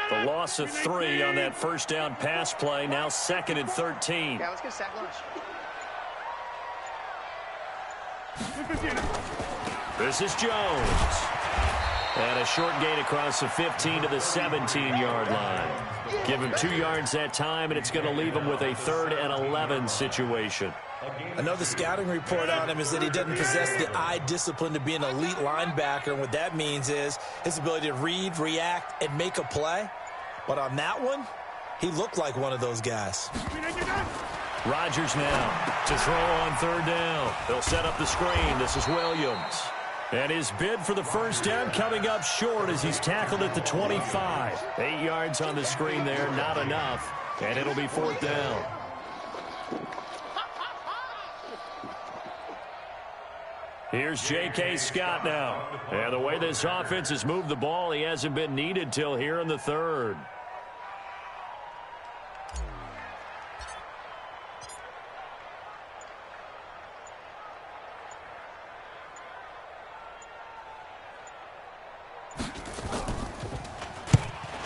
The loss of 3 on that first down pass play. Now 2nd and 13. Yeah, let's get a sack lunch. This is Jones. And a short gain across the 15 to the 17-yard line. Give him 2 yards that time, and it's going to leave him with a 3rd and 11 situation. Another scouting report on him is that he doesn't possess the eye discipline to be an elite linebacker. And what that means is his ability to read, react, and make a play. But on that one, he looked like one of those guys. Rodgers now to throw on 3rd down. They'll set up the screen. This is Williams. And his bid for the first down coming up short as he's tackled at the 25. 8 yards on the screen there, not enough. And it'll be 4th down. Here's J.K. Scott now. And the way this offense has moved the ball, he hasn't been needed till here in the 3rd.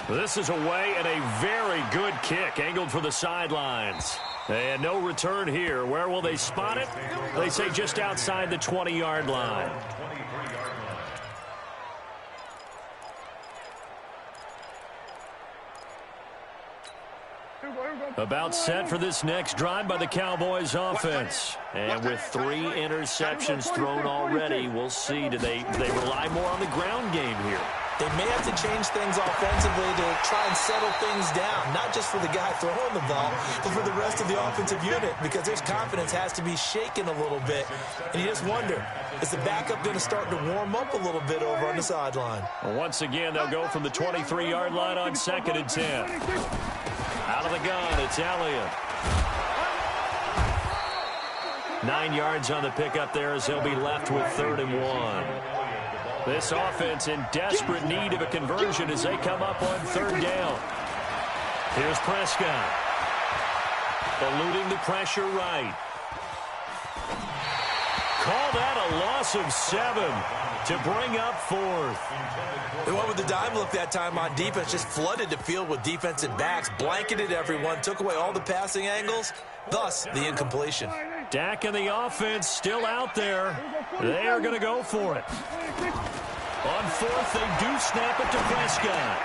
This is away and a very good kick angled for the sidelines. And no return here. Where will they spot it? They say just outside the 20-yard line. About set for this next drive by the Cowboys offense. And with 3 interceptions thrown already, we'll see. Do they rely more on the ground game here? They may have to change things offensively to try and settle things down, not just for the guy throwing the ball, but for the rest of the offensive unit, because their confidence has to be shaken a little bit. And you just wonder, is the backup going to start to warm up a little bit over on the sideline? Well, once again, they'll go from the 23-yard line on 2nd and 10. Out of the gun, it's Elliott. 9 yards on the pickup there as they'll be left with 3rd and 1. This offense in desperate need of a conversion as they come up on 3rd down. Here's Prescott. Eluding the pressure right. Call that a loss of 7 to bring up 4th. They went with the dime look that time on defense, just flooded the field with defensive backs, blanketed everyone, took away all the passing angles, thus the incompletion. Dak and the offense still out there. They are going to go for it. On 4th, they do snap it to Prescott.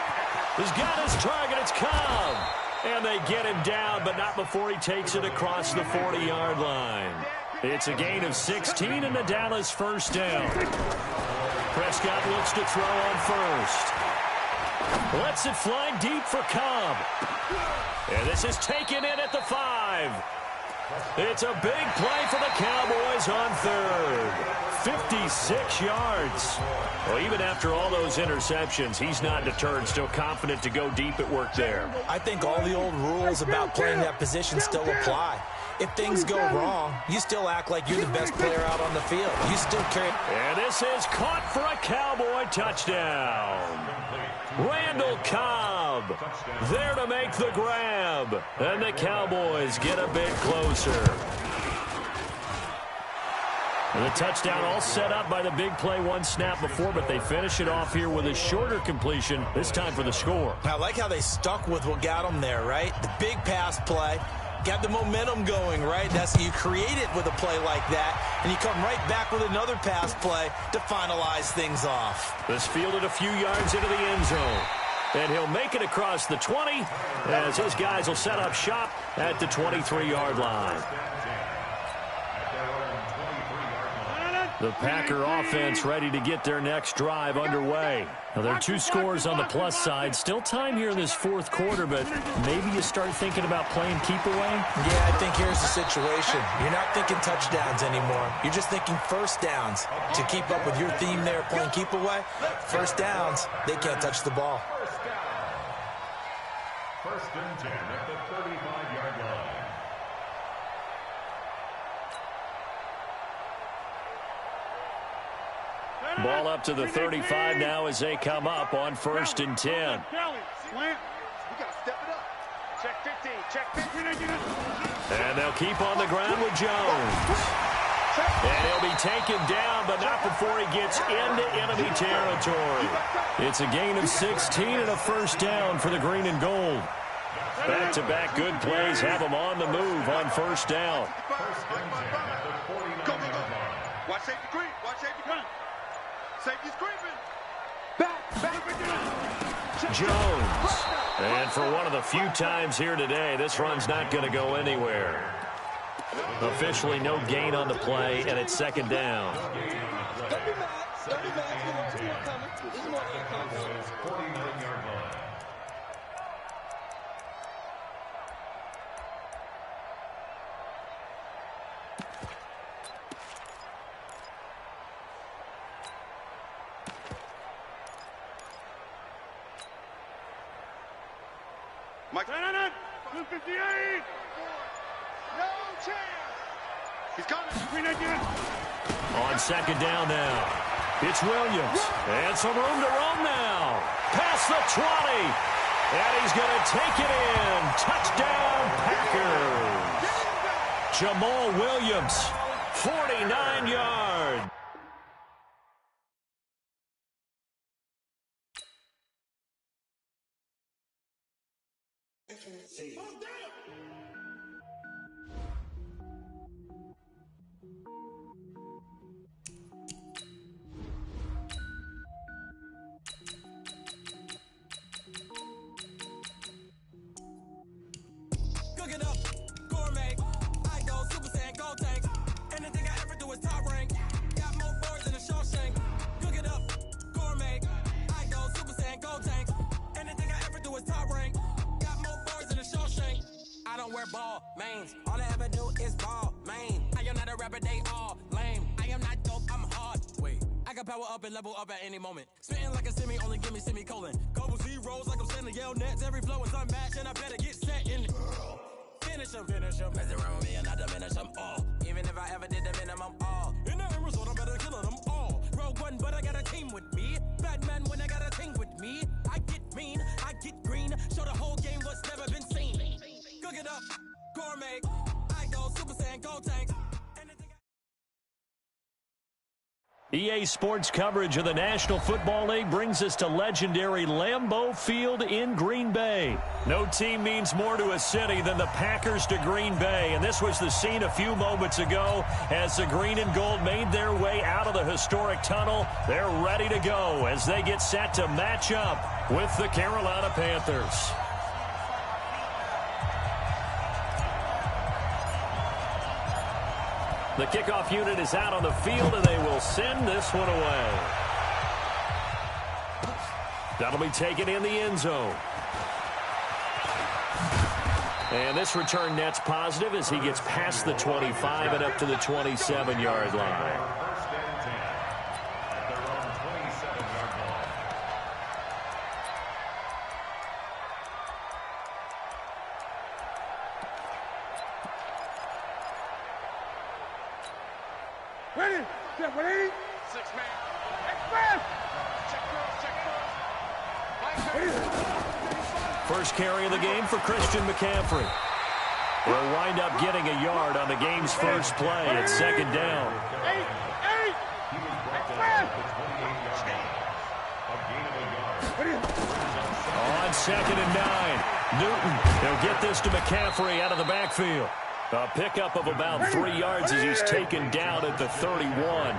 He's got his target. It's Cobb. And they get him down, but not before he takes it across the 40-yard line. It's a gain of 16 and the Dallas first down. Prescott looks to throw on 1st. Lets it fly deep for Cobb. And this is taken in at the 5. It's a big play for the Cowboys on 3rd. 56 yards. Well, even after all those interceptions, he's not deterred, still confident to go deep at work there. I think all the old rules about playing that position still apply. If things go wrong, you still act like you're the best player out on the field. You still carry. And this is caught for a Cowboy touchdown. Randall Cobb there to make the grab. And the Cowboys get a bit closer. And the touchdown all set up by the big play one snap before, but they finish it off here with a shorter completion, this time for the score. I like how they stuck with what got them there, right? The big pass play. Got the momentum going, right? That's you create it with a play like that, and you come right back with another pass play to finalize things off. This fielded a few yards into the end zone. And he'll make it across the 20 as his guys will set up shop at the 23-yard line. The Packer offense ready to get their next drive underway. Now, there are 2 scores on the plus side. Still time here in this 4th quarter, but maybe you start thinking about playing keep away? Yeah, I think here's the situation. You're not thinking touchdowns anymore. You're just thinking first downs. To keep up with your theme there, playing keep away, first downs, they can't touch the ball. First and 10 at the 35-yard line. Ball up to the 35 now as they come up on 1st and 10. We got to step it up. Check 15. Check 15. And they'll keep on the ground with Jones. And he'll be taken down, but not before he gets into enemy territory. It's a gain of 16 and a first down for the green and gold. Back-to-back good plays have them on the move on first down. Go. Watch safety green. Watch safety green. Safety's creeping. Back. Jones. And for one of the few times here today, this run's not going to go anywhere. Officially no gain on the play, and it's second down. Mike, 258. No chance. He's coming. On second down now. It's Williams. And some room to run now. Past the 20. And he's going to take it in. Touchdown, Packers. Jamal Williams, 49 yards. Cook it up, gourmet. I go Super Saiyan, gold tank. Anything I ever do is top rank. Got more boards than a Shawshank. Cook it up, gourmet. I go Super Saiyan, gold tank. Anything I ever do is top rank. Got more boards than a Shawshank. I don't wear ball mains. All I ever do is ball main. I am not a rapper, they all lame. I am not dope, I'm hard. Wait, I can power up and level up at any moment. Spitting like a semi, only give me semicolon. Couple zeros like I'm sending yell nets. Every flow is unmatched, and I better get set in. Finish him. Mess around with me and I diminish them all. Even if I ever did the minimum all. In the end result, I'm better killing them all. Rogue one, but I got a team with me. Batman when I got a team with me. I get mean, I get green. Show the whole game what's never been seen. Cook it up, gourmet. I go Super Saiyan, gold tank. EA Sports coverage of the National Football League brings us to legendary Lambeau Field in Green Bay. No team means more to a city than the Packers to Green Bay, and this was the scene a few moments ago as the green and gold made their way out of the historic tunnel. They're ready to go as they get set to match up with the Carolina Panthers. The kickoff unit is out on the field, and they will send this one away. That'll be taken in the end zone. And this return net's positive as he gets past the 25 and up to the 27-yard line. Ready? Step 180. 6-man. Express. Check cross. First carry of the game for Christian McCaffrey. Will wind up getting a yard on the game's first play at second down. 8. Express. On second and 9, Newton. He'll get this to McCaffrey out of the backfield. A pickup of about 3 yards as he's taken down at the 31.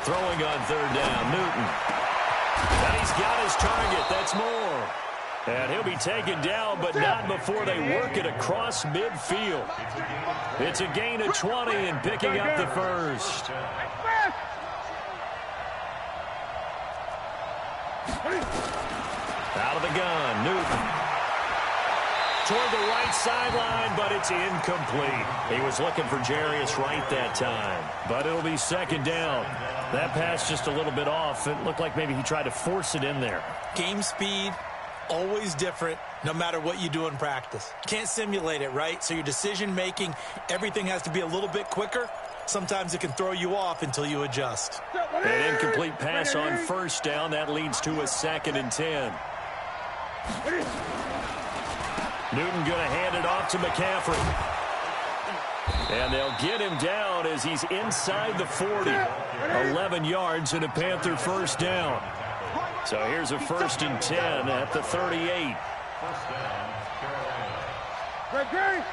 Throwing on third down, Newton. And he's got his target. That's more. And he'll be taken down, but not before they work it across midfield. It's a gain of 20 and picking up the first. Out of the gun, Newton. Toward the right sideline, but it's incomplete. He was looking for Jarius Wright that time, but it'll be second down. That pass just a little bit off. It looked like maybe he tried to force it in there. Game speed, always different no matter what you do in practice. Can't simulate it, right? So your decision-making, everything has to be a little bit quicker. Sometimes it can throw you off until you adjust. An incomplete pass on first down. That leads to a 2nd and 10. Newton going to hand it off to McCaffrey. And they'll get him down as he's inside the 40. 11 yards and a Panther first down. So here's a 1st and 10 at the 38. First down, Carolina. Great.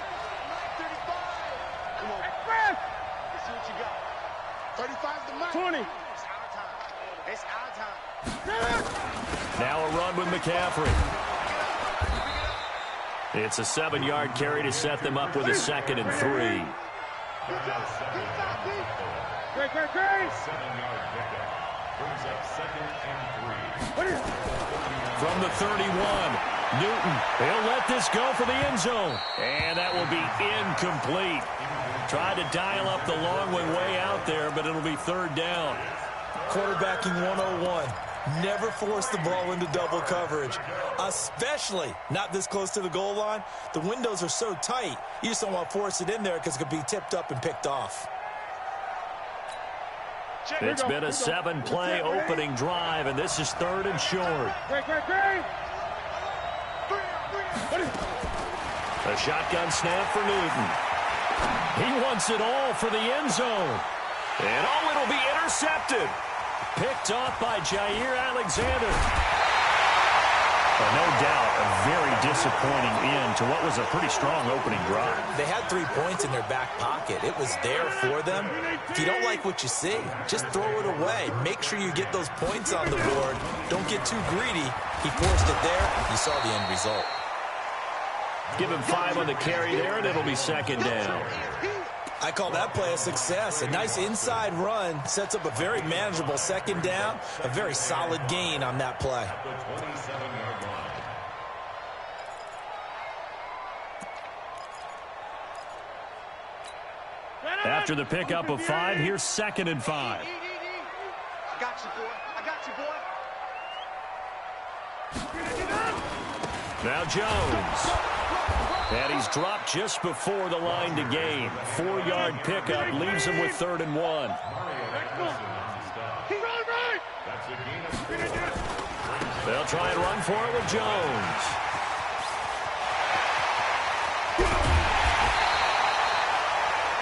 Come on. Let's see what you got. 35's the mark. 20. It's our time. Now a run with McCaffrey. It's a 7-yard carry to set them up with a 2nd and 3. Great. 7-yard pickup. Brings up 2nd and 3. From the 31, Newton, he'll let this go for the end zone. And that will be incomplete. Tried to dial up the long way out there, but it'll be 3rd down. Quarterbacking 101. Never force the ball into double coverage, especially not this close to the goal line. The windows are so tight, you just don't want to force it in there because it could be tipped up and picked off. It's been a 7-play opening drive, and this is 3rd and short. Great. A shotgun snap for Newton. He wants it all for the end zone. And it'll be intercepted. Picked off by Jair Alexander. No doubt a very disappointing end to what was a pretty strong opening drive. They had 3 points in their back pocket. It was there for them. If you don't like what you see, just throw it away. Make sure you get those points on the board. Don't get too greedy. He forced it there. You saw the end result. Give him 5 on the carry there, and it'll be 2nd down. I call that play a success. A nice inside run sets up a very manageable 2nd down. A very solid gain on that play. The 27-yard line. After the pickup of 5, here's 2nd and 5. I got you, boy. Now Jones. And he's dropped just before the line to gain. 4-yard pickup leaves him with 3rd and 1. They'll try and run for it with Jones.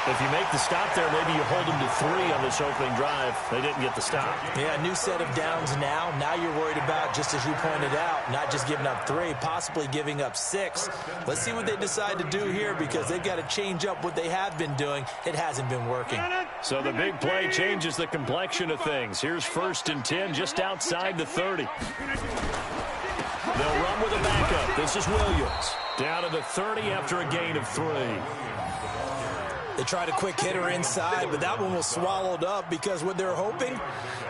If you make the stop there, maybe you hold them to 3 on this opening drive. They didn't get the stop. Yeah, new set of downs now. Now you're worried about, just as you pointed out, not just giving up 3, possibly giving up 6. Let's see what they decide to do here because they've got to change up what they have been doing. It hasn't been working. So the big play changes the complexion of things. Here's 1st and 10 just outside the 30. They'll run with a backup. This is Williams. Down to the 30 after a gain of 3. They tried a quick hitter inside, but that one was swallowed up because what they're hoping,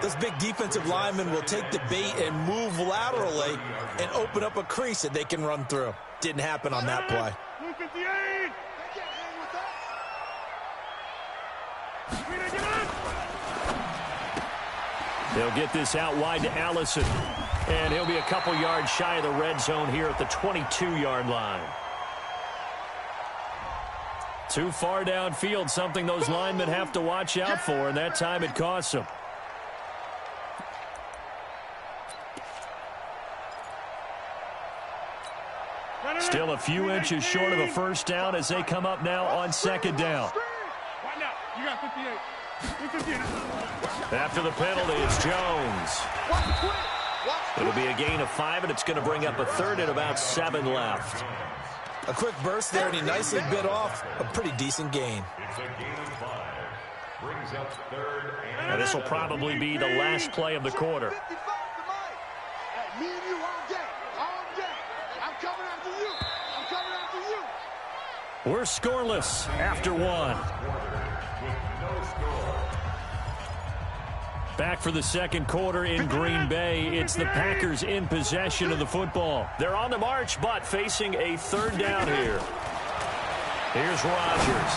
this big defensive lineman will take the bait and move laterally and open up a crease that they can run through. Didn't happen on that play. They'll get this out wide to Allison. And he'll be a couple yards shy of the red zone here at the 22-yard line. Too far downfield, something those linemen have to watch out for, and that time it costs them. Still a few inches short of a first down as they come up now on 2nd down. You got 58. After the penalty, it's Jones. It'll be a gain of 5, and it's going to bring up a 3rd and about 7 left. A quick burst there, and he nicely bit off a pretty decent gain. It's a gain of 5. Brings up 3rd And this will probably be the last play of the quarter. Me and you all day. I'm coming after you. We're scoreless after 1. Back for the second quarter in Green Bay. It's the Packers in possession of the football. They're on the march, but facing a 3rd down here. Here's Rodgers.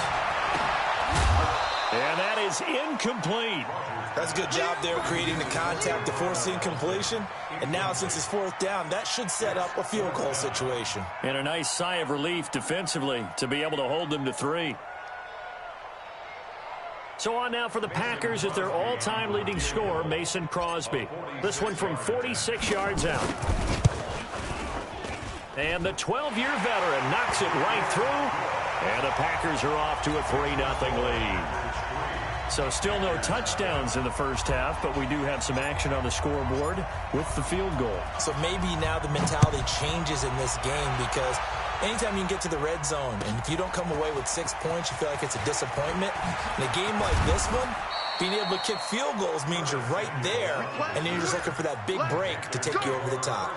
And that is incomplete. That's a good job there creating the contact to force the incompletion. And now, since it's fourth down, that should set up a field goal situation. And a nice sigh of relief defensively to be able to hold them to 3. So on now for the Packers at their all-time leading scorer, Mason Crosby. This one from 46 yards out. And the 12-year veteran knocks it right through. And the Packers are off to a 3-0 lead. So still no touchdowns in the first half, but we do have some action on the scoreboard with the field goal. So maybe now the mentality changes in this game, because anytime you can get to the red zone, and if you don't come away with 6 points, you feel like it's a disappointment. In a game like this one, being able to kick field goals means you're right there, and then you're just looking for that big break to take you over the top.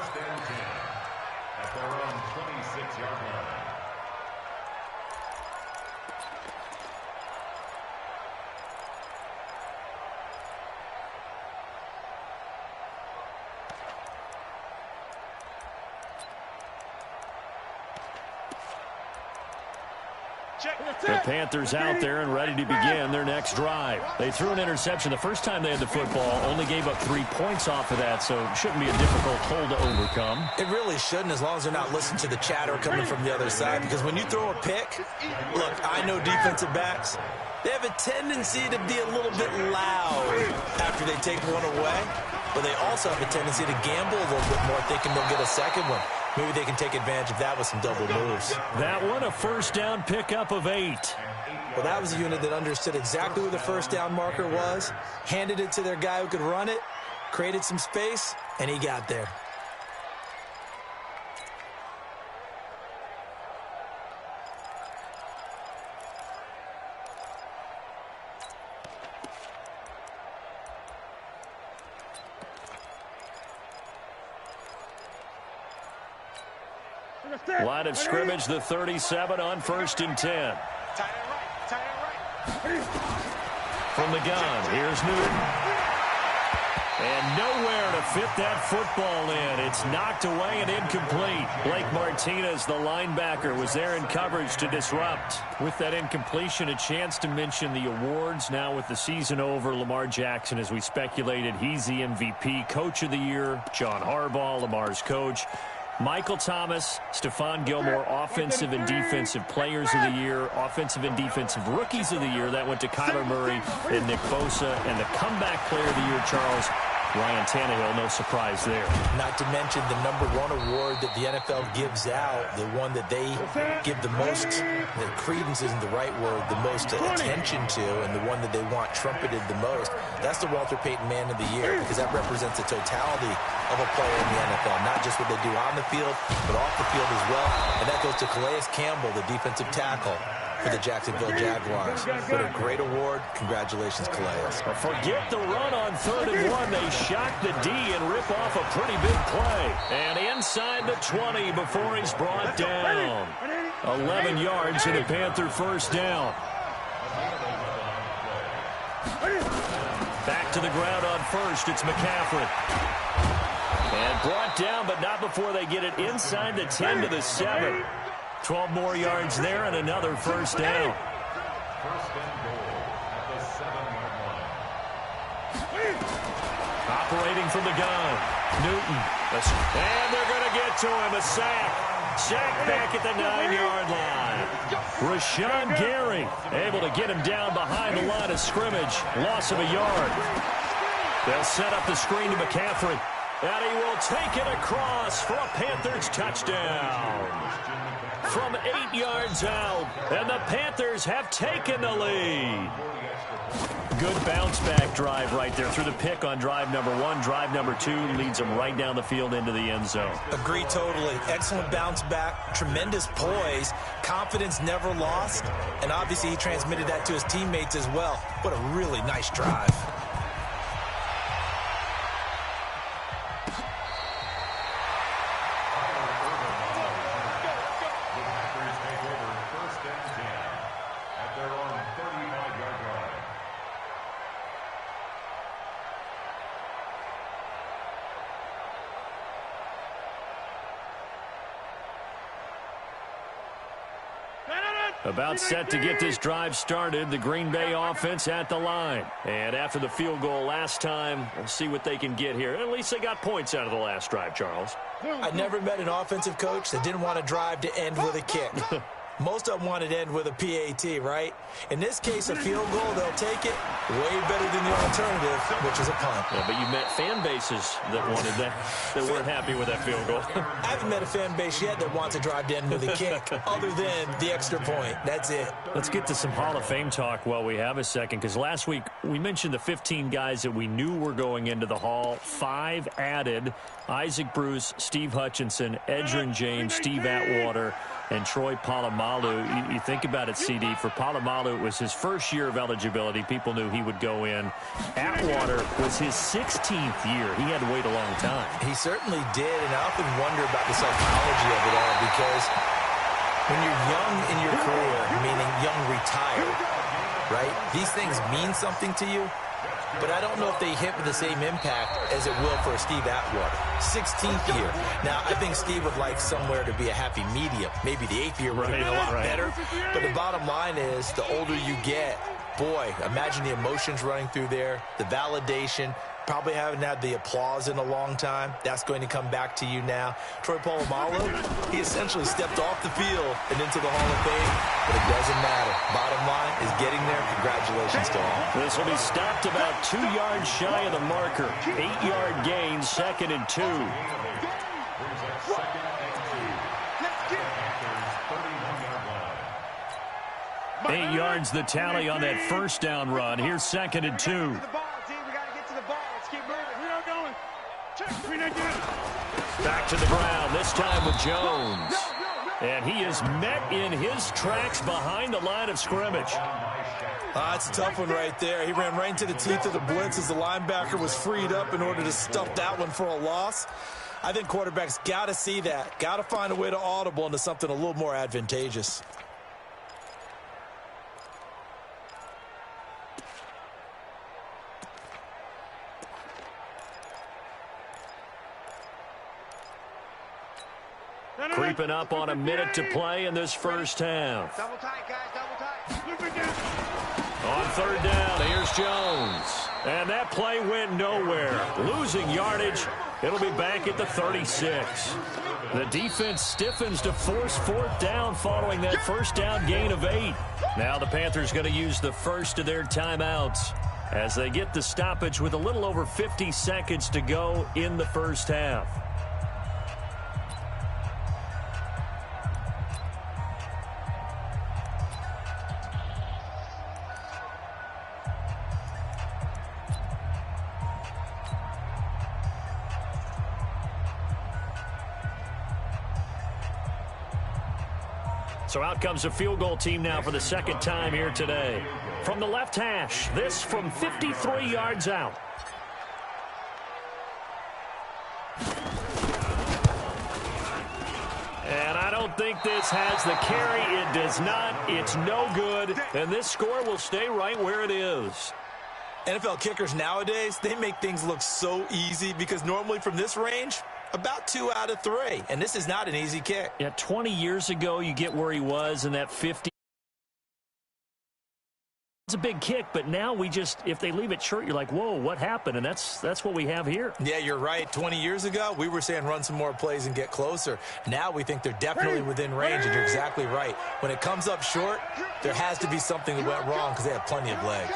At their own 26-yard line. The Panthers out there and ready to begin their next drive. They threw an interception the first time they had the football, only gave up 3 points off of that, so it shouldn't be a difficult hole to overcome. It really shouldn't, as long as they're not listening to the chatter coming from the other side, because when you throw a pick, look, I know defensive backs, they have a tendency to be a little bit loud after they take one away, but they also have a tendency to gamble a little bit more, thinking they'll get a second one. Maybe they can take advantage of that with some double moves. That one, a first down pickup of 8. Well, that was a unit that understood exactly where the first down marker was, handed it to their guy who could run it, created some space, and he got there. Line of scrimmage, the 37 on 1st and 10. Tight end right. Tight end right. From the gun, here's Newton. And nowhere to fit that football in. It's knocked away and incomplete. Blake Martinez, the linebacker, was there in coverage to disrupt. With that incompletion, a chance to mention the awards. Now with the season over, Lamar Jackson, as we speculated, he's the MVP, Coach of the Year. John Harbaugh, Lamar's coach. Michael Thomas, Stephon Gilmore, Offensive and Defensive Players of the Year, Offensive and Defensive Rookies of the Year. That went to Kyler Murray and Nick Bosa. And the Comeback Player of the Year, Charles, Ryan Tannehill, no surprise there. Not to mention the #1 award that the NFL gives out, the one that they give the most, the credence isn't the right word, the most attention to, and the one that they want trumpeted the most. That's the Walter Payton Man of the Year, because that represents the totality of a player in the NFL, not just what they do on the field, but off the field as well. And that goes to Calais Campbell, the defensive tackle for the Jacksonville Jaguars. What a great award. Congratulations, Calais. Forget the run on 3rd and 1. They shock the D and rip off a pretty big play. And inside the 20 before he's brought down. 11 yards and a Panther first down. Back to the ground on 1st. It's McCaffrey. And brought down, but not before they get it inside the 10 to the 7. 12 more yards there and another first down. First and goal at the 7-yard line. Operating from the gun. Newton. And they're going to get to him. A sack. Sack back at the 9-yard line. Rashawn Gary able to get him down behind the line of scrimmage. Loss of a yard. They'll set up the screen to McCaffrey. And he will take it across for a Panthers touchdown. From 8 yards out, and the Panthers have taken the lead. Good bounce-back drive right there through the pick on drive #1. Drive #2 leads them right down the field into the end zone. Agree totally. Excellent bounce-back, tremendous poise, confidence never lost, and obviously he transmitted that to his teammates as well. What a really nice drive. About set to get this drive started. The Green Bay offense at the line. And after the field goal last time, we'll see what they can get here. At least they got points out of the last drive, Charles. I never met an offensive coach that didn't want to drive to end with a kick. Most of them wanted to end with a PAT, right? In this case, a field goal, they'll take it way better than the alternative, which is a punt. Yeah, but you met fan bases that wanted that, that weren't happy with that field goal. I haven't met a fan base yet that wants to drive to end with a kick, other than the extra point. That's it. Let's get to some Hall of Fame talk while we have a second, because last week we mentioned the 15 guys that we knew were going into the Hall. 5 added: Isaac Bruce, Steve Hutchinson, Edgerrin James, Steve Atwater, and Troy Polamalu. You think about it, CD. For Polamalu, it was his first year of eligibility. People knew he would go in. Atwater was his 16th year. He had to wait a long time. He certainly did, and I often wonder about the psychology of it all, because when you're young in your career, meaning young retired, right, these things mean something to you. But I don't know if they hit with the same impact as it will for Steve Atwater. 16th year. Now, I think Steve would like somewhere to be a happy medium. Maybe the 8th year would have been a lot better. But the bottom line is, the older you get, boy, imagine the emotions running through there, the validation. Probably haven't had the applause in a long time. That's going to come back to you now. Troy Polamalu, he essentially stepped off the field and into the Hall of Fame, but it doesn't matter. Bottom line is getting there. Congratulations to all. This will be stopped about 2 yards shy of the marker. 8-yard gain, 2nd and 2. 8 yards the tally on that first down run. Here's 2nd and 2. Back to the ground, this time with Jones. And he is met in his tracks behind the line of scrimmage. That's a tough one right there. He ran right into the teeth of the blitz as the linebacker was freed up in order to stuff that one for a loss. I think quarterbacks got to see that. Got to find a way to audible into something a little more advantageous. Creeping up on a minute to play in this first half. Double tight, guys, double tight. On 3rd down, here's Jones. And that play went nowhere. Losing yardage. It'll be back at the 36. The defense stiffens to force 4th down following that first down gain of 8. Now the Panthers going to use the first of their timeouts as they get the stoppage with a little over 50 seconds to go in the first half. So out comes the field goal team now for the 2nd time here today. From the left hash, this from 53 yards out. And I don't think this has the carry. It does not. It's no good. And this score will stay right where it is. NFL kickers nowadays, they make things look so easy because normally from this range, about 2 out of 3. And this is not an easy kick. Yeah, 20 years ago, you get where he was in that 50. It's a big kick, but now we just, if they leave it short, you're like, whoa, what happened? And that's what we have here. Yeah, you're right. 20 years ago, we were saying run some more plays and get closer. Now we think they're definitely within range, and you're exactly right. When it comes up short, there has to be something that went wrong because they have plenty of legs.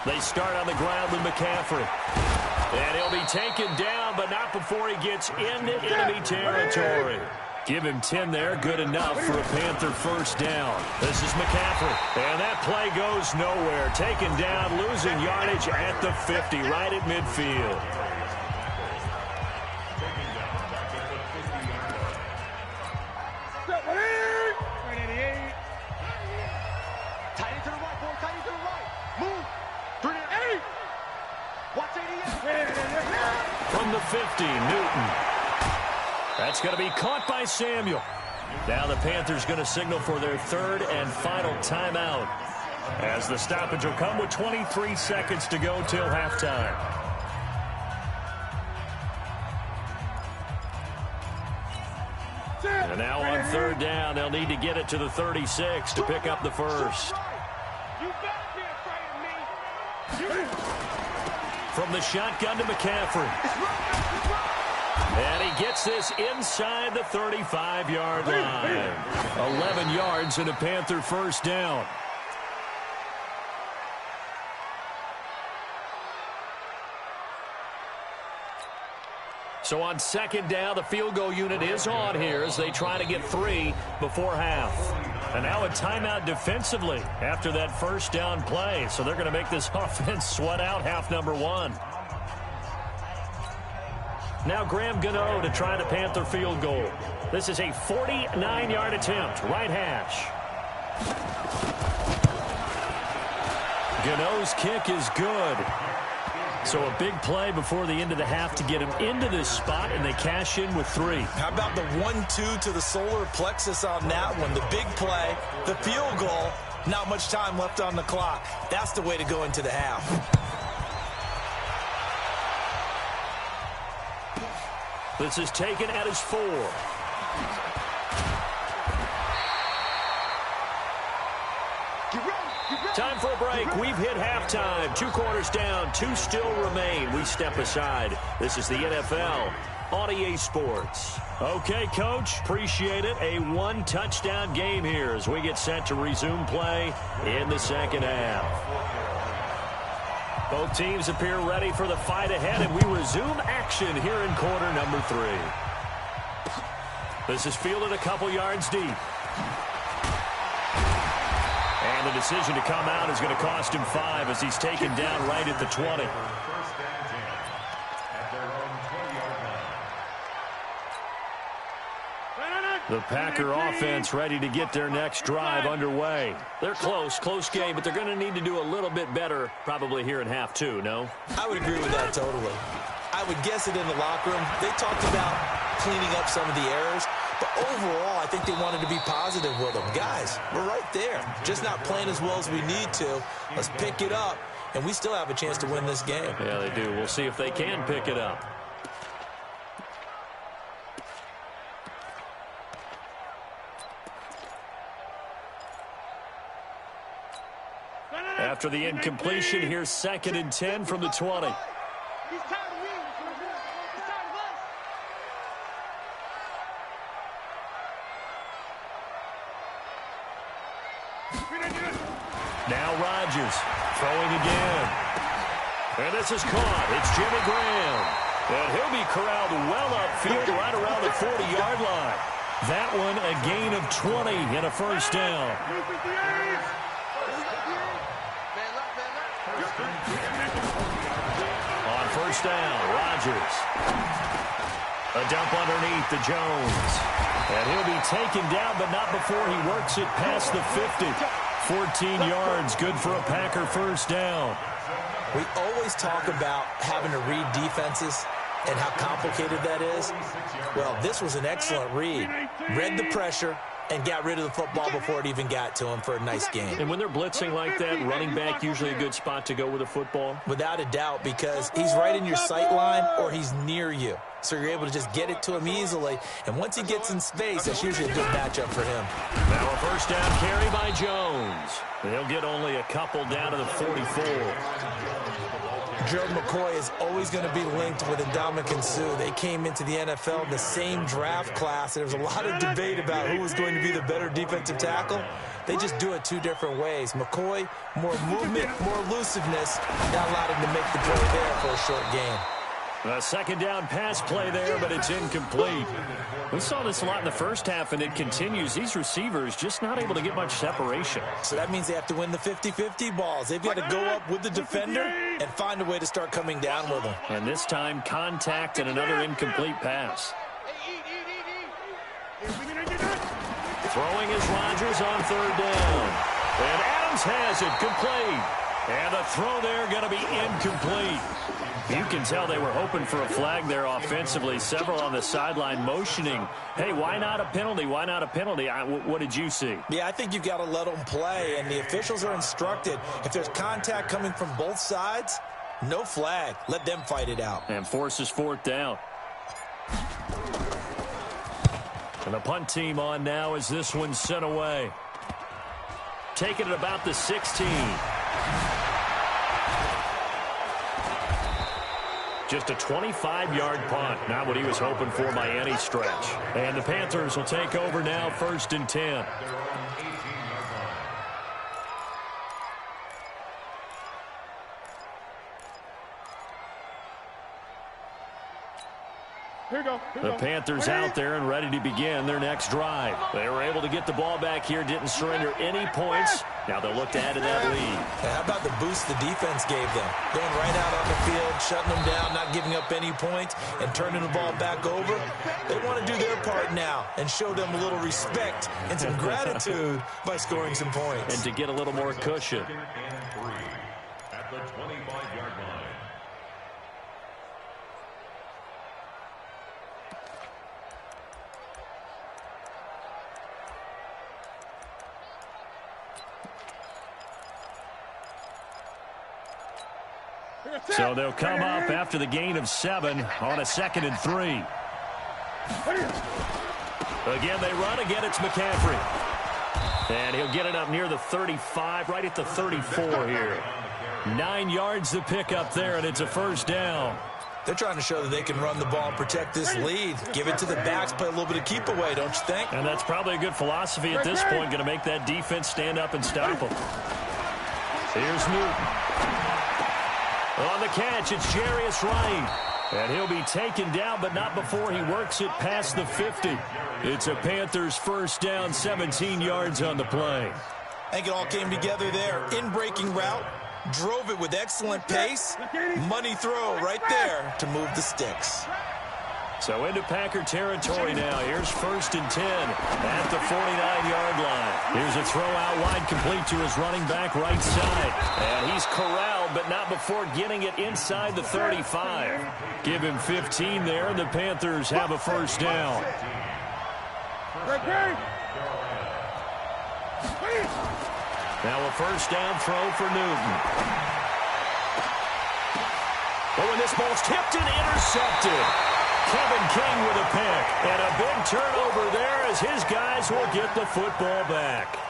They start on the ground with McCaffrey. And he'll be taken down, but not before he gets into enemy territory. Give him 10 there, good enough for a Panther first down. This is McCaffrey, and that play goes nowhere. Taken down, losing yardage at the 50, right at midfield. From the 50, Newton. That's going to be caught by Samuel. Now the Panthers going to signal for their 3rd and final timeout, as the stoppage will come with 23 seconds to go till halftime. And now on third down, they'll need to get it to the 36 to pick up the first. From the shotgun to McCaffrey. And he gets this inside the 35-yard line. 11 yards and a Panther first down. So on second down, the field goal unit is on here as they try to get 3 before half. And now a timeout defensively after that first down play. So they're going to make this offense sweat out half number 1. Now Graham Gano to try the Panther field goal. This is a 49-yard attempt, right hash. Gano's kick is good. So a big play before the end of the half to get him into this spot, and they cash in with 3. How about the 1-2 to the solar plexus on that one? The big play, the field goal, not much time left on the clock. That's the way to go into the half. This is taken at his 4. Time for a break. We've hit halftime. 2 quarters down. 2 still remain. We step aside. This is the NFL on EA Sports. Okay, Coach. Appreciate it. A 1-touchdown game here as we get set to resume play in the second half. Both teams appear ready for the fight ahead, and we resume action here in quarter number 3. This is fielded a couple yards deep. And the decision to come out is going to cost him 5 as he's taken down right at the 20. The Packer offense ready to get their next drive underway. They're close game, but they're going to need to do a little bit better probably here in half 2, no? I would agree with that totally. I would guess it in the locker room. They talked about cleaning up some of the errors, but overall, I think they wanted to be positive with them. Guys, we're right there. Just not playing as well as we need to. Let's pick it up, and we still have a chance to win this game. Yeah, they do. We'll see if they can pick it up. After the incompletion, here's 2nd and 10 from the 20. Now Rodgers throwing again. And this is caught. It's Jimmy Graham. And he'll be corralled well upfield right around the 40-yard line. That one a gain of 20 and a first down. On first down, Rodgers. A dump underneath to Jones. And he'll be taken down, but not before he works it past the 50. 14 yards, good for a Packer first down. We always talk about having to read defenses and how complicated that is. Well, this was an excellent read. Read the pressure and got rid of the football before it even got to him for a nice game. And when they're blitzing like that, running back usually a good spot to go with the football? Without a doubt, because he's right in your sight line or he's near you. So you're able to just get it to him easily. And once he gets in space, that's usually a good matchup for him. Now a first down carry by Jones. They'll get only a couple down to the 44. Gerald McCoy is always going to be linked with Ndamukong Suh. They came into the NFL in the same draft class, and there was a lot of debate about who was going to be the better defensive tackle. They just do it 2 different ways. McCoy, more movement, more elusiveness. That allowed him to make the play there for a short gain. A second down pass play there, but it's incomplete. We saw this a lot in the first half, and it continues. These receivers just not able to get much separation. So that means they have to win the 50-50 balls. They've got to go up with the defender and find a way to start coming down with them. And this time, contact and another incomplete pass. Throwing is Rodgers on third down. And Adams has it complete. And the throw there going to be incomplete. You can tell they were hoping for a flag there offensively. Several on the sideline motioning, hey, why not a penalty? Why not a penalty? What did you see? Yeah, I think you've got to let them play, and the officials are instructed. If there's contact coming from both sides, no flag. Let them fight it out. And forces 4th down. And the punt team on now as this one's sent away. Taking it about the 16. Just a 25-yard punt. Not what he was hoping for by any stretch. And the Panthers will take over now, 1st and 10. The Panthers out there and ready to begin their next drive. They were able to get the ball back here, didn't surrender any points. Now they'll look to add to that lead. How about the boost the defense gave them? Going right out on the field, shutting them down, not giving up any points, and turning the ball back over. They want to do their part now and show them a little respect and some gratitude by scoring some points. And to get a little more cushion. At the 25-yard line. So they'll come up after the gain of 7 on a 2nd and 3. Again, they run. Again, it's McCaffrey. And he'll get it up near the 35, right at the 34 here. 9 yards to pick up there, and it's a 1st down. They're trying to show that they can run the ball and protect this lead. Give it to the backs, play a little bit of keep away, don't you think? And that's probably a good philosophy at this point, going to make that defense stand up and stop them. Here's Newton. On the catch, it's Jarius Wright. And he'll be taken down, but not before he works it past the 50. It's a Panthers 1st down, 17 yards on the play. I think it all came together there. In-breaking route, drove it with excellent pace. Money throw right there to move the sticks. So into Packer territory now. Here's 1st and 10 at the 49-yard line. Here's a throw out wide, complete to his running back right side. And he's corralled, but not before getting it inside the 35. Give him 15 there, and the Panthers have a 1st down. Now a 1st down throw for Newton. Oh, and this ball's tipped and intercepted. Kevin King with a pick, and a big turnover there as his guys will get the football back.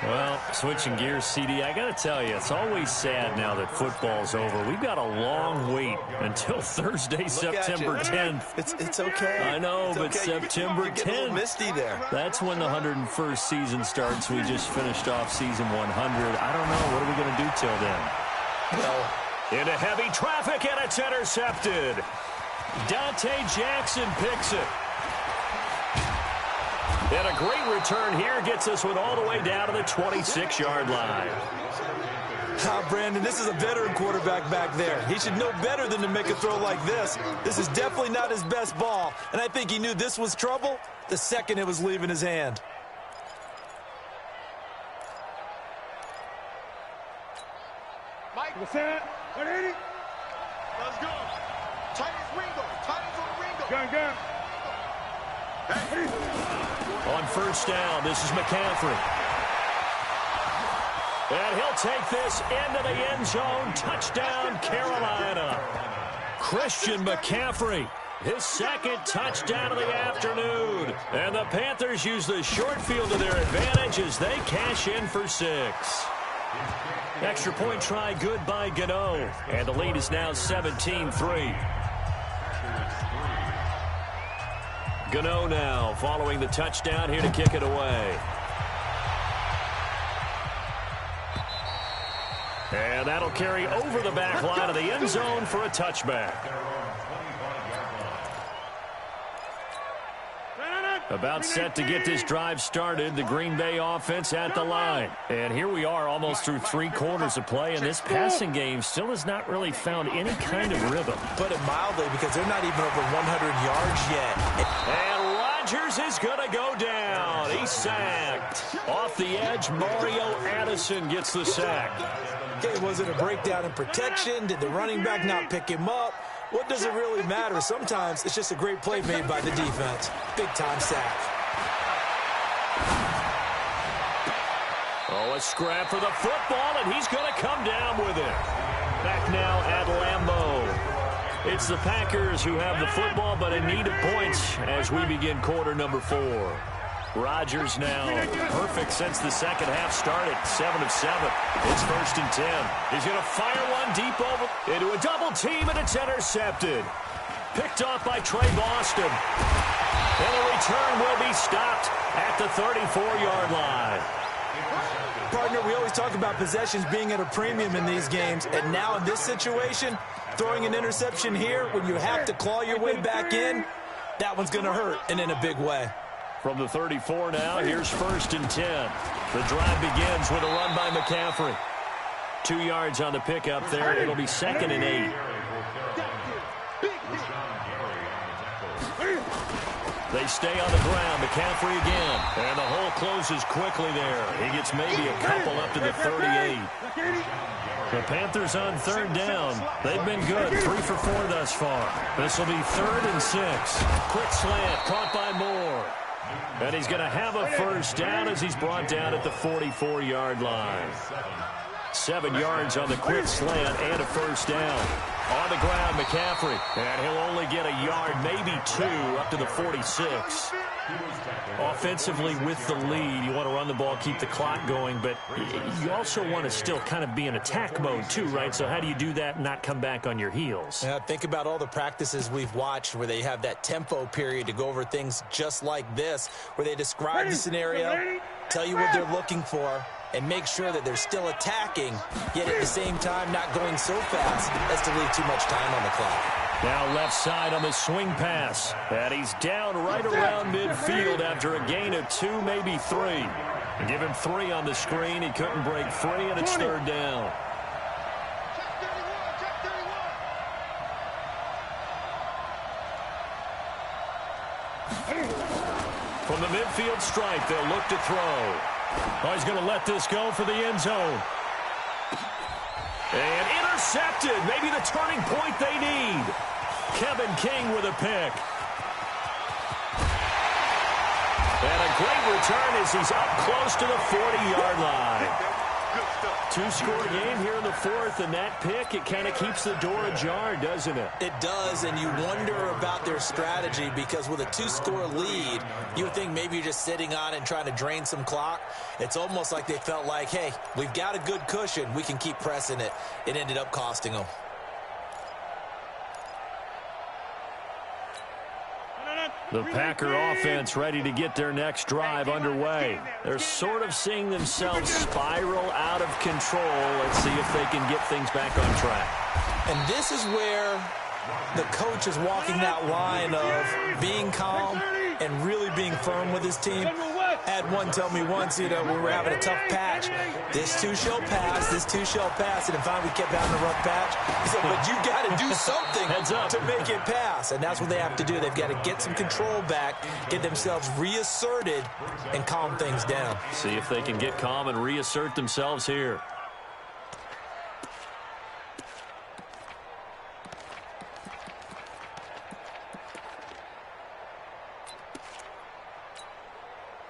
Well, switching gears, CD, I got to tell you, it's always sad now that football's over. We've got a long wait until Thursday, September 10th. It's okay. I know, it's but okay. September 10th. You get a little misty there. That's when the 101st season starts. We just finished off season 100. I don't know. What are we going to do till then? Well, into heavy traffic, and it's intercepted. Dante Jackson picks it. And a great return here gets us one all the way down to the 26-yard line. Brandon, this is a veteran quarterback back there. He should know better than to make a throw like this. This is definitely not his best ball, and I think he knew this was trouble the second it was leaving his hand. Mike, what's that? 180. Let's go. Titans Ringo. Titans on Ringo. Gun. On 1st down, this is McCaffrey. And he'll take this into the end zone. Touchdown, Carolina. Christian McCaffrey, his 2nd touchdown of the afternoon. And the Panthers use the short field to their advantage as they cash in for 6. Extra point try good by Gano. And the lead is now 17-3. Gano now following the touchdown here to kick it away. And that'll carry over the back line of the end zone for a touchback. About set to get this drive started, the Green Bay offense at the line. And here we are almost through 3 quarters of play, and this passing game still has not really found any kind of rhythm. Put it mildly, because they're not even over 100 yards yet. And Rodgers is going to go down. He's sacked. Off the edge, Mario Addison gets the sack. Okay, was it a breakdown in protection? Did the running back not pick him up? What does it really matter? Sometimes it's just a great play made by the defense. Big-time sack. Oh, a scrap for the football, and he's going to come down with it. Back now at Lambeau. It's the Packers who have the football, but in need of points as we begin quarter number 4. Rodgers now perfect since the second half started. 7 of 7. It's 1st and 10. He's going to fire one deep over into a double team, and it's intercepted. Picked off by Trey Boston. And the return will be stopped at the 34-yard line. Partner, we always talk about possessions being at a premium in these games, and now in this situation, throwing an interception here when you have to claw your way back in, that one's going to hurt, and in a big way. From the 34 now, here's 1st and 10. The drive begins with a run by McCaffrey. 2 yards on the pickup there. It'll be 2nd and 8. They stay on the ground. McCaffrey again. And the hole closes quickly there. He gets maybe a couple up to the 38. The Panthers on 3rd down. They've been good. 3 for 4 thus far. This will be 3rd and 6. Quick slant caught by Moore. And he's going to have a 1st down as he's brought down at the 44-yard line. 7 yards on the quick slant and a 1st down. On the ground, McCaffrey. And he'll only get a yard, maybe 2, up to the 46. Offensively with the lead, you want to run the ball, keep the clock going, but you also want to still kind of be in attack mode too, right? So how do you do that and not come back on your heels? Yeah, think about all the practices we've watched where they have that tempo period to go over things just like this, where they describe the scenario, tell you what they're looking for, and make sure that they're still attacking, yet at the same time not going so fast as to leave too much time on the clock. Now left side on the swing pass. And he's down right around midfield after a gain of 2, maybe 3. And give him 3 on the screen. He couldn't break free, and it's 3rd down. From the midfield stripe, they'll look to throw. Oh, he's going to let this go for the end zone. And intercepted. Maybe the turning point they need. Kevin King with a pick. And a great return as he's up close to the 40-yard line. 2-score game here in the 4th, and that pick, it kind of keeps the door ajar, doesn't it? It does, and you wonder about their strategy because with a 2-score lead, you would think maybe you're just sitting on and trying to drain some clock. It's almost like they felt like, hey, we've got a good cushion. We can keep pressing it. It ended up costing them. The Packer offense ready to get their next drive underway. They're sort of seeing themselves spiral out of control. Let's see if they can get things back on track. And this is where the coach is walking that line of being calm and really being firm with his team. Had one tell me once, we were having a tough patch. This too shall pass, this too shall pass. And finally we kept having a rough patch. He said, but you got to do something to make it pass. And that's what they have to do. They've got to get some control back, get themselves reasserted, and calm things down. See if they can get calm and reassert themselves here.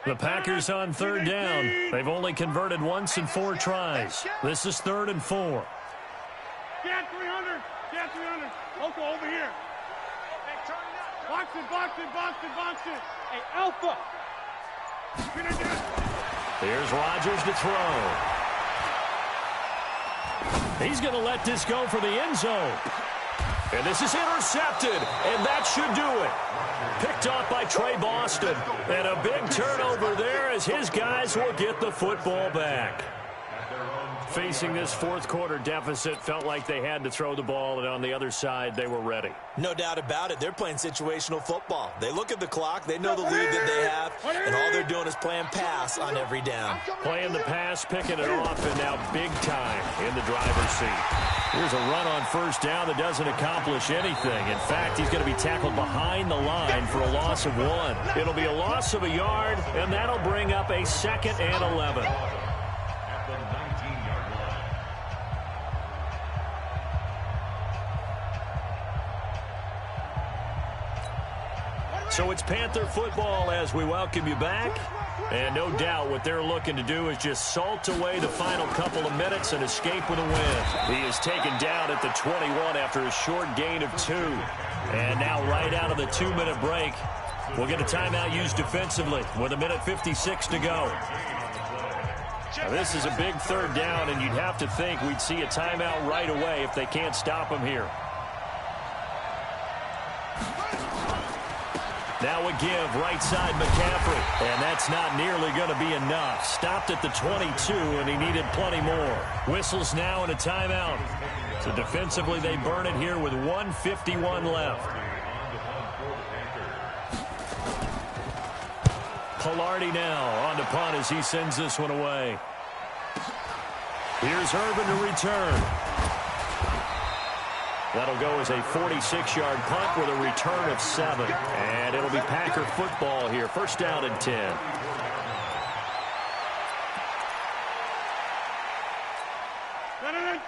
The Packers on 3rd down. They've only converted once in 4 tries. This is 3rd and 4. Get 300. Get 300. Local over here. Box it, box it, box it, box it. Hey, Alpha. Here's Rodgers to throw. He's going to let this go for the end zone. And this is intercepted, and that should do it. Picked off by Trey Boston. And a big turnover there as his guys will get the football back. Facing this 4th quarter deficit, felt like they had to throw the ball, and on the other side, they were ready. No doubt about it. They're playing situational football. They look at the clock. They know the lead that they have, and all they're doing is playing pass on every down. Playing the pass, picking it off, and now big time in the driver's seat. Here's a run on 1st down that doesn't accomplish anything. In fact, he's going to be tackled behind the line for a loss of 1. It'll be a loss of a yard, and that'll bring up a 2nd and 11. So it's Panther football as we welcome you back. And no doubt what they're looking to do is just salt away the final couple of minutes and escape with a win. He is taken down at the 21 after a short gain of 2. And now right out of the 2-minute break, we'll get a timeout used defensively with 1:56 to go. Now, this is a big third down, and you'd have to think we'd see a timeout right away if they can't stop him here. Now a give, right side McCaffrey. And that's not nearly going to be enough. Stopped at the 22, and he needed plenty more. Whistles now and a timeout. So defensively, they burn it here with 1:51 left. Pilardi now on to punt as he sends this one away. Here's Urban to return. That'll go as a 46-yard punt with a return of 7. And it'll be Packer football here. First down and 10.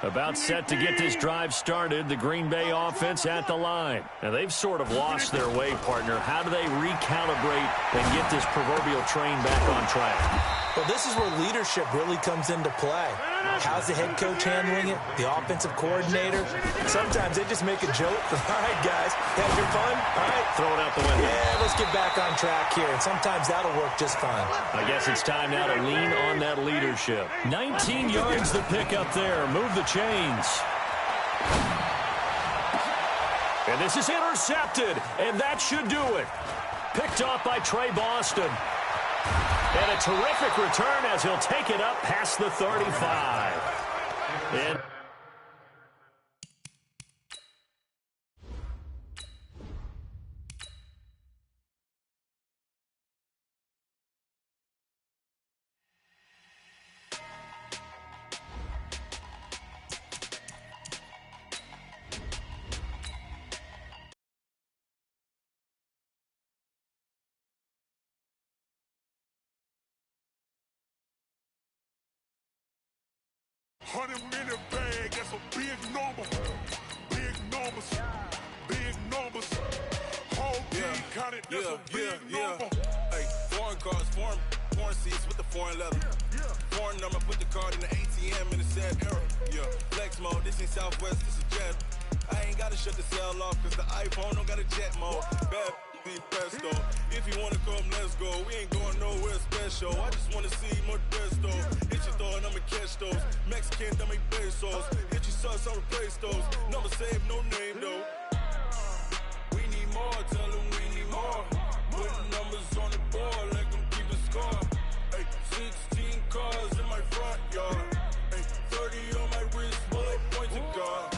About set to get this drive started, the Green Bay offense at the line. Now, they've sort of lost their way, partner. How do they recalibrate and get this proverbial train back on track? Well, this is where leadership really comes into play. How's the head coach handling it? The offensive coordinator? Sometimes they just make a joke. All right, guys, have your fun? All right. Throw it out the window. Yeah, let's get back on track here. And sometimes that'll work just fine. I guess it's time now to lean on that leadership. 19 yards to pick up there. Move the chains. And this is intercepted, and that should do it. Picked off by Trey Boston. And a terrific return as he'll take it up past the 35. And $100 bag, that's a big number. Big numbers, big numbers. Whole team counted, that's a big number. Hey, foreign cars, foreign seats with the foreign leather. Foreign number, put the card in the ATM in the sad era. Yeah, flex mode, this ain't Southwest, this is Jet. I ain't gotta shut the cell off, cause the iPhone don't got a jet mode. Bad be pesto. If you wanna come, let's go. We ain't going nowhere special. I just wanna see more Desto. Hit your throw and I'ma catch those. Mexican, that make pesos. Hit your sauce, I'll replace those. Number save, no name though. We need more, tell them we need more. Putting numbers on the board, let them keep the score. Hey, 16 cars in my front yard. Hey, 30 on my wrist, bullet point to God.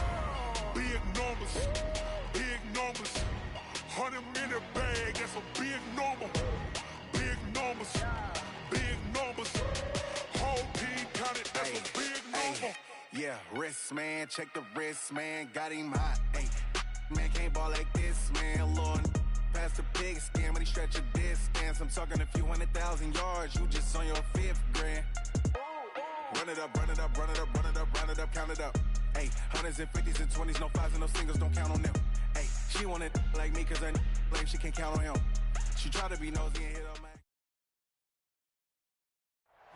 Big numbers, big numbers. $100 bag, that's a big number. Big numbers, big numbers. Whole team counted, that's a big number. Yeah, wrist man, check the wrist man, got him hot. Hey, man can't ball like this, man. Lord, past the big scan when he stretch a distance. I'm talking a few 100,000 yards, you just on your 5th grand. Run it up, run it up, run it up, run it up, run it up, count it up. Hey, hundreds and 50s and 20s, no 5s and no singles, don't count on them. Hey, she wanted like me cause her blame, she can't count on him. She tried to be nosy and hit up, man.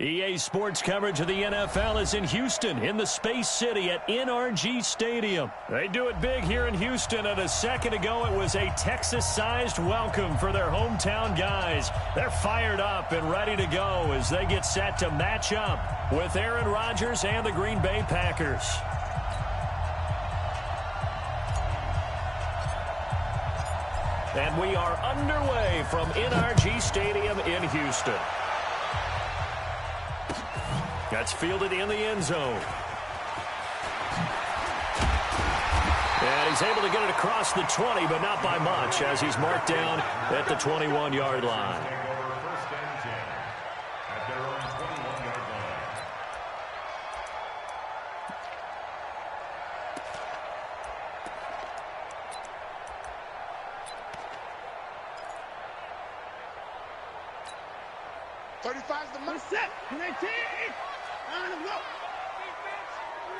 EA Sports coverage of the NFL is in Houston, in the Space City at NRG Stadium. They do it big here in Houston, and a second ago it was a Texas-sized welcome for their hometown guys. They're fired up and ready to go as they get set to match up with Aaron Rodgers and the Green Bay Packers. And we are underway from NRG Stadium in Houston. That's fielded in the end zone. And he's able to get it across the 20, but not by much, as he's marked down at the 21-yard line. First and 10 at their own 21-yard line. $35's the money. Set. 19. Let's go.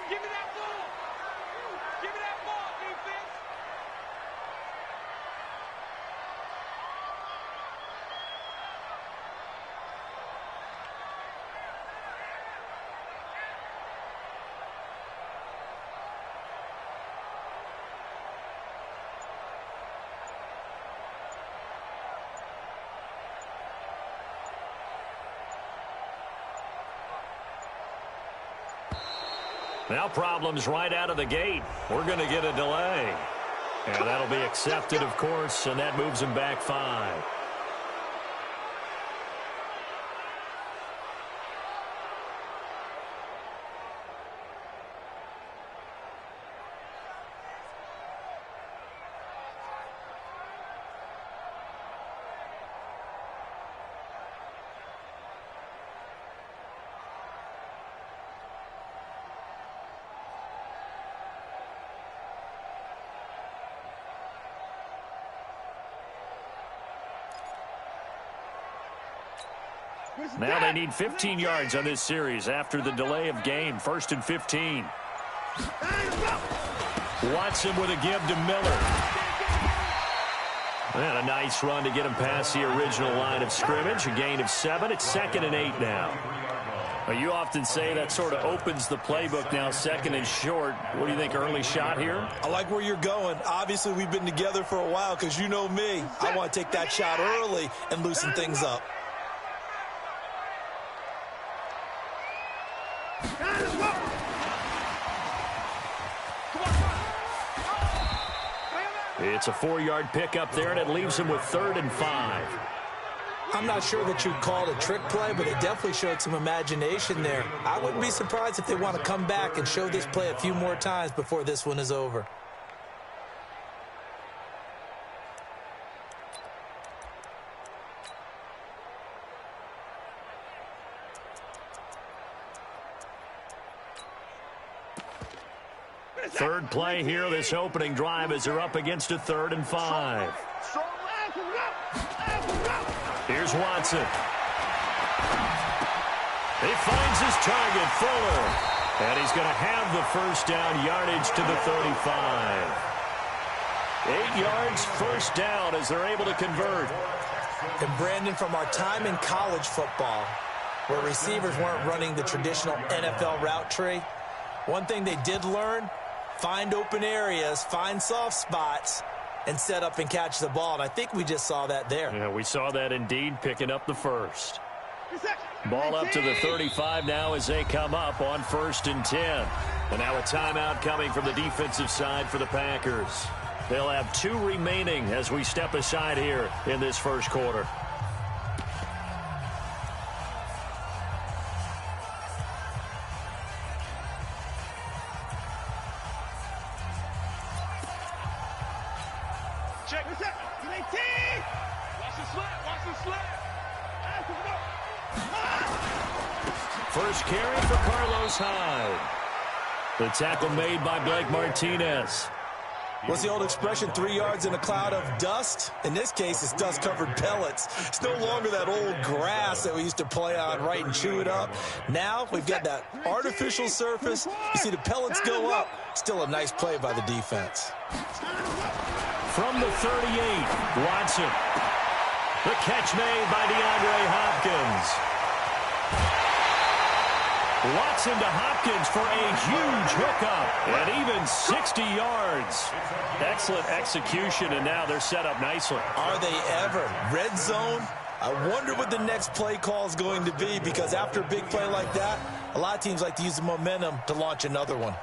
Give me that ball. Give me that ball, defense. Now problems right out of the gate. We're going to get a delay. And that'll be accepted, of course, and that moves him back 5. Now they need 15 yards on this series after the delay of game. 1st and 15. Watson with a give to Miller. And a nice run to get him past the original line of scrimmage. A gain of 7. It's 2nd and 8 now. You often say that sort of opens the playbook now, 2nd and short. What do you think, early shot here? I like where you're going. Obviously, we've been together for a while because you know me. I want to take that shot early and loosen things up. It's a 4-yard pickup there, and it leaves him with 3rd and 5. I'm not sure that you'd call it a trick play, but it definitely showed some imagination there. I wouldn't be surprised if they want to come back and show this play a few more times before this one is over. Third play here, this opening drive, as they're up against a 3rd and 5. Here's Watson. He finds his target, Fuller. And he's going to have the first down, yardage to the 35. 8 yards, first down as they're able to convert. And Brandon, from our time in college football, where receivers weren't running the traditional NFL route tree, one thing they did learn: find open areas, find soft spots, and set up and catch the ball. And I think we just saw that there. Yeah, we saw that indeed, picking up the first. Ball up to the 35 now as they come up on 1st and 10. And now a timeout coming from the defensive side for the Packers. They'll have 2 remaining as we step aside here in this first quarter. Check this out. Watch the slap. Watch the slap. First carry for Carlos Hyde. The tackle made by Blake Martinez. What's the old expression, 3 yards in a cloud of dust? In this case, it's dust-covered pellets. It's no longer that old grass that we used to play on, right, and chew it up. Now we've got that artificial surface. You see the pellets go up. Still a nice play by the defense. From the 38, Watson. The catch made by DeAndre Hopkins. Watson to Hopkins for a huge hookup, and even 60 yards. Excellent execution, and now they're set up nicely. Are they ever? Red zone? I wonder what the next play call is going to be, because after a big play like that, a lot of teams like to use the momentum to launch another one.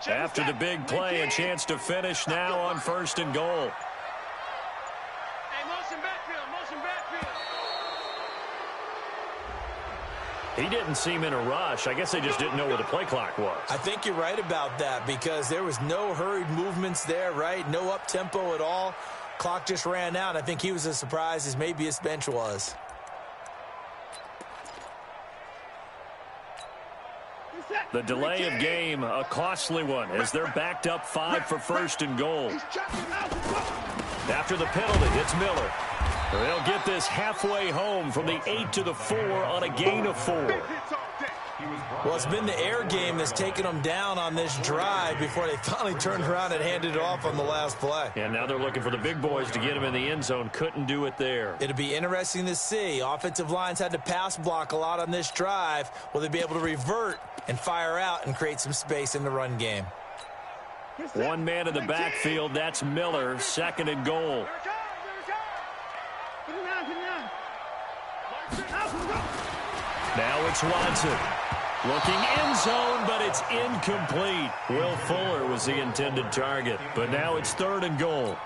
After the big play, a chance to finish now on 1st and goal. Hey, motion backfield, motion backfield. He didn't seem in a rush. I guess they just didn't know where the play clock was. I think you're right about that, because there was no hurried movements there, right? No up-tempo at all. Clock just ran out. I think he was as surprised as maybe his bench was. The delay of game, a costly one, as they're backed up 5 for 1st and goal. After the penalty, it's Miller. They'll get this halfway home from the 8 to the 4 on a gain of 4. Well, it's been the air game that's taken them down on this drive before they finally turned around and handed it off on the last play. And now they're looking for the big boys to get him in the end zone. Couldn't do it there. It'll be interesting to see. Offensive lines had to pass block a lot on this drive. Will they be able to revert and fire out and create some space in the run game? One man in the backfield. That's Miller. 2nd and goal. Now it's Watson. Looking end zone, but it's incomplete. Will Fuller was the intended target, but now it's 3rd and goal.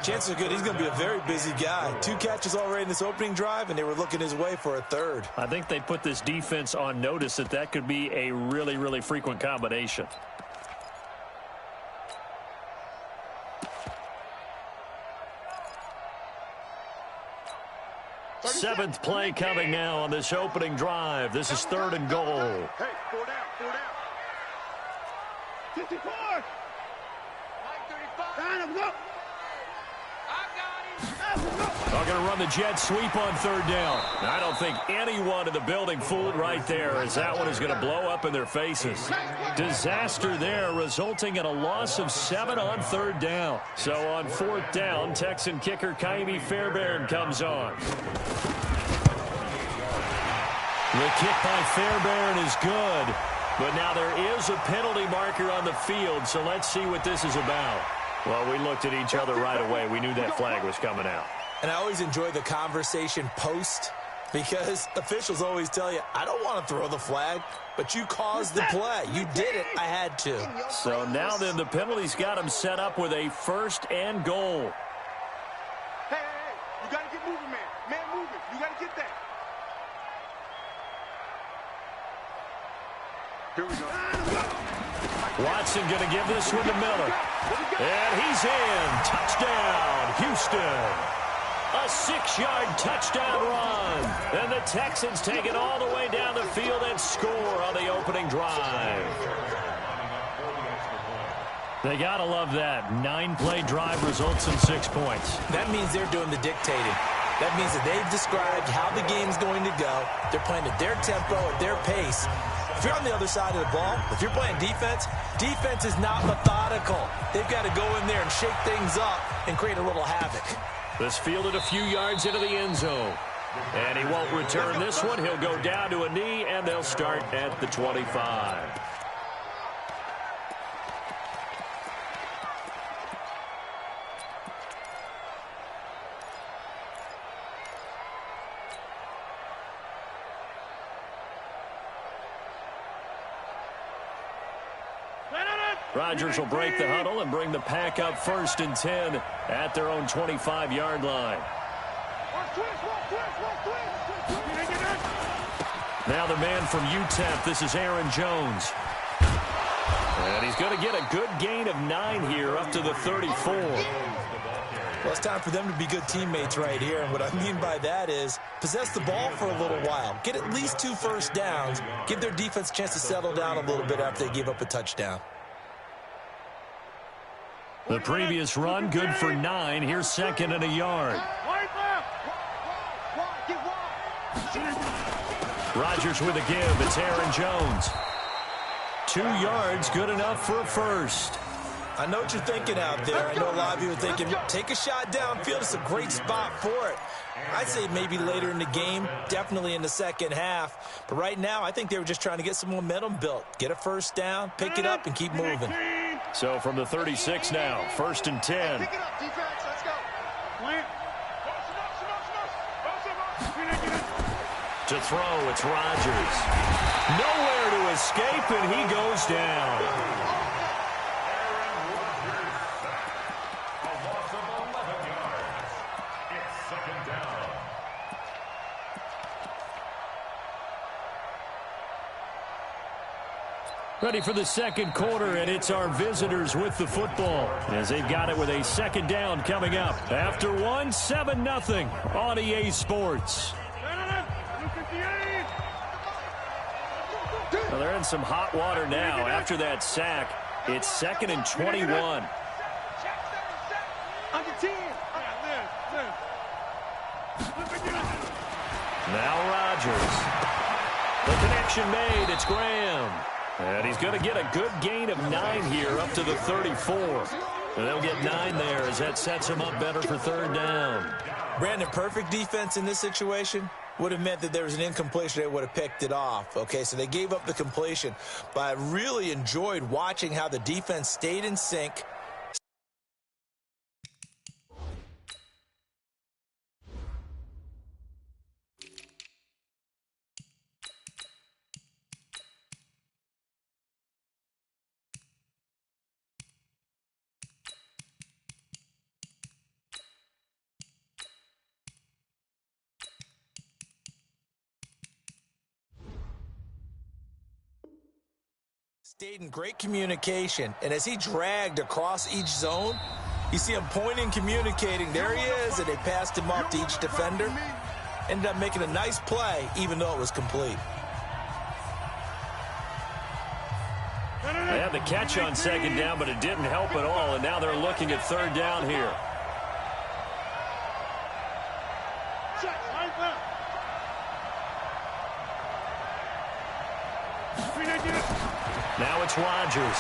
Chances are good he's going to be a very busy guy. 2 catches already in this opening drive, and they were looking his way for a 3rd. I think they put this defense on notice that could be a really, really frequent combination. Seventh play coming now on this opening drive. This is 3rd and goal. Hey, 4 down, 4 down. 54. Down, go. They're going to run the jet sweep on 3rd down. I don't think anyone in the building fooled right there, as that one is going to blow up in their faces. Disaster there, resulting in a loss of 7 on 3rd down. So on 4th down, Texan kicker Kaimi Fairbairn comes on. The kick by Fairbairn is good, but now there is a penalty marker on the field, so let's see what this is about. Well, we looked at each other right away. We knew that flag was coming out. And I always enjoy the conversation post, because officials always tell you, I don't want to throw the flag, but you caused the play. You did it. I had to. So now then the penalty's got him set up with a 1st and goal. Hey, you got to get moving, man. Man moving. You got to get that. Here we go. Watson going to give this one to Miller. And he's in. Touchdown, Houston. A 6-yard touchdown run. And the Texans take it all the way down the field and score on the opening drive. They got to love that. 9-play drive results in 6 points. That means they're doing the dictating. That means that they've described how the game's going to go. They're playing at their tempo, at their pace. If you're on the other side of the ball, if you're playing defense, defense is not methodical. They've got to go in there and shake things up and create a little havoc. This fielded a few yards into the end zone. And he won't return this one. He'll go down to a knee, and they'll start at the 25. Rodgers will break the huddle and bring the pack up 1st and 10 at their own 25-yard line. Now the man from UTEP, this is Aaron Jones. And he's going to get a good gain of 9 here up to the 34. Well, it's time for them to be good teammates right here. And what I mean by that is possess the ball for a little while. Get at least 2 first downs. Give their defense a chance to settle down a little bit after they give up a touchdown. The previous run, good for 9. Here's 2nd and a yard. Rodgers with a give. It's Aaron Jones. 2 yards, good enough for a 1st. I know what you're thinking out there. I know a lot of you are thinking, take a shot downfield. It's a great spot for it. I'd say maybe later in the game, definitely in the second half. But right now, I think they were just trying to get some momentum built. Get a 1st down, pick it up, and keep moving. So from the 36 now, 1st and 10. Pick it up, defense. Let's go. To throw, it's Rodgers. Nowhere to escape, and he goes down. Ready for the 2nd quarter, and it's our visitors with the football as they've got it with a 2nd down coming up. After 1, 7-0 on EA Sports. Well, they're in some hot water now. After that sack, it's 2nd and 21. Now Rodgers. The connection made. It's Graham. And he's going to get a good gain of 9 here up to the 34. And they'll get 9 there as that sets him up better for third down. Brandon, perfect defense in this situation would have meant that there was an incompletion. They would have picked it off. Okay, so they gave up the completion. But I really enjoyed watching how the defense stayed in sync. Stayed in great communication, and as he dragged across each zone, you see him pointing, communicating. There he is, and they passed him off to each defender. Ended up making a nice play, even though it was complete. They had the catch on second down, but it didn't help at all, and now they're looking at third down here. Now it's Rodgers.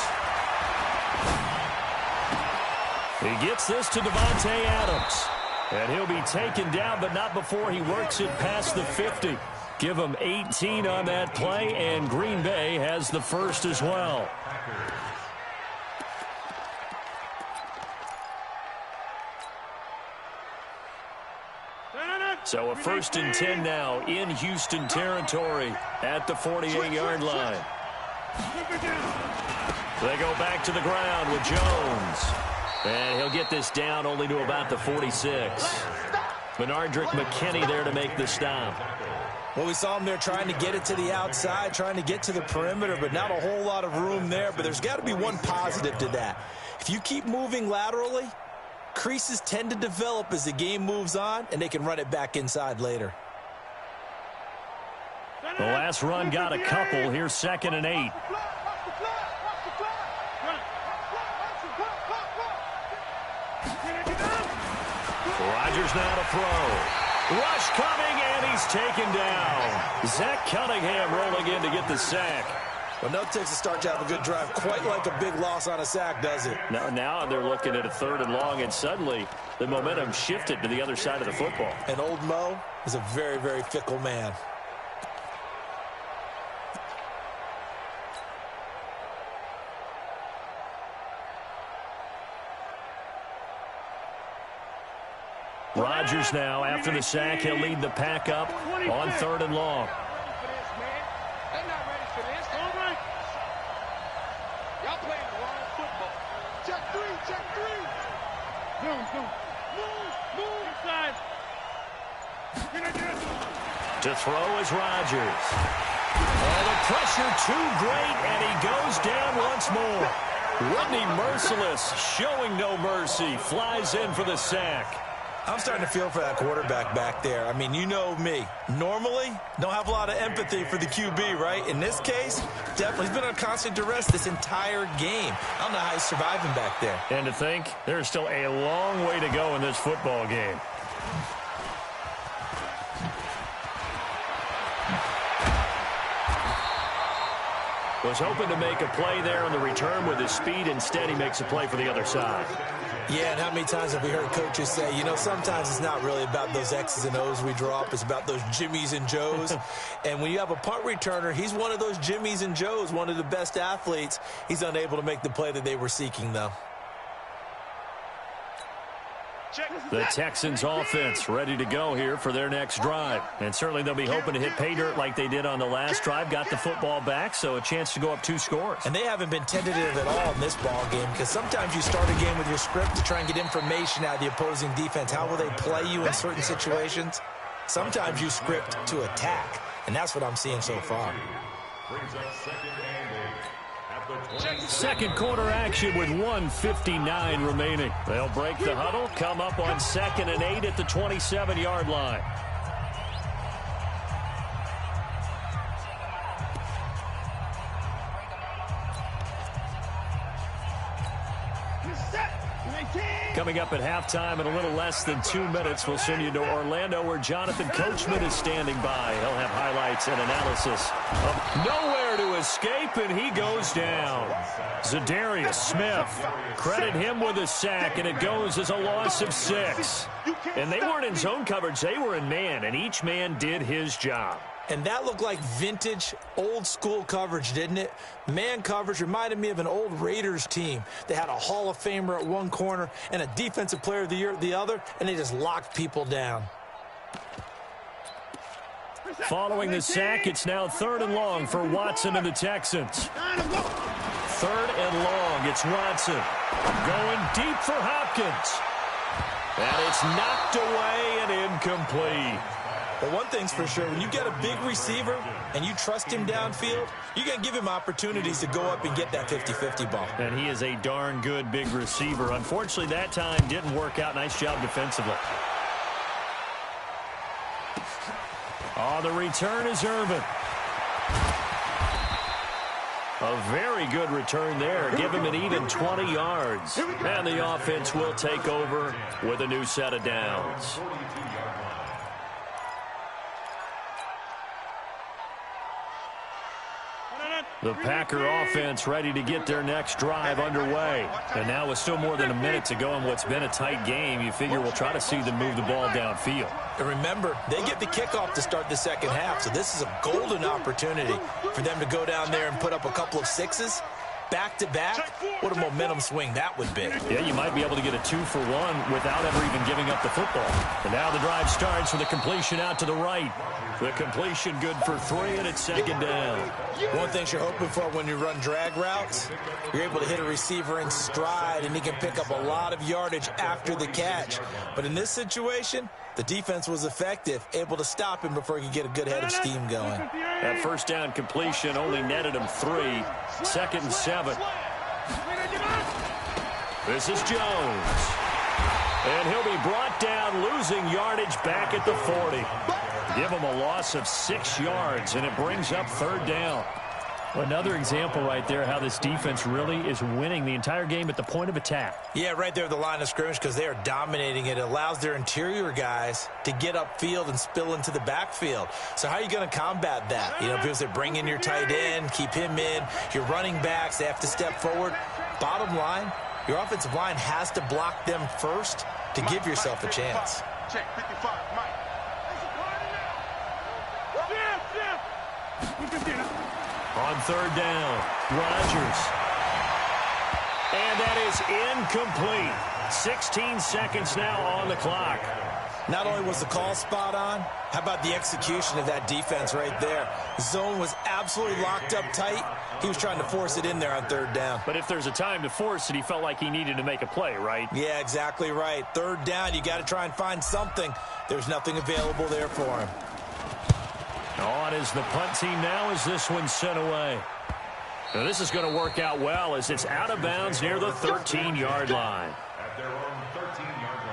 He gets this to Devontae Adams. And he'll be taken down, but not before he works it past the 50. Give him 18 on that play, and Green Bay has the first as well. So a 1st and 10 now in Houston territory at the 48-yard line. They go back to the ground with Jones. And he'll get this down only to about the 46. Benardrick McKinney there to make the stop. Well, we saw him there trying to get it to the outside, trying to get to the perimeter, but not a whole lot of room there. But there's got to be one positive to that. If you keep moving laterally, creases tend to develop as the game moves on, and they can run it back inside later. The last run got a couple. Here's 2nd and 8. Rodgers now to throw. Rush coming, and he's taken down. Zach Cunningham rolling in to get the sack. Well, no, it takes a start to have a good drive. Quite like a big loss on a sack, does it? Now they're looking at a 3rd and long, and suddenly the momentum shifted to the other side of the football. And old Mo is a very, very fickle man. Rodgers now, after the sack, he'll lead the pack up on 3rd and long. They're not ready for this. All right. Y'all playing the wrong football. Check 3, check 3. Move inside. To throw is Rodgers. Oh, the pressure too great, and he goes down once more. Rodney Merciless, showing no mercy, flies in for the sack. I'm starting to feel for that quarterback back there. I mean, you know me. Normally, don't have a lot of empathy for the QB, right? In this case, definitely. He's been on constant duress this entire game. I don't know how he's surviving back there. And to think, there's still a long way to go in this football game. Was hoping to make a play there on the return with his speed. Instead, he makes a play for the other side. Yeah, and how many times have we heard coaches say, you know, sometimes it's not really about those X's and O's we draw up. It's about those Jimmies and Joes. And when you have a punt returner, he's one of those Jimmies and Joes, one of the best athletes. He's unable to make the play that they were seeking, though. The Texans offense ready to go here for their next drive. And certainly they'll be hoping to hit pay dirt like they did on the last drive. Got the football back, so a chance to go up 2 scores. And they haven't been tentative at all in this ball game, because sometimes you start a game with your script to try and get information out of the opposing defense. How will they play you in certain situations? Sometimes you script to attack, and that's what I'm seeing so far. Brings up 2nd and 8. Second quarter action with 1:59 remaining. They'll break the huddle, come up on 2nd and 8 at the 27-yard line. Coming up at halftime in a little less than 2 minutes, we'll send you to Orlando where Jonathan Coachman is standing by. He'll have highlights and analysis of nowhere to escape, and he goes down. Zadarius Smith, credit him with a sack, and it goes as a loss of 6. And they weren't in zone coverage, they were in man, and each man did his job. And that looked like vintage, old-school coverage, didn't it? Man coverage reminded me of an old Raiders team. They had a Hall of Famer at one corner and a Defensive Player of the Year at the other, and they just locked people down. Following the sack, it's now 3rd and long for Watson and the Texans. 3rd and long, it's Watson. Going deep for Hopkins. And it's knocked away and incomplete. But one thing's for sure, when you get a big receiver and you trust him downfield, you're going to give him opportunities to go up and get that 50-50 ball. And he is a darn good big receiver. Unfortunately, that time didn't work out. Nice job defensively. Oh, the return is Irvin. A very good return there. Give him an even 20 yards. And the offense will take over with a new set of downs. The Packer offense ready to get their next drive underway. And now with still more than a minute to go in what's been a tight game, you figure we'll try to see them move the ball downfield. And remember, they get the kickoff to start the second half, so this is a golden opportunity for them to go down there and put up a couple of 6s. Back-to-back, what a momentum swing that would be. Yeah, you might be able to get a 2-for-1 without ever even giving up the football. And now the drive starts with a completion out to the right. The completion good for 3, and it's 2nd down. One thing you're hoping for when you run drag routes, you're able to hit a receiver in stride, and he can pick up a lot of yardage after the catch. But in this situation, the defense was effective, able to stop him before he could get a good head of steam going. That 1st down completion only netted him 3. 2nd and 7. This is Jones. And he'll be brought down, losing yardage back at the 40. Give him a loss of 6 yards, and it brings up 3rd down. Another example right there how this defense really is winning the entire game at the point of attack. Yeah, right there at the line of scrimmage because they are dominating it. It allows their interior guys to get upfield and spill into the backfield. So how are you going to combat that? You know, because they bring in your tight end, keep him in. Your running backs, they have to step forward. Bottom line, your offensive line has to block them first to give yourself a chance. Check 55, Mike. On 3rd down, Rodgers. And that is incomplete. 16 seconds now on the clock. Not only was the call spot on, how about the execution of that defense right there? Zone was absolutely locked up tight. He was trying to force it in there on 3rd down. But if there's a time to force it, he felt like he needed to make a play, right? Yeah, exactly right. 3rd down, you got to try and find something. There's nothing available there for him. On is the punt team now as this one's sent away. Now this is going to work out well as it's out of bounds near the 13-yard line. At their own 13-yard line.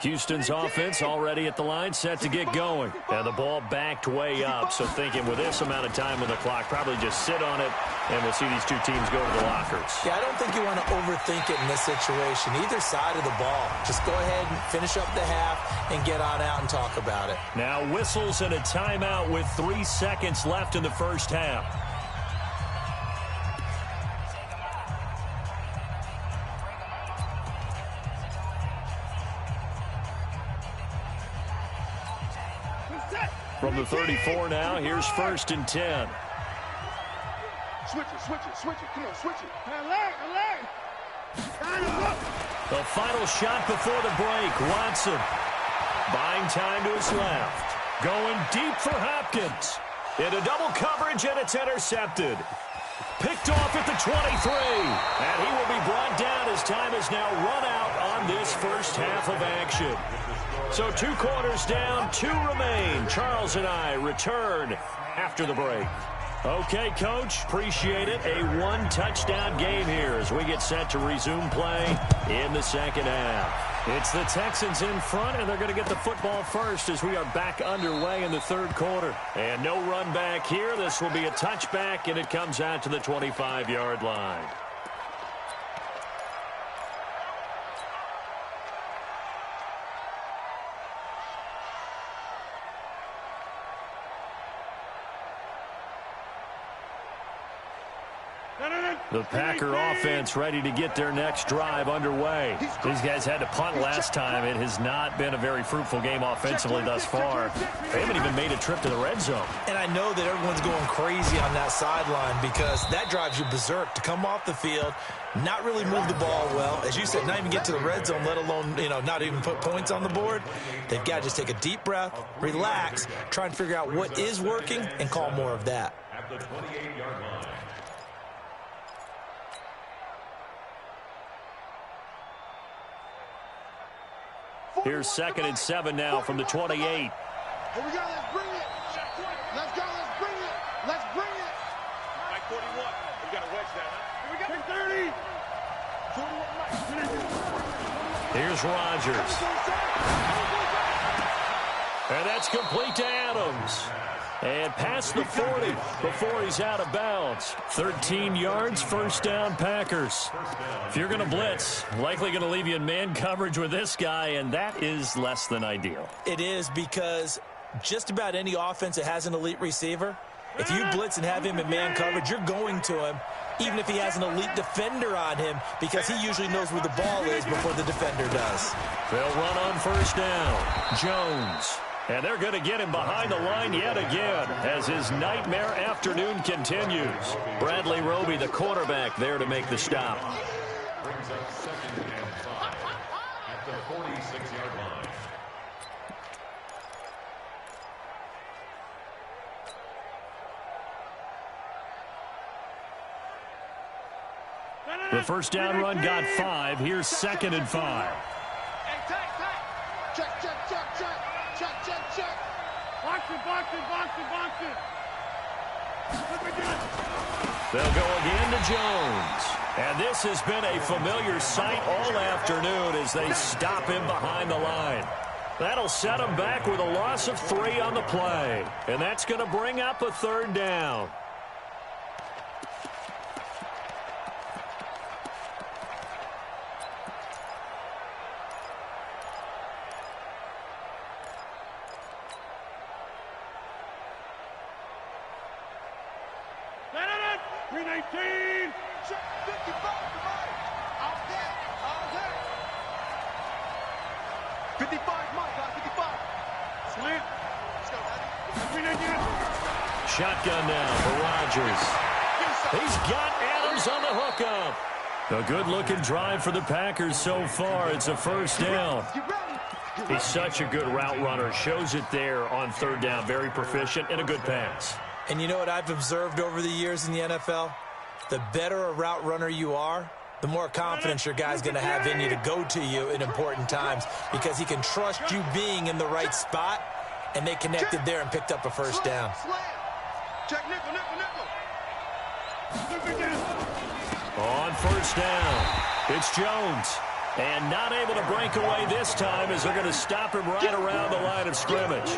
Houston's offense already at the line, set to get going. And the ball backed way up, so thinking with this amount of time on the clock, probably just sit on it, and we'll see these two teams go to the lockers. Yeah, I don't think you want to overthink it in this situation, either side of the ball. Just go ahead and finish up the half and get on out and talk about it. Now whistles and a timeout with 3 seconds left in the first half. From the 34 now, here's 1st and 10. Switch it. Come on, switch it. Alert. The final shot before the break. Watson buying time to his left. Going deep for Hopkins. Into double coverage, and it's intercepted. Picked off at the 23. And he will be brought down as time has now run out on this first half of action. So 2 quarters down, 2 remain. Charles and I return after the break. Okay, Coach, appreciate it. A one-touchdown game here as we get set to resume play in the second half. It's the Texans in front, and they're going to get the football first as we are back underway in the third quarter. And no run back here. This will be a touchback, and it comes out to the 25-yard line. The Packer offense ready to get their next drive underway. These guys had to punt last time. It has not been a very fruitful game offensively thus far. They haven't even made a trip to the red zone. And I know that everyone's going crazy on that sideline because that drives you berserk to come off the field, not really move the ball well. As you said, not even get to the red zone, let alone, not even put points on the board. They've got to just take a deep breath, relax, try and figure out what is working, and call more of that. At the 28-yard line. Here's 2nd and 7 now from the 28. Here we go, let's bring it. Let's go, let's bring it. Let's bring it. Mike 41. We got to wedge that, huh? Here we go. 30. Here's Rodgers. And that's complete to Adams. And past the 40 before he's out of bounds. 13 yards, first down, Packers. If you're going to blitz, likely going to leave you in man coverage with this guy, and that is less than ideal. It is because just about any offense that has an elite receiver, if you blitz and have him in man coverage, you're going to him, even if he has an elite defender on him, because he usually knows where the ball is before the defender does. They'll run on first down. Jones. And they're going to get him behind the line yet again as his nightmare afternoon continues. Bradley Roby, the quarterback, there to make the stop. Brings up 2nd and 5 at the 46-yard line. The first down run got 5. Here's 2nd and 5. Hey, check, check, check, check. Check, check, check. Box it, box it, box it, box it. They'll go again to Jones. And this has been a familiar sight all afternoon as they stop him behind the line. That'll set him back with a loss of 3 on the play. And that's going to bring up a 3rd down. Shotgun now for Rodgers. He's got Adams on the hookup. A good-looking drive for the Packers so far. It's a first down. He's such a good route runner. Shows it there on 3rd down. Very proficient and a good pass. And you know what I've observed over the years in the NFL? The better a route runner you are, the more confidence your guy's going to have in you to go to you in important times because he can trust you being in the right spot, and they connected there and picked up a first down. Check nickel, nickel, nickel. On first down, it's Jones. And not able to break away this time as they're going to stop him right around the line of scrimmage.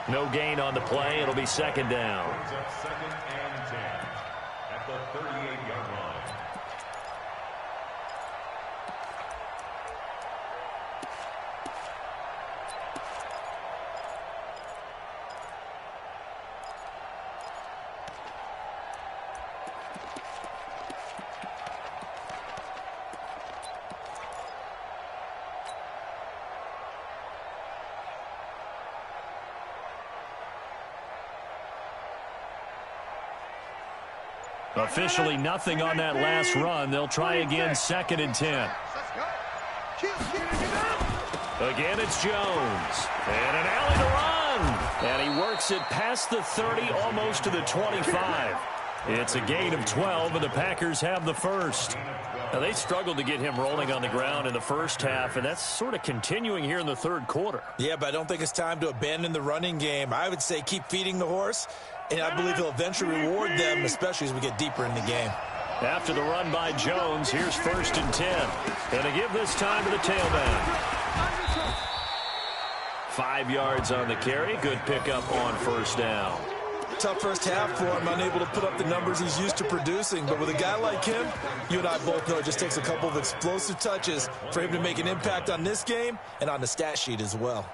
No gain on the play. It'll be 2nd down. Brings up 2nd and 10 at the 38-yard line. Officially nothing on that last run. They'll try again, 2nd and 10. Again, it's Jones. And an alley to run. And he works it past the 30, almost to the 25. It's a gain of 12, and the Packers have the first. Now, they struggled to get him rolling on the ground in the first half, and that's sort of continuing here in the third quarter. Yeah, but I don't think it's time to abandon the running game. I would say keep feeding the horse, and I believe he'll eventually reward them, especially as we get deeper in the game. After the run by Jones, here's 1st and 10. And to give this time to the tailback. 5 yards on the carry. Good pickup on 1st down. Tough first half for him, unable to put up the numbers he's used to producing. But with a guy like him, you and I both know it just takes a couple of explosive touches for him to make an impact on this game and on the stat sheet as well.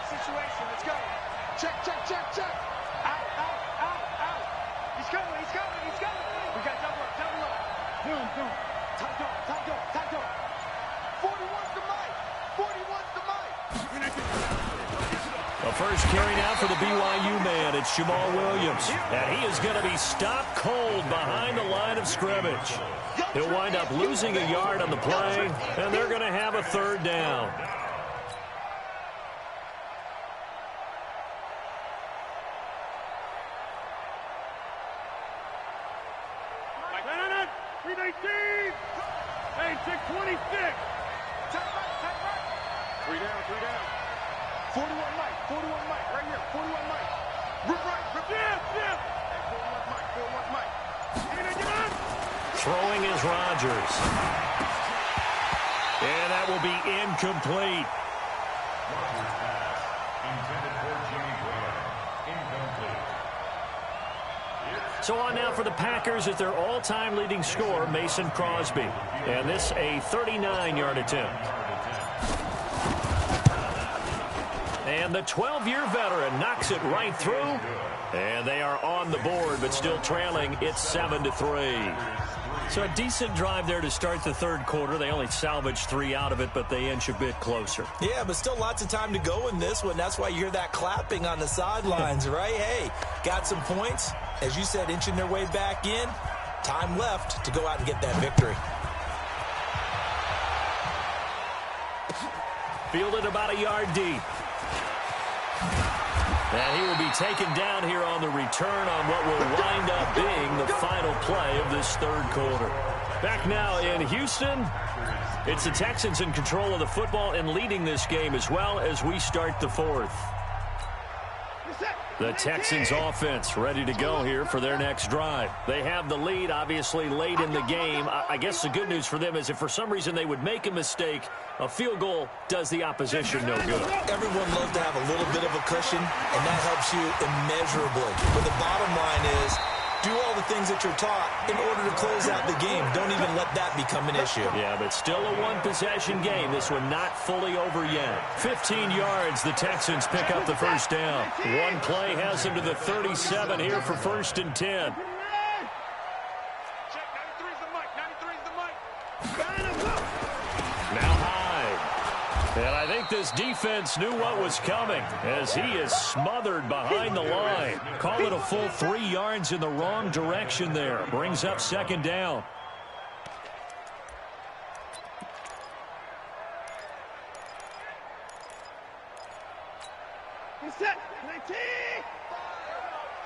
Situation. Let's go. Check, check, check, check. Out, out, out, out. He's coming, he's coming, he's coming. We got double up, double up. Boom. Top dog, top dog, top dog. 41's the mic. 41's the mic. The first carry now for the BYU man. It's Jamal Williams. And he is going to be stopped cold behind the line of scrimmage. He'll wind up losing a yard on the play, and they're going to have a 3rd down. Hey, check 26. Tight right. 3 down. 41 Mike, right here. 41 Mike. Rip right, rip yeah. Hey, 41 Mike. Throwing is Rodgers. And that will be incomplete. Intended for Jimmy Graham. Incomplete. So on now for the Packers at their all-time leading scorer, Mason Crosby. And this a 39-yard attempt. And the 12-year veteran knocks it right through. And they are on the board, but still trailing. It's 7-3. So a decent drive there to start the third quarter. They only salvaged 3 out of it, but they inch a bit closer. Yeah, but still lots of time to go in this one. That's why you hear that clapping on the sidelines, right? Hey, got some points. As you said, inching their way back in. Time left to go out and get that victory. Fielded about a yard deep. And he will be taken down here on the return on what will wind up being the final play of this third quarter. Back now in Houston, it's the Texans in control of the football and leading this game as well as we start the fourth. The Texans offense ready to go here for their next drive. They have the lead, obviously, late in the game. I guess the good news for them is if for some reason they would make a mistake, a field goal does the opposition no good. Everyone loves to have a little bit of a cushion, and that helps you immeasurably. But the bottom line is, do all the things that you're taught in order to close out the game. Don't even let that become an issue. Yeah, but still a one-possession game. This one not fully over yet. 15 yards, the Texans pick up the first down. One play has them to the 37 here for 1st and 10. Check, 93's the mic, 93's the mic. Now Hyde. And I think this defense knew what was coming as he is smothered behind the line. Call it a full 3 yards in the wrong direction there. Brings up 2nd down. Set. 19.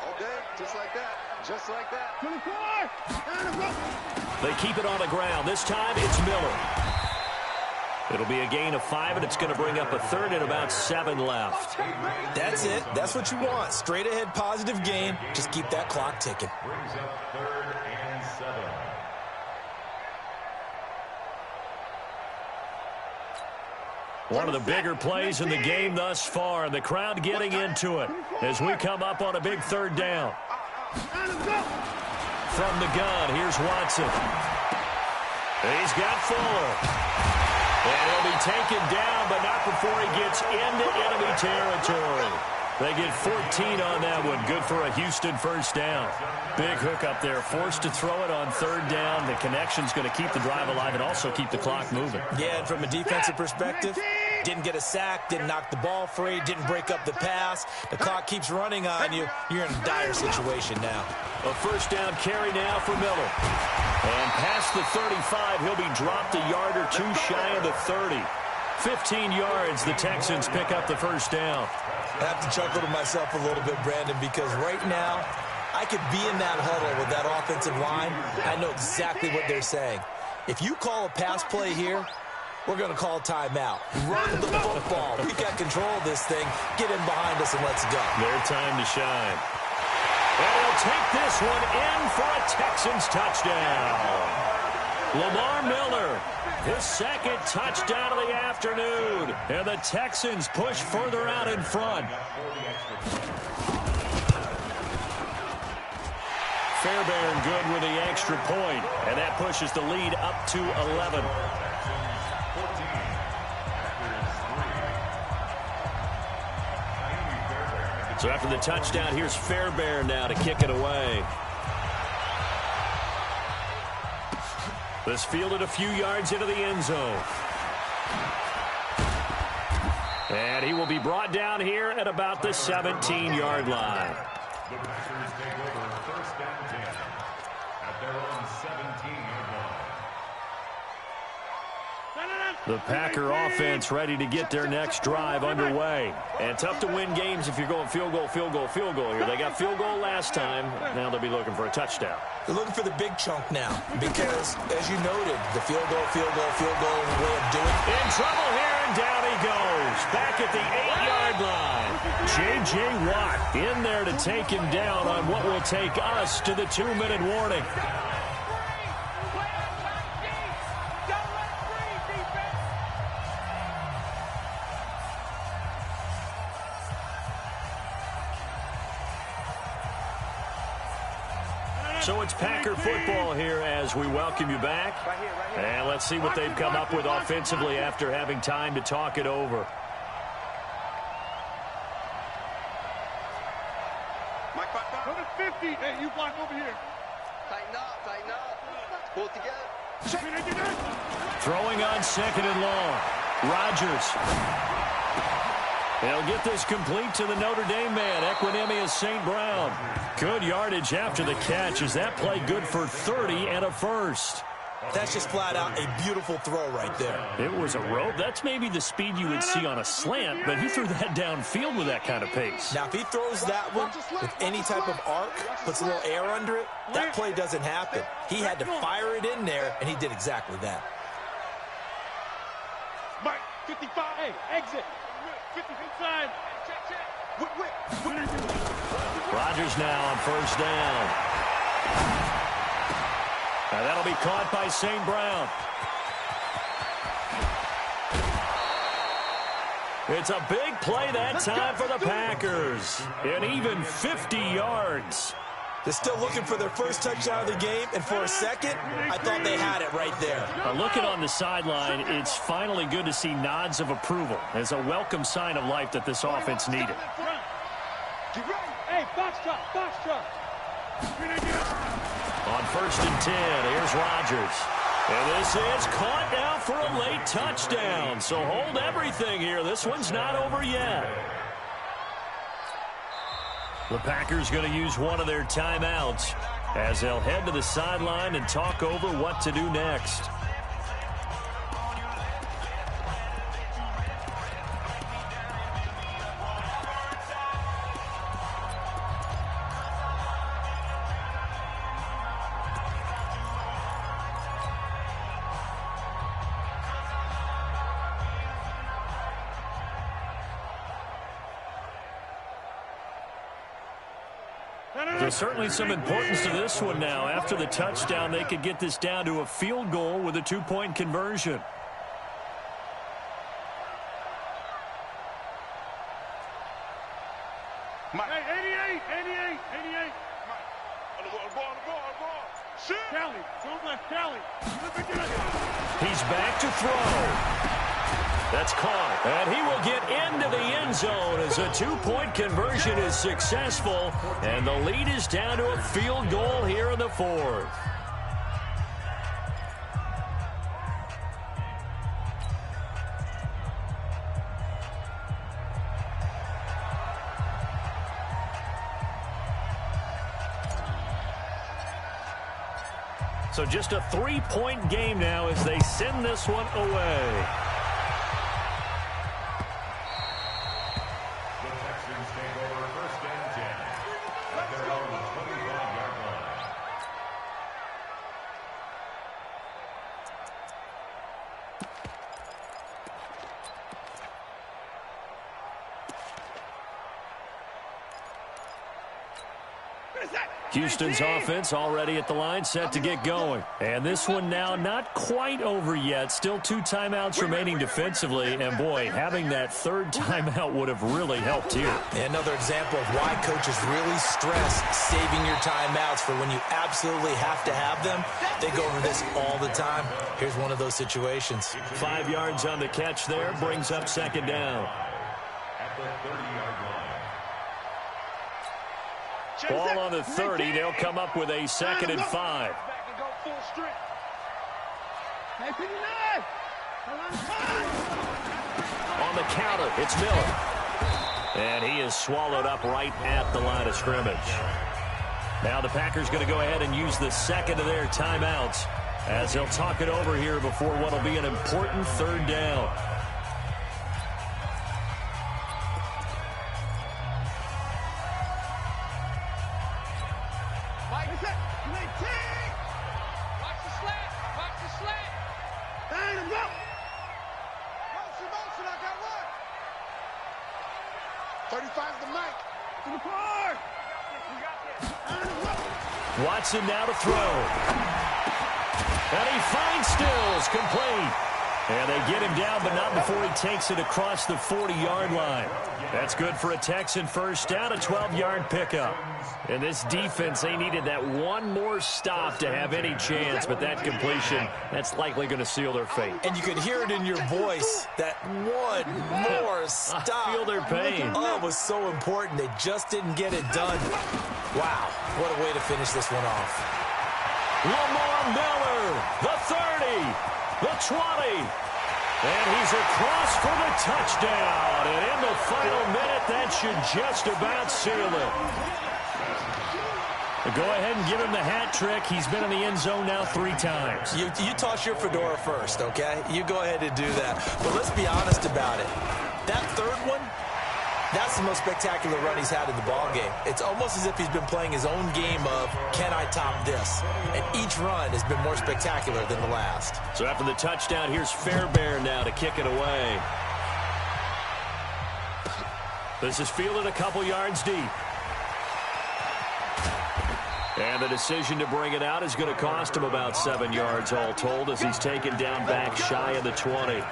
All day, just like that. Just like that. 24. They keep it on the ground. This time it's Miller. It'll be a gain of 5, and it's going to bring up a 3rd and about 7 left. That's it. That's what you want. Straight ahead positive gain. Just keep that clock ticking. Brings up 3rd and 7. One of the bigger plays in the game thus far, and the crowd getting into it as we come up on a big 3rd down. From the gun, here's Watson. He's got Fuller. And he'll be taken down, but not before he gets into enemy territory. They get 14 on that one. Good for a Houston first down. Big hook up there. Forced to throw it on 3rd down. The connection's going to keep the drive alive and also keep the clock moving. Yeah, and from a defensive perspective, didn't get a sack, didn't knock the ball free, didn't break up the pass. The clock keeps running on you. You're in a dire situation now. A first down carry now for Miller. And past the 35, he'll be dropped a yard or 2 shy of the 30. 15 yards. The Texans pick up the first down. I have to chuckle to myself a little bit, Brandon, because right now I could be in that huddle with that offensive line. I know exactly what they're saying. If you call a pass play here, we're going to call timeout. Run the football. We got control of this thing. Get in behind us and let's go. Their time to shine. And he'll take this one in for a Texans touchdown. Lamar Miller, his second touchdown of the afternoon. And the Texans push further out in front. Fairbairn good with the extra point. And that pushes the lead up to 11. So after the touchdown, here's Fairbairn now to kick it away. This fielded a few yards into the end zone. And he will be brought down here at about the 17-yard line. The Packers take over first and 10 at their own 17-yard line. The Packer offense ready to get their next drive underway. And tough to win games if you're going field goal, field goal, field goal here. They got field goal last time. Now they'll be looking for a touchdown. They're looking for the big chunk now because, as you noted, the field goal way of doing it. In trouble here, and down he goes. Back at the 8-yard line. J.J. Watt in there to take him down on what will take us to the 2-minute warning. So it's Packer football here as we welcome you back. And let's see what they've come up with offensively after having time to talk it over. Go to 50. Hey, you block over here. Tighten up. Pull it together. Throwing on 2nd and long. Rodgers. They'll get this complete to the Notre Dame man, Equinemius St. Brown. Good yardage after the catch. Is that play good for 30 and a first? That's just flat out a beautiful throw right there. It was a rope. That's maybe the speed you would see on a slant, but he threw that downfield with that kind of pace. Now, if he throws that one with any type of arc, puts a little air under it, that play doesn't happen. He had to fire it in there, and he did exactly that. Mike, 55. Hey, exit. 50 inside. Rodgers now on first down. Now that'll be caught by St. Brown. It's a big play that time for the Packers. And even 50 yards. They're still looking for their first touchdown of the game, and for a second, I thought they had it right there. Looking on the sideline, it's finally good to see nods of approval as a welcome sign of life that this offense needed. Hey, box drop. On first and 10, here's Rodgers. And this is caught now for a late touchdown. So hold everything here. This one's not over yet. The Packers going to use one of their timeouts as they'll head to the sideline and talk over what to do next. There's certainly some importance to this one now. After the touchdown, they could get this down to a field goal with a 2-point conversion. Hey, 88. On the ball. Shoot. Kelly, don't let Kelly. He's back to throw. That's caught. And he will get into the end zone as a 2-point conversion is successful. And the lead is down to a field goal here in the fourth. So just a 3-point game now as they send this one away. Houston's offense already at the line, set to get going. And this one now not quite over yet. Still 2 timeouts remaining defensively. And, boy, having that third timeout would have really helped here. Another example of why coaches really stress saving your timeouts for when you absolutely have to have them. They go over this all the time. Here's one of those situations. 5 yards on the catch there. Brings up second down. At the 30-yard line. Ball on the 30. They'll come up with a 2nd and 5. Back and go full strength. On the counter, it's Miller. And he is swallowed up right at the line of scrimmage. Now the Packers going to go ahead and use the second of their timeouts as they'll talk it over here before what will be an important 3rd down. Watson now to throw. And he finds Stills, complete. And they get him down, but not before he takes it across the 40-yard line. That's good for a Texan first down, a 12-yard pickup. And this defense, they needed that one more stop to have any chance, but that completion, that's likely going to seal their fate. And you could hear it in your voice, that one more stop. I feel their pain. Oh, it was so important. They just didn't get it done. Wow, what a way to finish this one off. Lamar Miller, the 30, the 20. And he's across for the touchdown. And in the final minute, that should just about seal it. Go ahead and give him the hat trick. He's been in the end zone now 3 times. You toss your fedora first, okay? You go ahead and do that. But let's be honest about it. That third one, that's the most spectacular run he's had in the ballgame. It's almost as if he's been playing his own game of, can I top this? And each run has been more spectacular than the last. So after the touchdown, here's Fairbairn now to kick it away. This is fielded a couple yards deep. And the decision to bring it out is going to cost him about 7 yards all told as he's taken down back shy of the 20.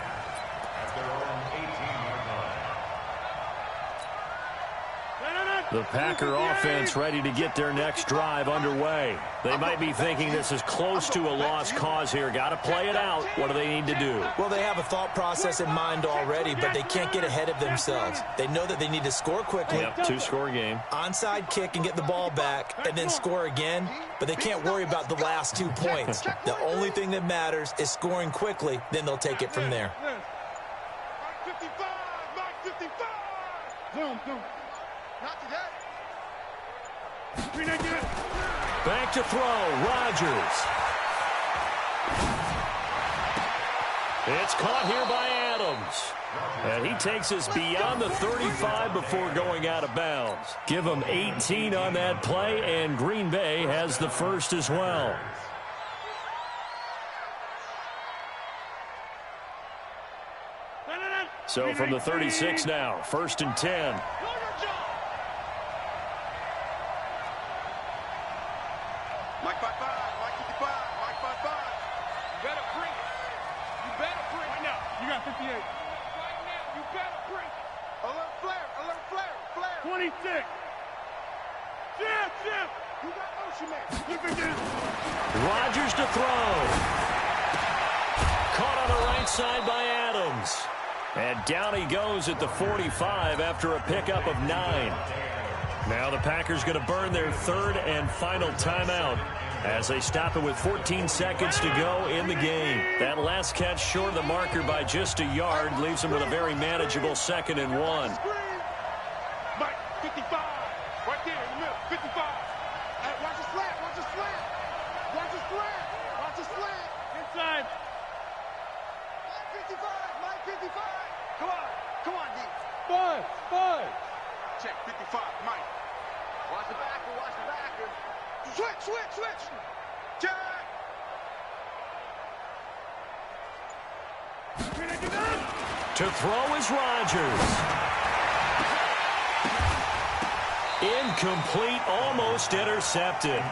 The Packer offense ready to get their next drive underway. They might be thinking this is close to a lost cause here. Got to play it out. What do they need to do? Well, they have a thought process in mind already, but they can't get ahead of themselves. They know that they need to score quickly. Yep, 2-score game. Onside kick and get the ball back and then score again, but they can't worry about the last 2 points. The only thing that matters is scoring quickly, then they'll take it from there. 55, Mike 55. Zoom. Not today. Back to throw, Rodgers. It's caught here by Adams. And he takes us beyond the 35 before going out of bounds. Give him 18 on that play, and Green Bay has the first as well. So from the 36 now, 1st and 10. Mike 55, Mike 55, Mike 55. You better bring it. You better bring it. Right now, you got 58. Right now, you better bring it. Alert flare. 26. Jim. You got motion man. Look again. Rodgers to throw. Caught on the right side by Adams. And down he goes at the 45 after a pickup of 9. Now the Packers going to burn their 3rd and final timeout as they stop it with 14 seconds to go in the game. That last catch short of the marker by just a yard leaves them with a very manageable 2nd and 1. Mike 55. Right there in the middle. 55. Hey, watch the slant. Inside. Mike 55. Come on, D. 5. Check 55, Mike. Watch the backer. Switch. Check. To throw is Rodgers. Incomplete, almost intercepted.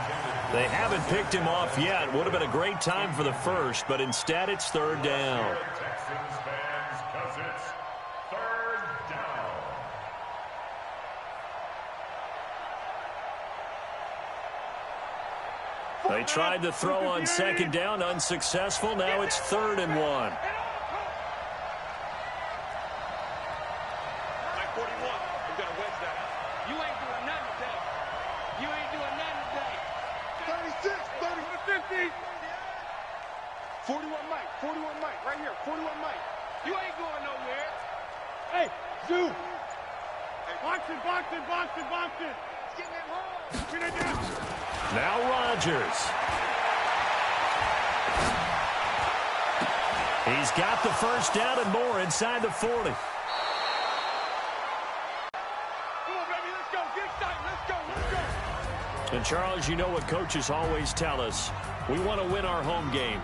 They haven't picked him off yet. Would have been a great time for the first, but instead it's third down. Texans fans, because it's third down. They tried to throw on second down, unsuccessful. Now it's 3rd and 1. Now Rodgers. He's got the first down and more inside the 40. Come on, baby, let's go. Get excited. Let's go. Let's go. And, Charles, you know what coaches always tell us. We want to win our home game.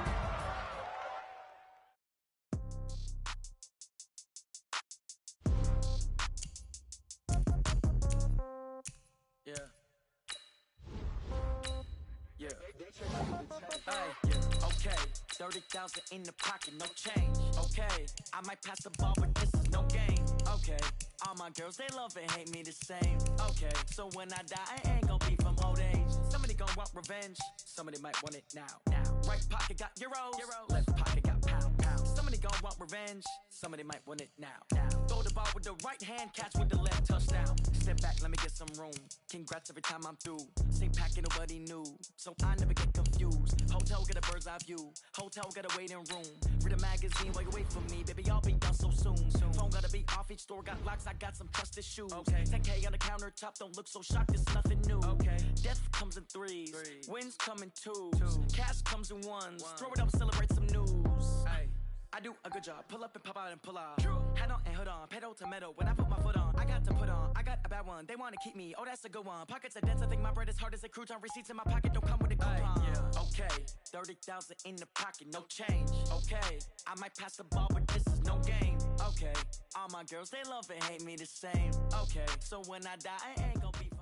Okay, 30,000 in the pocket, no change. Okay, I might pass the ball, but this is no game. Okay, all my girls, they love and hate me the same. Okay, so when I die, I ain't gonna be from old age. Somebody gonna want revenge, somebody might want it now. Right pocket got euros, left pocket got pounds. Somebody gonna want revenge, somebody might want it now. Throw the ball with the right hand, catch with the left, touchdown. Step back, let me get some room. Congrats every time I'm through. Same packet, nobody knew, so I never get confused. Hotel get a bird's eye view, hotel got a waiting room. Read a magazine while you wait for me, baby, I'll be done so soon. Phone gotta be off, each store got locks, I got some trusted shoes. 10K on the countertop, don't look so shocked, it's nothing new. Death comes in threes, wins come in twos, cash comes in ones. Throw it up, celebrate some news. I do a good job, pull up and pop out and pull out. Head on and hood on, pedal to metal. When I put my foot on, I got to put on. I got a bad one, they want to keep me, oh that's a good one. Pockets are dense, I think my bread is hard as a crouton. Receipts in my pocket don't come with a coupon. Okay, 30,000 in the pocket, no change. Okay, I might pass the ball, but this is no game. Okay, all my girls, they love and hate me the same. Okay, so when I die, I ain't gonna be from...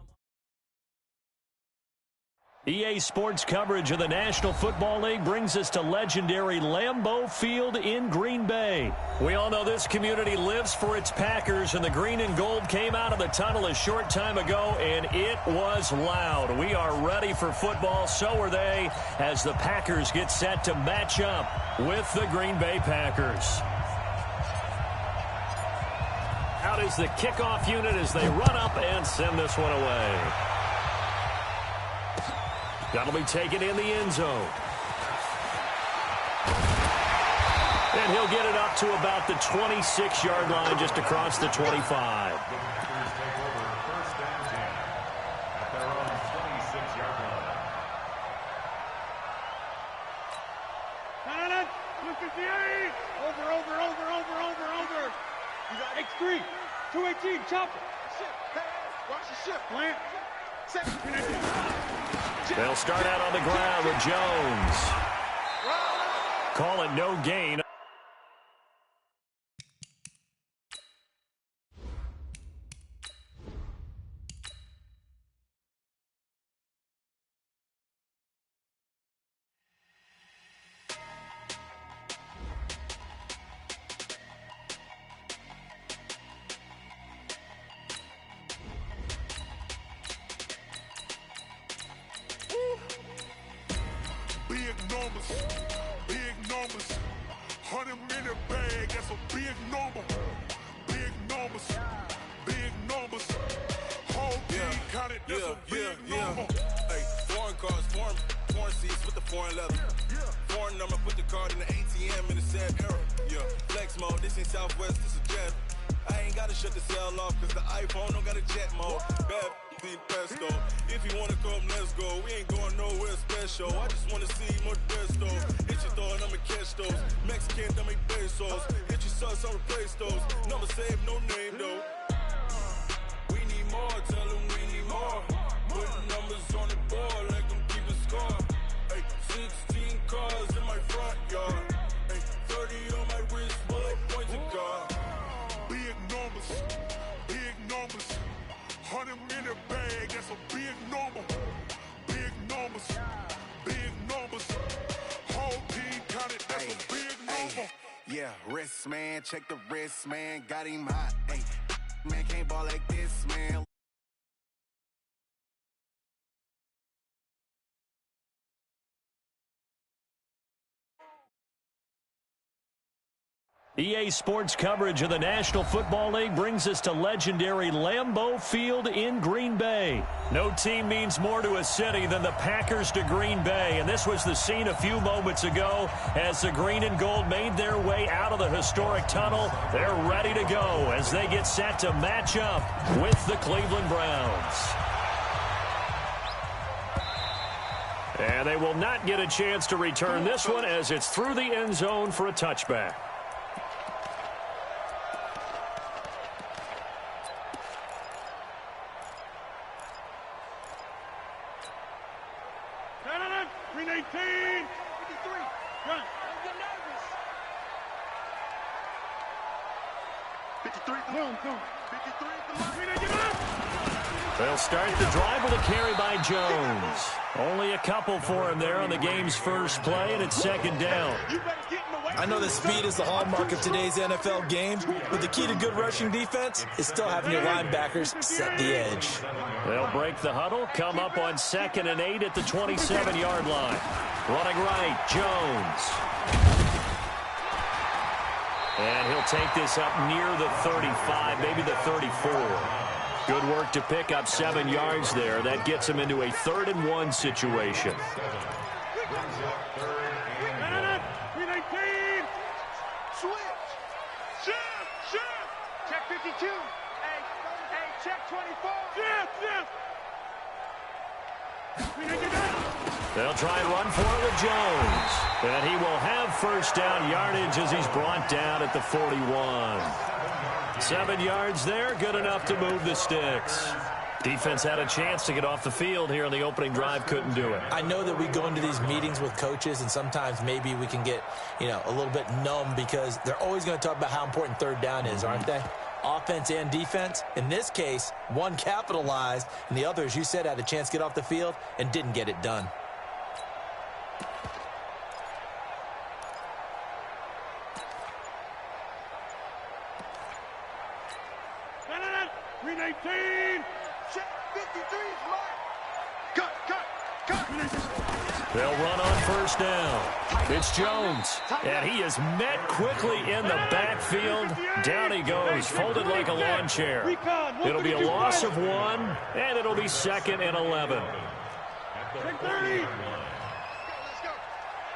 EA Sports coverage of the National Football League brings us to legendary Lambeau Field in Green Bay. We all know this community lives for its Packers, and the green and gold came out of the tunnel a short time ago, and it was loud. We are ready for football, so are they, as the Packers get set to match up with the Green Bay Packers. Out is the kickoff unit as they run up and send this one away. That'll be taken in the end zone. And he'll get it up to about the 26-yard line, just across the 25. The Packers take over first and 10 at their own 26-yard line. Over. You got X3, 218, chopper. Hey, watch the ship. Plant. They'll start out on the ground with Jones. Call it no gain. Big numbers. 100-minute bag, that's a big number. Big numbers. Whole team counted, that's a big number. Hey, foreign cars, foreign seats with the foreign leather. Foreign number, put the card in the ATM in the sad era. Yeah, flex mode, this ain't Southwest, this is jet. I ain't gotta shut the cell off, cause the iPhone don't got a jet mode. Bad need pesto. If you wanna come, let's go. We ain't going nowhere special. I just wanna see more desto. Hit your thought, I'ma catch those. Mexican, I make pesos. Hit your sauce, I'll replace those. Number save, no name though. We need more, tell them we need more. Put numbers on the board, like them keep a score. Hey, 16 cars in my front yard. Hey, 30 on my wrist, bullet points a car. Big numbers. 100-minute bag, Yeah, wrist, man, check the wrist, man, got him hot, ayy. Man, can't ball like this, man. EA Sports coverage of the National Football League brings us to legendary Lambeau Field in Green Bay. No team means more to a city than the Packers to Green Bay, and this was the scene a few moments ago as the green and gold made their way out of the historic tunnel. They're ready to go as they get set to match up with the Cleveland Browns. And they will not get a chance to return this one as it's through the end zone for a touchback. They'll start the drive with a carry by Jones. Only a couple for him there on the game's first play, and it's second down. I know that speed is the hallmark of today's NFL game, but the key to good rushing defense is still having your linebackers set the edge. They'll break the huddle, come up on 2nd and 8 at the 27-yard line. Running right, Jones. And he'll take this up near the 35, maybe the 34. Good work to pick up 7 yards there. That gets him into a 3rd and 1 situation. Check 52. Hey, check 24. They'll try and run for it with Jones. And he will have first down yardage as he's brought down at the 41. 7 yards there, good enough to move the sticks. Defense had a chance to get off the field here in the opening drive, couldn't do it. I know that we go into these meetings with coaches, and sometimes maybe we can get, a little bit numb because they're always going to talk about how important 3rd down is, aren't they? Offense and defense. In this case, one capitalized, and the other, as you said, had a chance to get off the field and didn't get it done. They'll run on first down. It's Jones, and he is met quickly in the backfield. Down he goes, folded like a lawn chair. It'll be a loss of 1, and it'll be 2nd and 11. Let's go.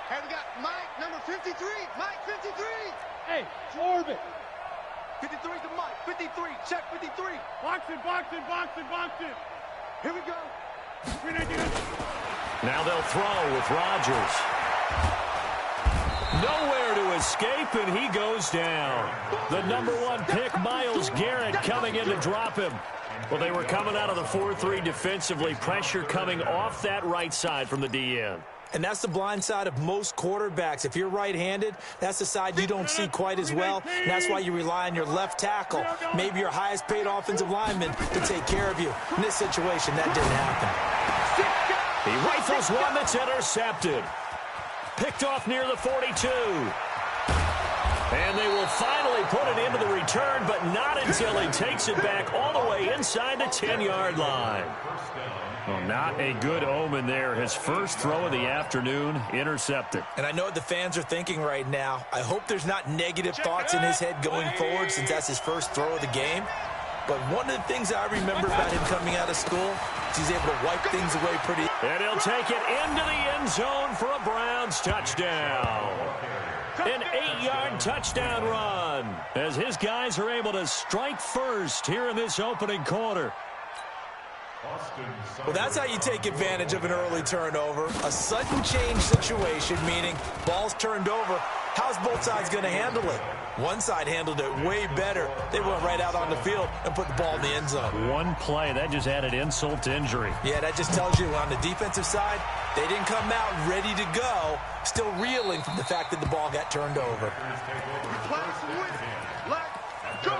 Hey, we got Mike, number 53. Mike, 53. Hey, Orbit. 53 to Mike, 53. Check 53. Box it. Here we go. Now they'll throw with Rodgers. Nowhere to escape, and he goes down. The number 1 pick, Myles Garrett, coming in to drop him. Well, they were coming out of the 4-3 defensively. Pressure coming off that right side from the DN. And that's the blind side of most quarterbacks. If you're right-handed, that's the side you don't see quite as well. And that's why you rely on your left tackle, maybe your highest-paid offensive lineman, to take care of you. In this situation, that didn't happen. He rifles one that's intercepted. Picked off near the 42. And they will finally put it into the return, but not until he takes it back all the way inside the 10-yard line. Well, not a good omen there. His first throw of the afternoon, intercepted. And I know what the fans are thinking right now. I hope there's not negative thoughts in his head going forward since that's his first throw of the game. But one of the things I remember about him coming out of school is he's able to wipe things away pretty. And he'll take it into the end zone for a Browns touchdown. An 8-yard touchdown run as his guys are able to strike first here in this opening quarter. Well, that's how you take advantage of an early turnover. A sudden change situation, meaning ball's turned over. How's both sides going to handle it? One side handled it way better. They went right out on the field and put the ball in the end zone. One play, that just added insult to injury. Yeah, that just tells you on the defensive side, they didn't come out ready to go, still reeling from the fact that the ball got turned over. Let's go.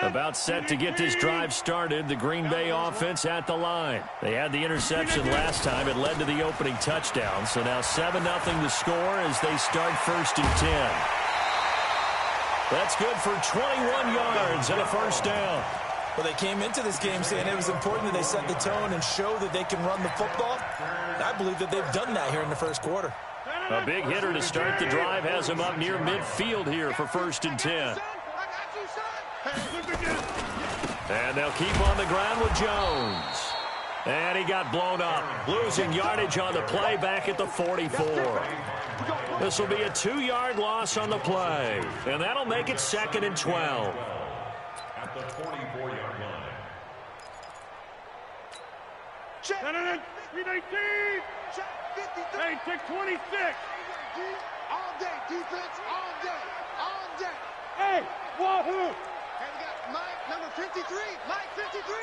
About set to get this drive started, the Green Bay offense at the line. They had the interception last time. It led to the opening touchdown. So now 7-0 the score as they start 1st and 10. That's good for 21 yards and a first down. Well, they came into this game saying it was important that they set the tone and show that they can run the football. And I believe that they've done that here in the first quarter. A big hitter to start the drive has him up near midfield here for 1st and 10. And they'll keep on the ground with Jones. And he got blown up, losing yardage on the play back at the 44. This will be a 2-yard loss on the play, and that'll make it 2nd and 12. At the 44-yard line. Check. 319. Hey, check 26. All day, defense, all day, all day. Hey, wahoo. And we got Mike, number 53. Mike, 53.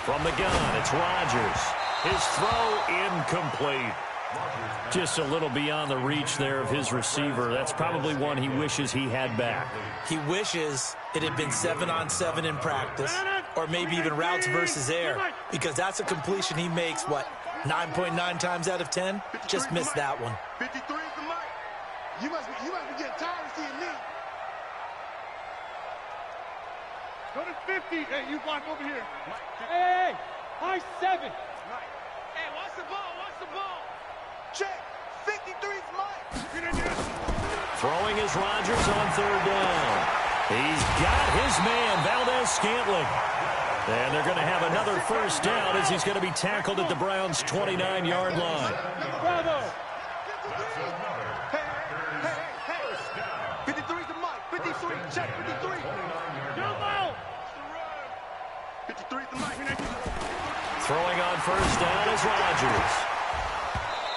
From the gun, it's Rodgers. His throw incomplete. Just a little beyond the reach there of his receiver. That's probably one he wishes he had back. He wishes it had been 7-on-7 in practice, or maybe even routes versus air, because that's a completion he makes, 9.9 times out of 10? Just missed that one. 53 is the Mike. You must be getting tired of seeing me. Go to 50. Hey, you block over here. Hey, high 7. Hey, watch the ball, watch the ball. Check. 53's Mike. Throwing is Rodgers on 3rd down. He's got his man, Valdez-Scantling. And they're going to have another first down as he's going to be tackled at the Browns' 29-yard line. Bravo. 53's the Mike. 53. Check 53. Jump out. 53's the Mike. Throwing on first down is Rodgers.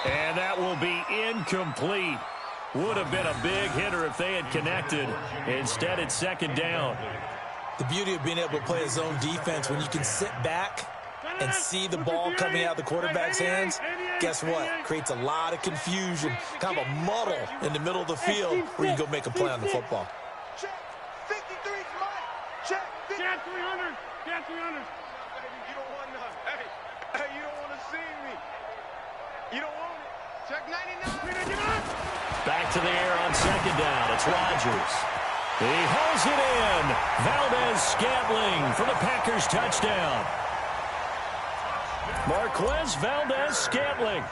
And that will be incomplete. Would have been a big hitter if they had connected. Instead, it's 2nd down. The beauty of being able to play a zone defense, when you can sit back and see the ball coming out of the quarterback's hands, guess what? Creates a lot of confusion, kind of a muddle in the middle of the field where you can go make a play on the football. Check. 53's Mike. Check. Cat 300. Cat 300. You don't want none. Hey, you don't want to see me. You don't want it. Check 99. Back to the air on 2nd down. It's Rodgers. He hauls it in. Valdez-Scantling for the Packers touchdown. Marquez Valdez-Scantling,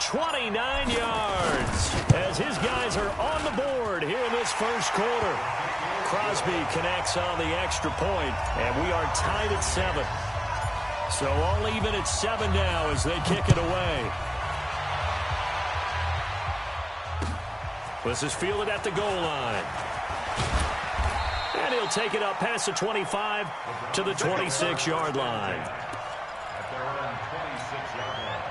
29 yards, as his guys are on the board here in this first quarter. Crosby connects on the extra point, and we are tied at 7. So all even at 7 now as they kick it away. This is fielded at the goal line. And he'll take it up past the 25 to the 26-yard line. At their own 26-yard line.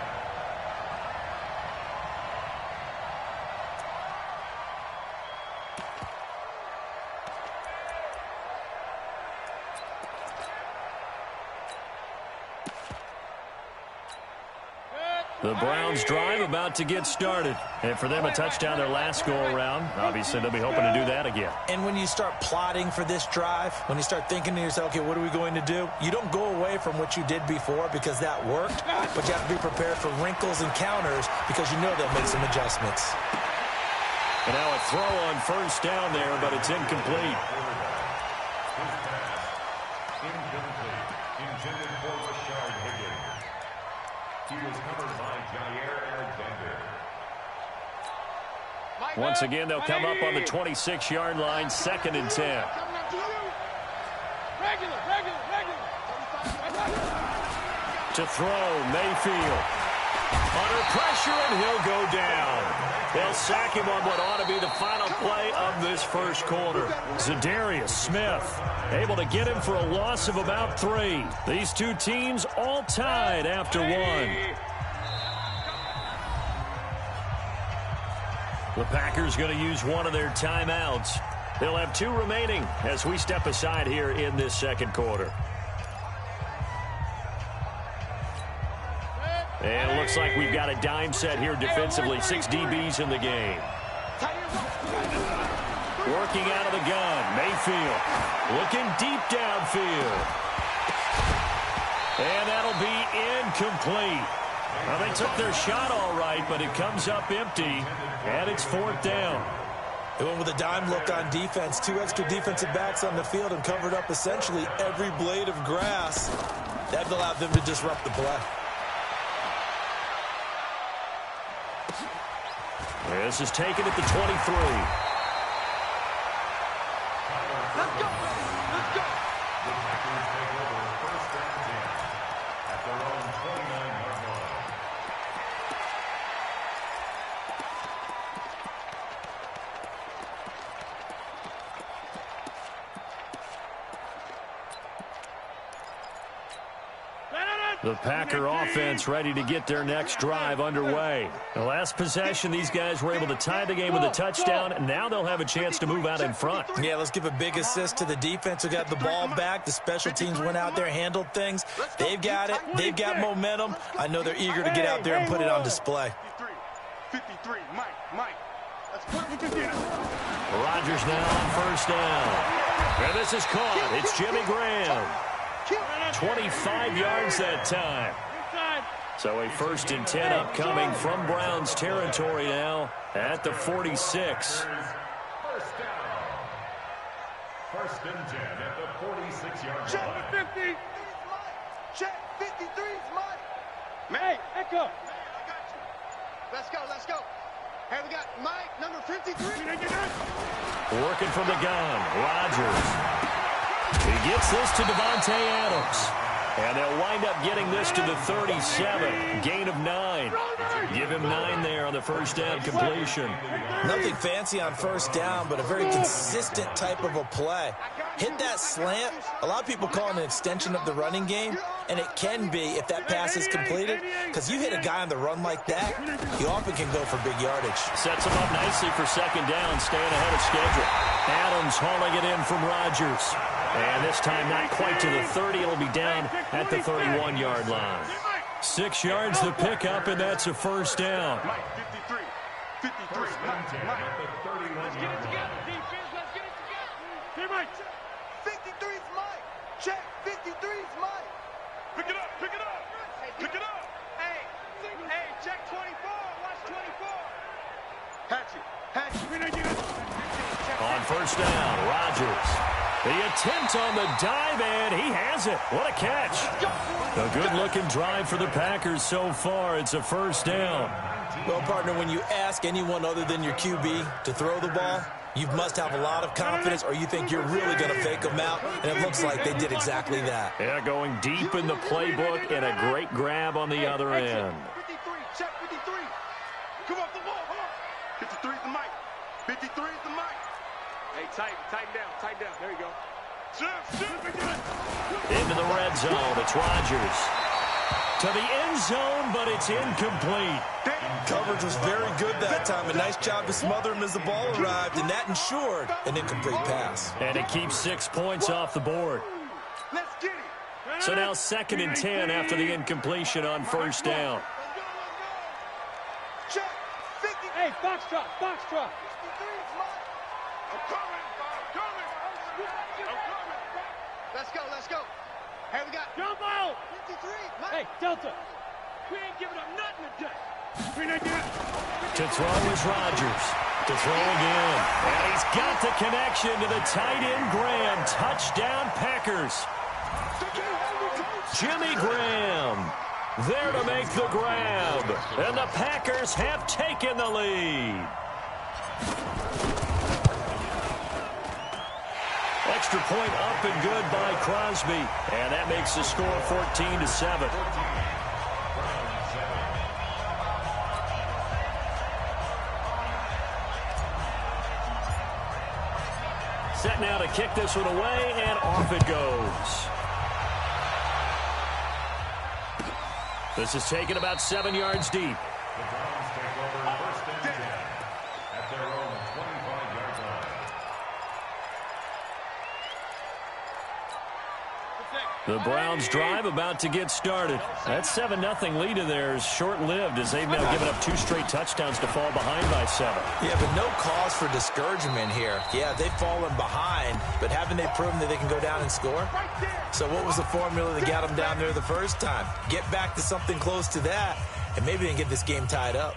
The Browns drive about to get started. And for them, a touchdown their last go-around. Obviously, they'll be hoping to do that again. And when you start plotting for this drive, when you start thinking to yourself, okay, what are we going to do? You don't go away from what you did before because that worked, but you have to be prepared for wrinkles and counters because you know they'll make some adjustments. And now a throw on first down there, but it's incomplete. Incomplete. Intended for Rashard Higgins. He was covered by Jair Alexander. Once again, they'll come up on the 26-yard line, 2nd and 10. To throw, Mayfield. Under pressure, and he'll go down. They'll sack him on what ought to be the final play of this first quarter. Zadarius Smith able to get him for a loss of about 3. These two teams all tied after 1. The Packers going to use one of their timeouts. They'll have 2 remaining as we step aside here in this second quarter. And it looks like we've got a dime set here defensively. 6 DBs in the game. Working out of the gun, Mayfield looking deep downfield. And that'll be incomplete. Well, they took their shot all right, but it comes up empty, and it's 4th down. They went with a dime look on defense. 2 extra defensive backs on the field and covered up essentially every blade of grass. That allowed them to disrupt the play. This is taken at the 23. Let's go. Let's go. The Packers take over 1st and 10 at their own 29-yard line. The Packer offense ready to get their next drive underway. The last possession, these guys were able to tie the game with a touchdown, and now they'll have a chance to move out in front. Yeah, let's give a big assist to the defense who got the ball back. The special teams went out there, handled things. They've got it. They've got momentum. I know they're eager to get out there and put it on display. 53, Mike. Let's put it together. Rodgers now on 1st down. And this is caught. It's Jimmy Graham. 25 yards that time. So a 1st and 10 upcoming from Browns territory now at the 46. 1st down. 1st and 10 at the 46-yard line. Check 50. Check 53's Mike. Hey, Echo. Let's go. Hey, we got Mike, number 53. Working from the gun, Rodgers. He gets this to Devontae Adams. And they'll wind up getting this to the 37. Gain of 9. Give him 9 there on the 1st down completion. Nothing fancy on 1st down, but a very consistent type of a play. Hit that slant. A lot of people call it an extension of the running game, and it can be if that pass is completed, because you hit a guy on the run like that, he often can go for big yardage. Sets him up nicely for 2nd down, staying ahead of schedule. Adams hauling it in from Rodgers. And this time not quite to the 30. It'll be down at the 31-yard line. 6 yards the pickup, and that's a 1st down. Mike, 53. 53. Mike. At the 31-yard line. Let's get it together. Hey, Mike. 53's Mike. Check 53's Mike. Pick it up. Hey, check 24. Watch 24. Hatchet. On 1st down, Rodgers. The attempt on the dive, and he has it. What a catch. A good-looking drive for the Packers so far. It's a 1st down. Well, partner, when you ask anyone other than your QB to throw the ball, you must have a lot of confidence, or you think you're really going to fake them out, and it looks like they did exactly that. Yeah, going deep in the playbook, and a great grab on the other end. 53, check 53. Come off the ball. 53's the mic. 53's the mic. Hey, tighten down. There you go. Into the red zone. It's Rodgers. To the end zone, but it's incomplete. Coverage was very good that time. A nice job to smother him as the ball arrived, and that ensured an incomplete pass. And it keeps 6 points off the board. Let's get it. So now 2nd and 10 after the incompletion on 1st down. Check 50. Hey, box drop. 53's mine. I'm coming. Let's go. Hey, we got jump out. 53. Hey, Delta. We ain't giving up nothing today. To throw is Rodgers. To throw again. And he's got the connection to the tight end Graham. Touchdown Packers. Jimmy Graham there to make the grab. And the Packers have taken the lead. Extra point up and good by Crosby. And that makes the score 14-7. Set now to kick this one away, and off it goes. This is taken about 7 yards deep. The Browns take over 1st and 10 at their own 25-yard line. The Browns drive about to get started. That 7-0 lead of theirs short-lived as they've now given up 2 straight touchdowns to fall behind by 7. Yeah, but no cause for discouragement here. Yeah, they've fallen behind, but haven't they proven that they can go down and score? So what was the formula that got them down there the first time? Get back to something close to that, and maybe they can get this game tied up.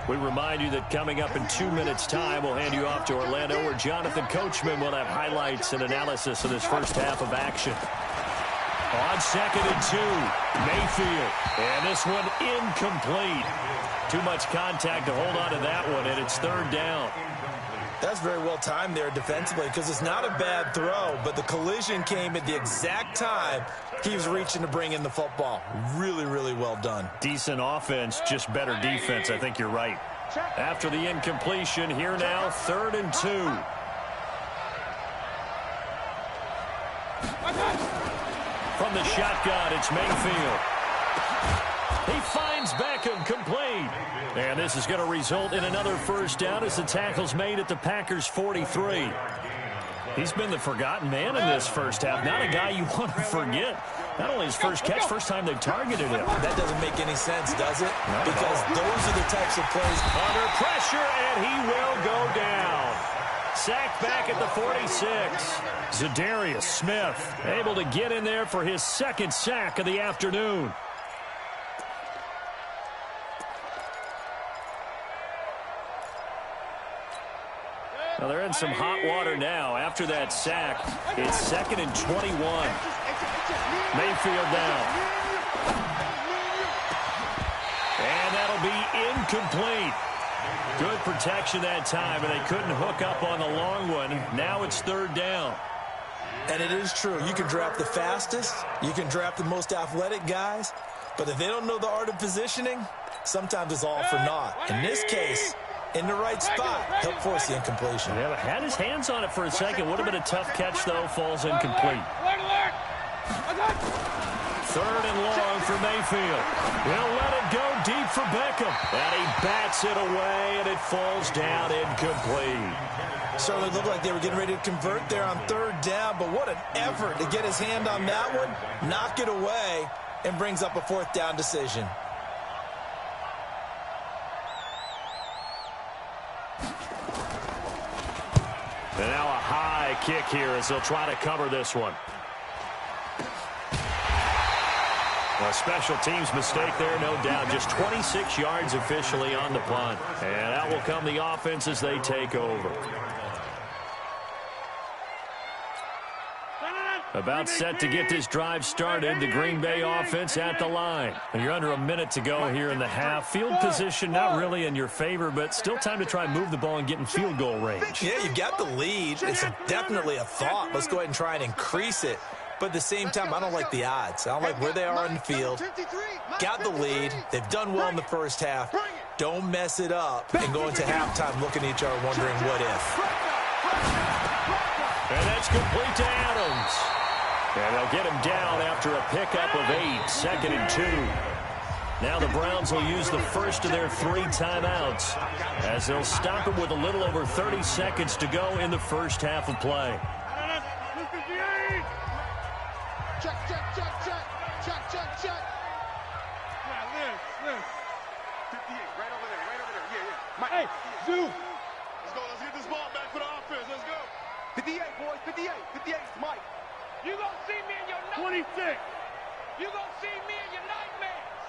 We remind you that coming up in 2 minutes' time, we'll hand you off to Orlando, where Jonathan Coachman will have highlights and analysis of this first half of action. On 2nd and 2, Mayfield. And this one incomplete. Too much contact to hold on to that one, and it's 3rd down. That's very well timed there defensively because it's not a bad throw, but the collision came at the exact time he was reaching to bring in the football. Really, really well done. Decent offense, just better defense. I think you're right. After the incompletion, here now, 3rd and 2. From the shotgun, it's Mayfield. He finds Beckham, complete. And this is going to result in another first down as the tackle's made at the Packers' 43. He's been the forgotten man in this first half. Not a guy you want to forget. Not only his first catch, first time they've targeted him. That doesn't make any sense, does it? Because those are the types of plays. Under pressure, and he will go down. Sacked back at the 46. Zadarius Smith able to get in there for his 2nd sack of the afternoon. Well, they're in some hot water now. After that sack, it's 2nd and 21. Mayfield down. And that'll be incomplete. Good protection that time, and they couldn't hook up on the long one. Now it's 3rd down. And it is true. You can draft the fastest. You can draft the most athletic guys. But if they don't know the art of positioning, sometimes it's all for naught. In this case, in the right spot, help force the incompletion. Yeah, had his hands on it for a second. Would have been a tough catch, though. Falls incomplete. 3rd and long for Mayfield. He'll let it go deep for Beckham. And he bats it away, and it falls down incomplete. Certainly looked like they were getting ready to convert there on 3rd down, but what an effort to get his hand on that one, knock it away, and brings up a 4th down decision. And now a high kick here as they'll try to cover this one. A special teams mistake there, no doubt. Just 26 yards officially on the punt. And out will come the offense as they take over. About set to get this drive started. The Green Bay offense at the line. And you're under a minute to go here in the half. Field position not really in your favor, but still time to try and move the ball and get in field goal range. Yeah, you've got the lead. It's definitely a thought. Let's go ahead and try and increase it. But at the same time, I don't like the odds. I don't like where they are in the field. Got the lead. They've done well in the first half. Don't mess it up and go into halftime looking at each other wondering what if. And that's complete to Adams. And they'll get him down after a pickup of 8, 2nd and 2. Now the Browns will use the first of their 3 timeouts as they'll stop him with a little over 30 seconds to go in the first half of play. Check, check, check, check. Check, check, check. Yeah, Liz. 58, right over there. Yeah. Hey, Zoo. Let's go. Let's get this ball back for the offense. Let's go. 58, boys. 58. 58 is Mike. You gonna see me in your nightmares. 26. You gonna see me in your nightmares.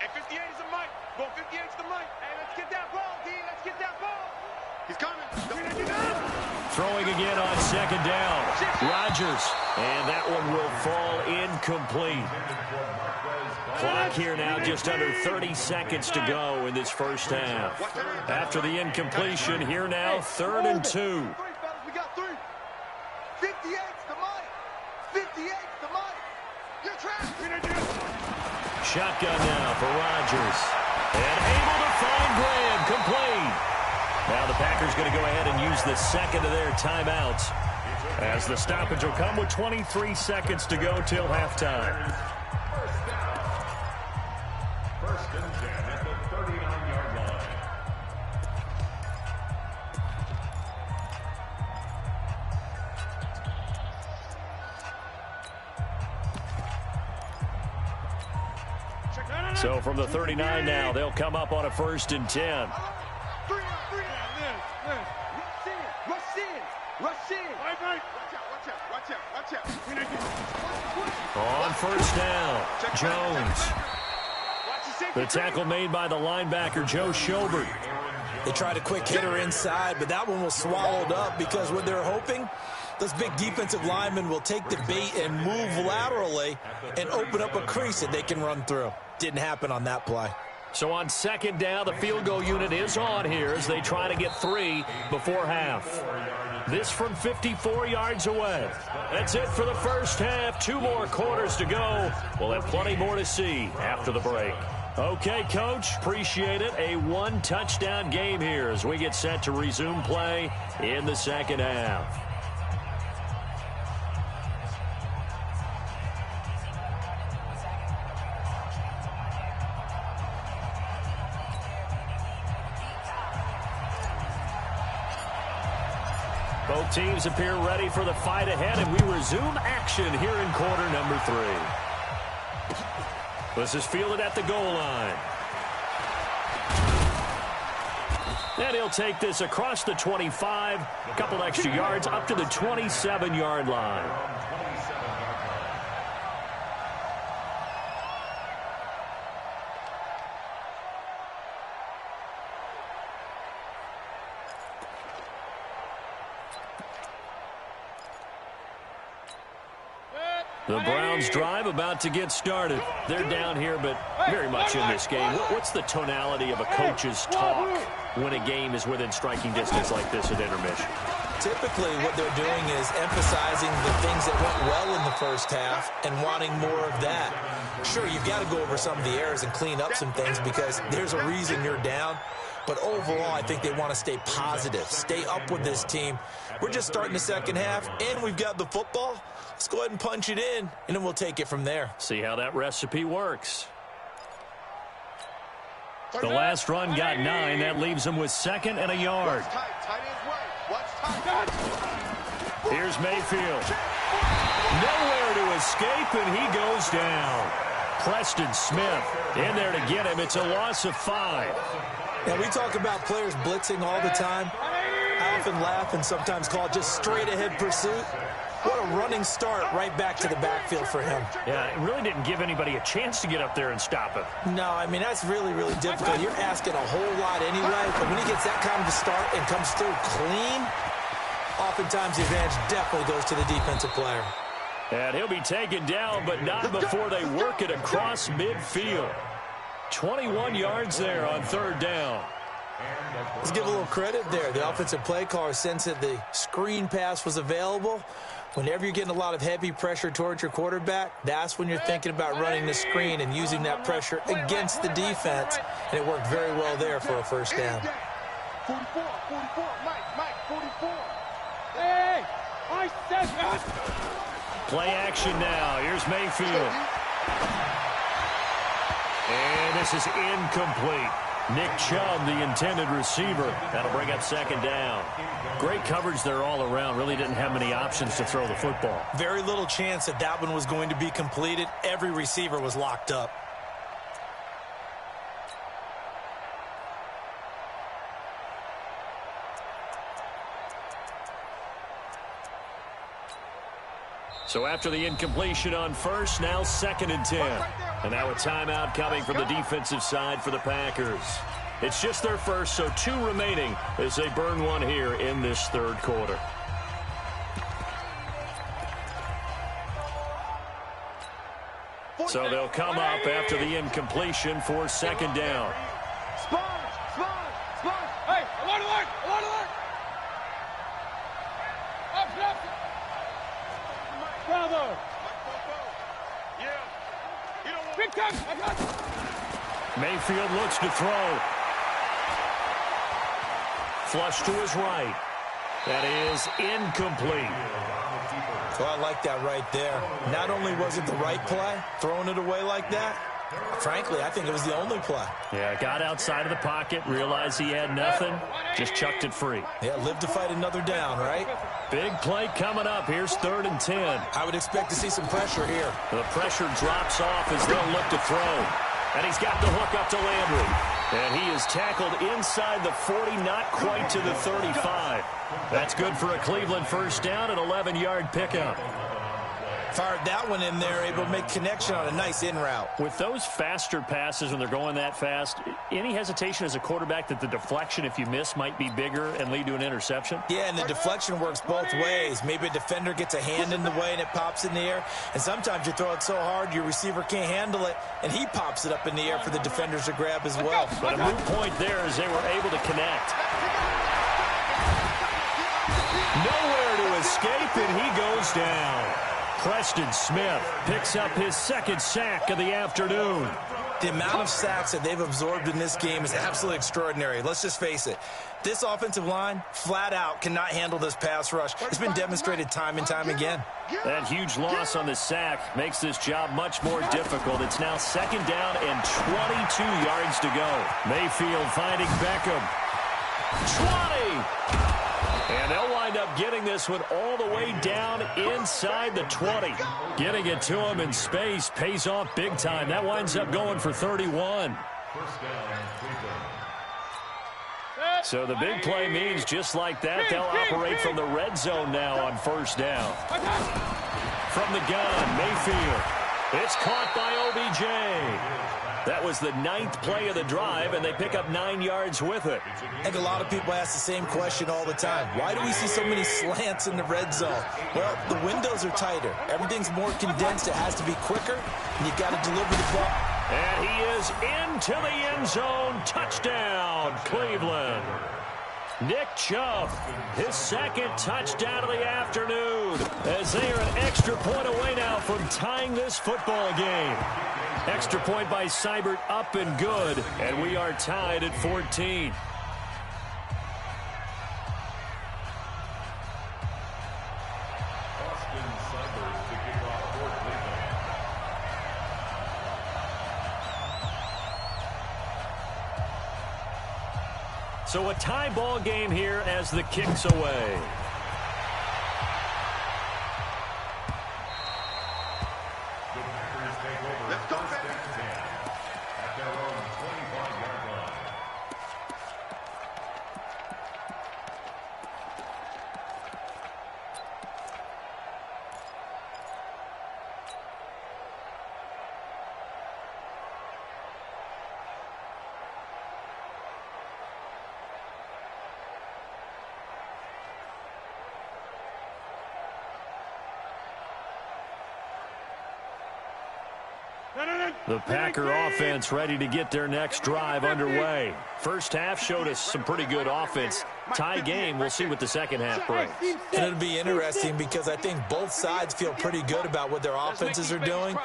And 58 is a Mike. Go 58 is the Mike. Hey, let's get that ball, D. Let's get that ball. He's coming. Throwing again on 2nd down. Rodgers. And that one will fall incomplete. Clock here now just under 30 seconds to go in this first half. After the incompletion, here now 3rd and 2. We got 3. 58's the Mike. 58's the Mike. You're trapped. Shotgun now for Rodgers. And able to find Graham, complete. Now the Packers going to go ahead and use the 2nd of their timeouts As the stoppage will come with 23 seconds to go till halftime. First and 10 at the 39-yard line. So from the 39 now, they'll come up on a 1st and 10. On 1st down, Jones. The tackle made by the linebacker, Joe Schobert. They tried a quick hitter inside, but that one was swallowed up because what they're hoping, those big defensive linemen will take the bait and move laterally and open up a crease that they can run through. Didn't happen on that play. So on 2nd down, the field goal unit is on here as they try to get 3 before half. This from 54 yards away. That's it for the first half. 2 more quarters to go. We'll have plenty more to see after the break. Okay, Coach, appreciate it. A 1-touchdown game here as we get set to resume play in the 2nd half. Both teams appear ready for the fight ahead, and we resume action here in quarter number 3. This is fielded at the goal line. And he'll take this across the 25, a couple extra yards up to the 27-yard line. The Browns drive about to get started. They're down here, but very much in this game. What's the tonality of a coach's talk when a game is within striking distance like this at intermission? Typically, what they're doing is emphasizing the things that went well in the first half and wanting more of that. Sure, you've got to go over some of the errors and clean up some things because there's a reason you're down. But overall, I think they want to stay positive, stay up with this team. We're just starting the second half, and we've got the football. Let's go ahead and punch it in, and then we'll take it from there. See how that recipe works. The last run got 9. That leaves them with 2nd and a yard. Here's Mayfield. Nowhere to escape, and he goes down. Preston Smith in there to get him. It's a loss of 5. Now, we talk about players blitzing all the time. I often laugh and sometimes call it just straight-ahead pursuit. What a running start right back to the backfield for him. Yeah, it really didn't give anybody a chance to get up there and stop him. No, I mean, that's really, really difficult. You're asking a whole lot anyway, but when he gets that kind of a start and comes through clean, oftentimes the advantage definitely goes to the defensive player. And he'll be taken down, but not before they work it across midfield. 21 yards there on 3rd down. Let's give a little credit there. The offensive play caller sensed that the screen pass was available. Whenever you're getting a lot of heavy pressure towards your quarterback, that's when you're thinking about running the screen and using that pressure against the defense. And it worked very well there for a 1st down. 44, Mike, 44. Hey, I said that. Play action now. Here's Mayfield. And this is incomplete. Nick Chubb, the intended receiver. That'll bring up 2nd down. Great coverage there all around. Really didn't have many options to throw the football. Very little chance that that one was going to be completed. Every receiver was locked up. So after the incompletion on 1st, now 2nd and 10. And now a timeout coming from the defensive side for the Packers. It's just their first, so 2 remaining as they burn one here in this 3rd quarter. So they'll come up after the incompletion for 2nd down. Sponge. Hey, alert. Up. Bravo. Big time. I got it. Mayfield looks to throw. Flush to his right. That is incomplete. Well, I like that right there. Not only was it the right play, throwing it away like that, frankly, I think it was the only play. Yeah, got outside of the pocket, realized he had nothing, just chucked it free. Yeah, live to fight another down, right? Big play coming up. Here's 3rd and 10. I would expect to see some pressure here. The pressure drops off as they'll look to throw. And he's got the hook up to Landry. And he is tackled inside the 40, not quite to the 35. That's good for a Cleveland first down, an 11-yard pickup. Fired that one in there, able to make connection on a nice in route. With those faster passes when they're going that fast, any hesitation as a quarterback that the deflection, if you miss, might be bigger and lead to an interception? Yeah, and the deflection works both ways. Maybe a defender gets a hand in the way and it pops in the air. And sometimes you throw it so hard your receiver can't handle it, and he pops it up in the air for the defenders to grab as well. But a moot point there as they were able to connect. Nowhere to escape, and he goes down. Preston Smith picks up his 2nd sack of the afternoon. The amount of sacks that they've absorbed in this game is absolutely extraordinary. Let's just face it. This offensive line, flat out, cannot handle this pass rush. It's been demonstrated time and time again. That huge loss on the sack makes this job much more difficult. It's now 2nd down and 22 yards to go. Mayfield finding Beckham. 20! And they'll wind up getting this one all the way down inside the 20. Getting it to him in space pays off big time. That winds up going for 31. So the big play means just like that, they'll operate from the red zone now on 1st down. From the gun, Mayfield. It's caught by OBJ. That was the 9th play of the drive, and they pick up 9 yards with it. I think a lot of people ask the same question all the time. Why do we see so many slants in the red zone? Well, the windows are tighter. Everything's more condensed. It has to be quicker, and you've got to deliver the ball. And he is into the end zone. Touchdown, Cleveland. Nick Chubb, his 2nd touchdown of the afternoon, as they are an extra point away now from tying this football game. Extra point by Seibert, up and good, and we are tied at 14. So a tie ball game here as the kick's away. Let's go, baby. At their own 25-yard line. The Packer offense ready to get their next drive underway. First half showed us some pretty good offense. Tie game, we'll see what the second half brings. And it'll be interesting because I think both sides feel pretty good about what their offenses are doing.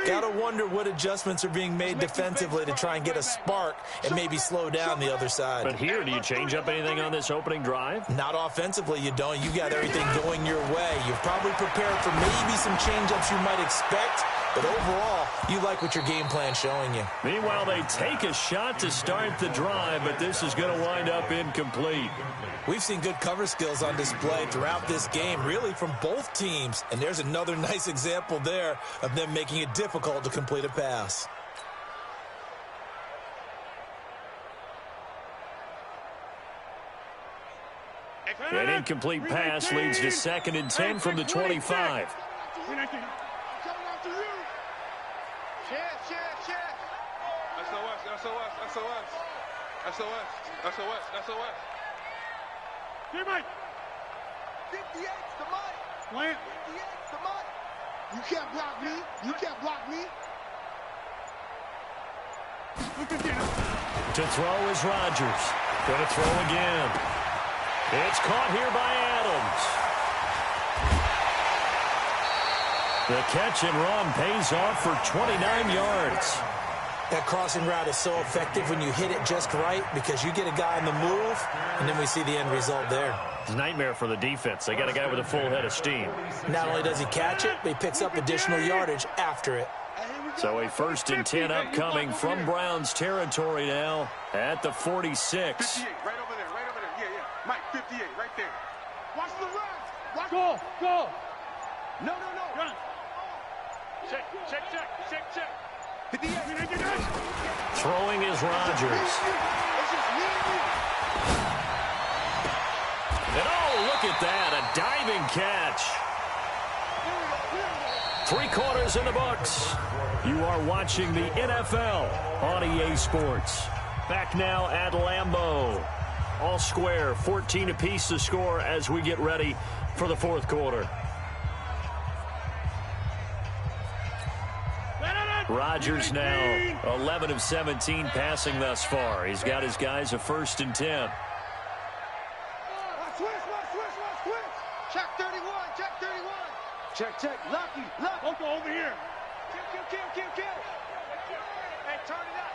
Got to wonder what adjustments are being made defensively to try and get a spark and maybe slow down the other side. But here, do you change up anything on this opening drive? Not offensively, you don't. You got everything going your way. You've probably prepared for maybe some change-ups you might expect. But overall, you like what your game plan's showing you. Meanwhile, they take a shot to start the drive, but this is going to wind up incomplete. We've seen good cover skills on display throughout this game, really from both teams. And there's another nice example there of them making it difficult to complete a pass. An incomplete pass leads to 2nd and 10 from the 25. SOS. Here, Mike. 58's the money. Plant. 58's the money. You can't block me. You can't block me. Look again. To throw is Rodgers. Going to throw again. It's caught here by Adams. The catch and run pays off for 29 yards. That crossing route is so effective when you hit it just right because you get a guy on the move, and then we see the end result there. It's a nightmare for the defense. They got a guy with a full head of steam. Not only does he catch it, but he picks up additional yardage after it. So a 1st and 10 upcoming from Browns territory now at the 46. 58, right over there, right over there. Yeah. Mike, 58, right there. Watch the run. Go. No. Run. Check. 58. Throwing is Rodgers. And oh, look at that, a diving catch. 3 quarters in the books. You are watching the NFL on EA Sports. Back now at Lambeau. All square, 14 apiece to score as we get ready for the 4th quarter. Rodgers now 11 of 17 passing thus far. He's got his guys a 1st and 10. Switch. Check 31. Check. Lucky. Loco, over here. Kill. Hey, turn it up.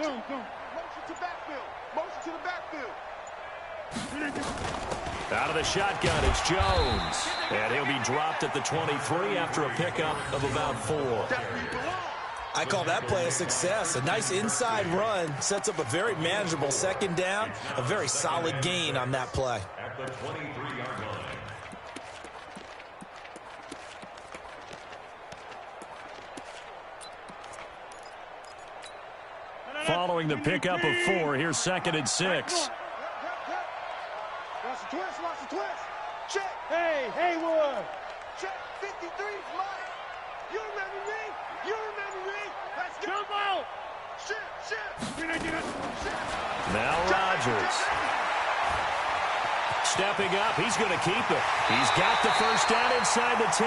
Zoom. Motion to the backfield. Out of the shotgun, it's Jones. And he'll be dropped at the 23 after a pickup of about 4. I call that play a success. A nice inside run sets up a very manageable 2nd down. A very solid gain on that play. At the 23-yard line. Following the pickup of 4, here's 2nd and 6. Watch the twist. Check. Hey, Haywood. Check. 53, Mike. You remember me? Let's go. Jump out. Shit. Now Rodgers. Stepping up, he's going to keep it. He's got the 1st down inside the 10.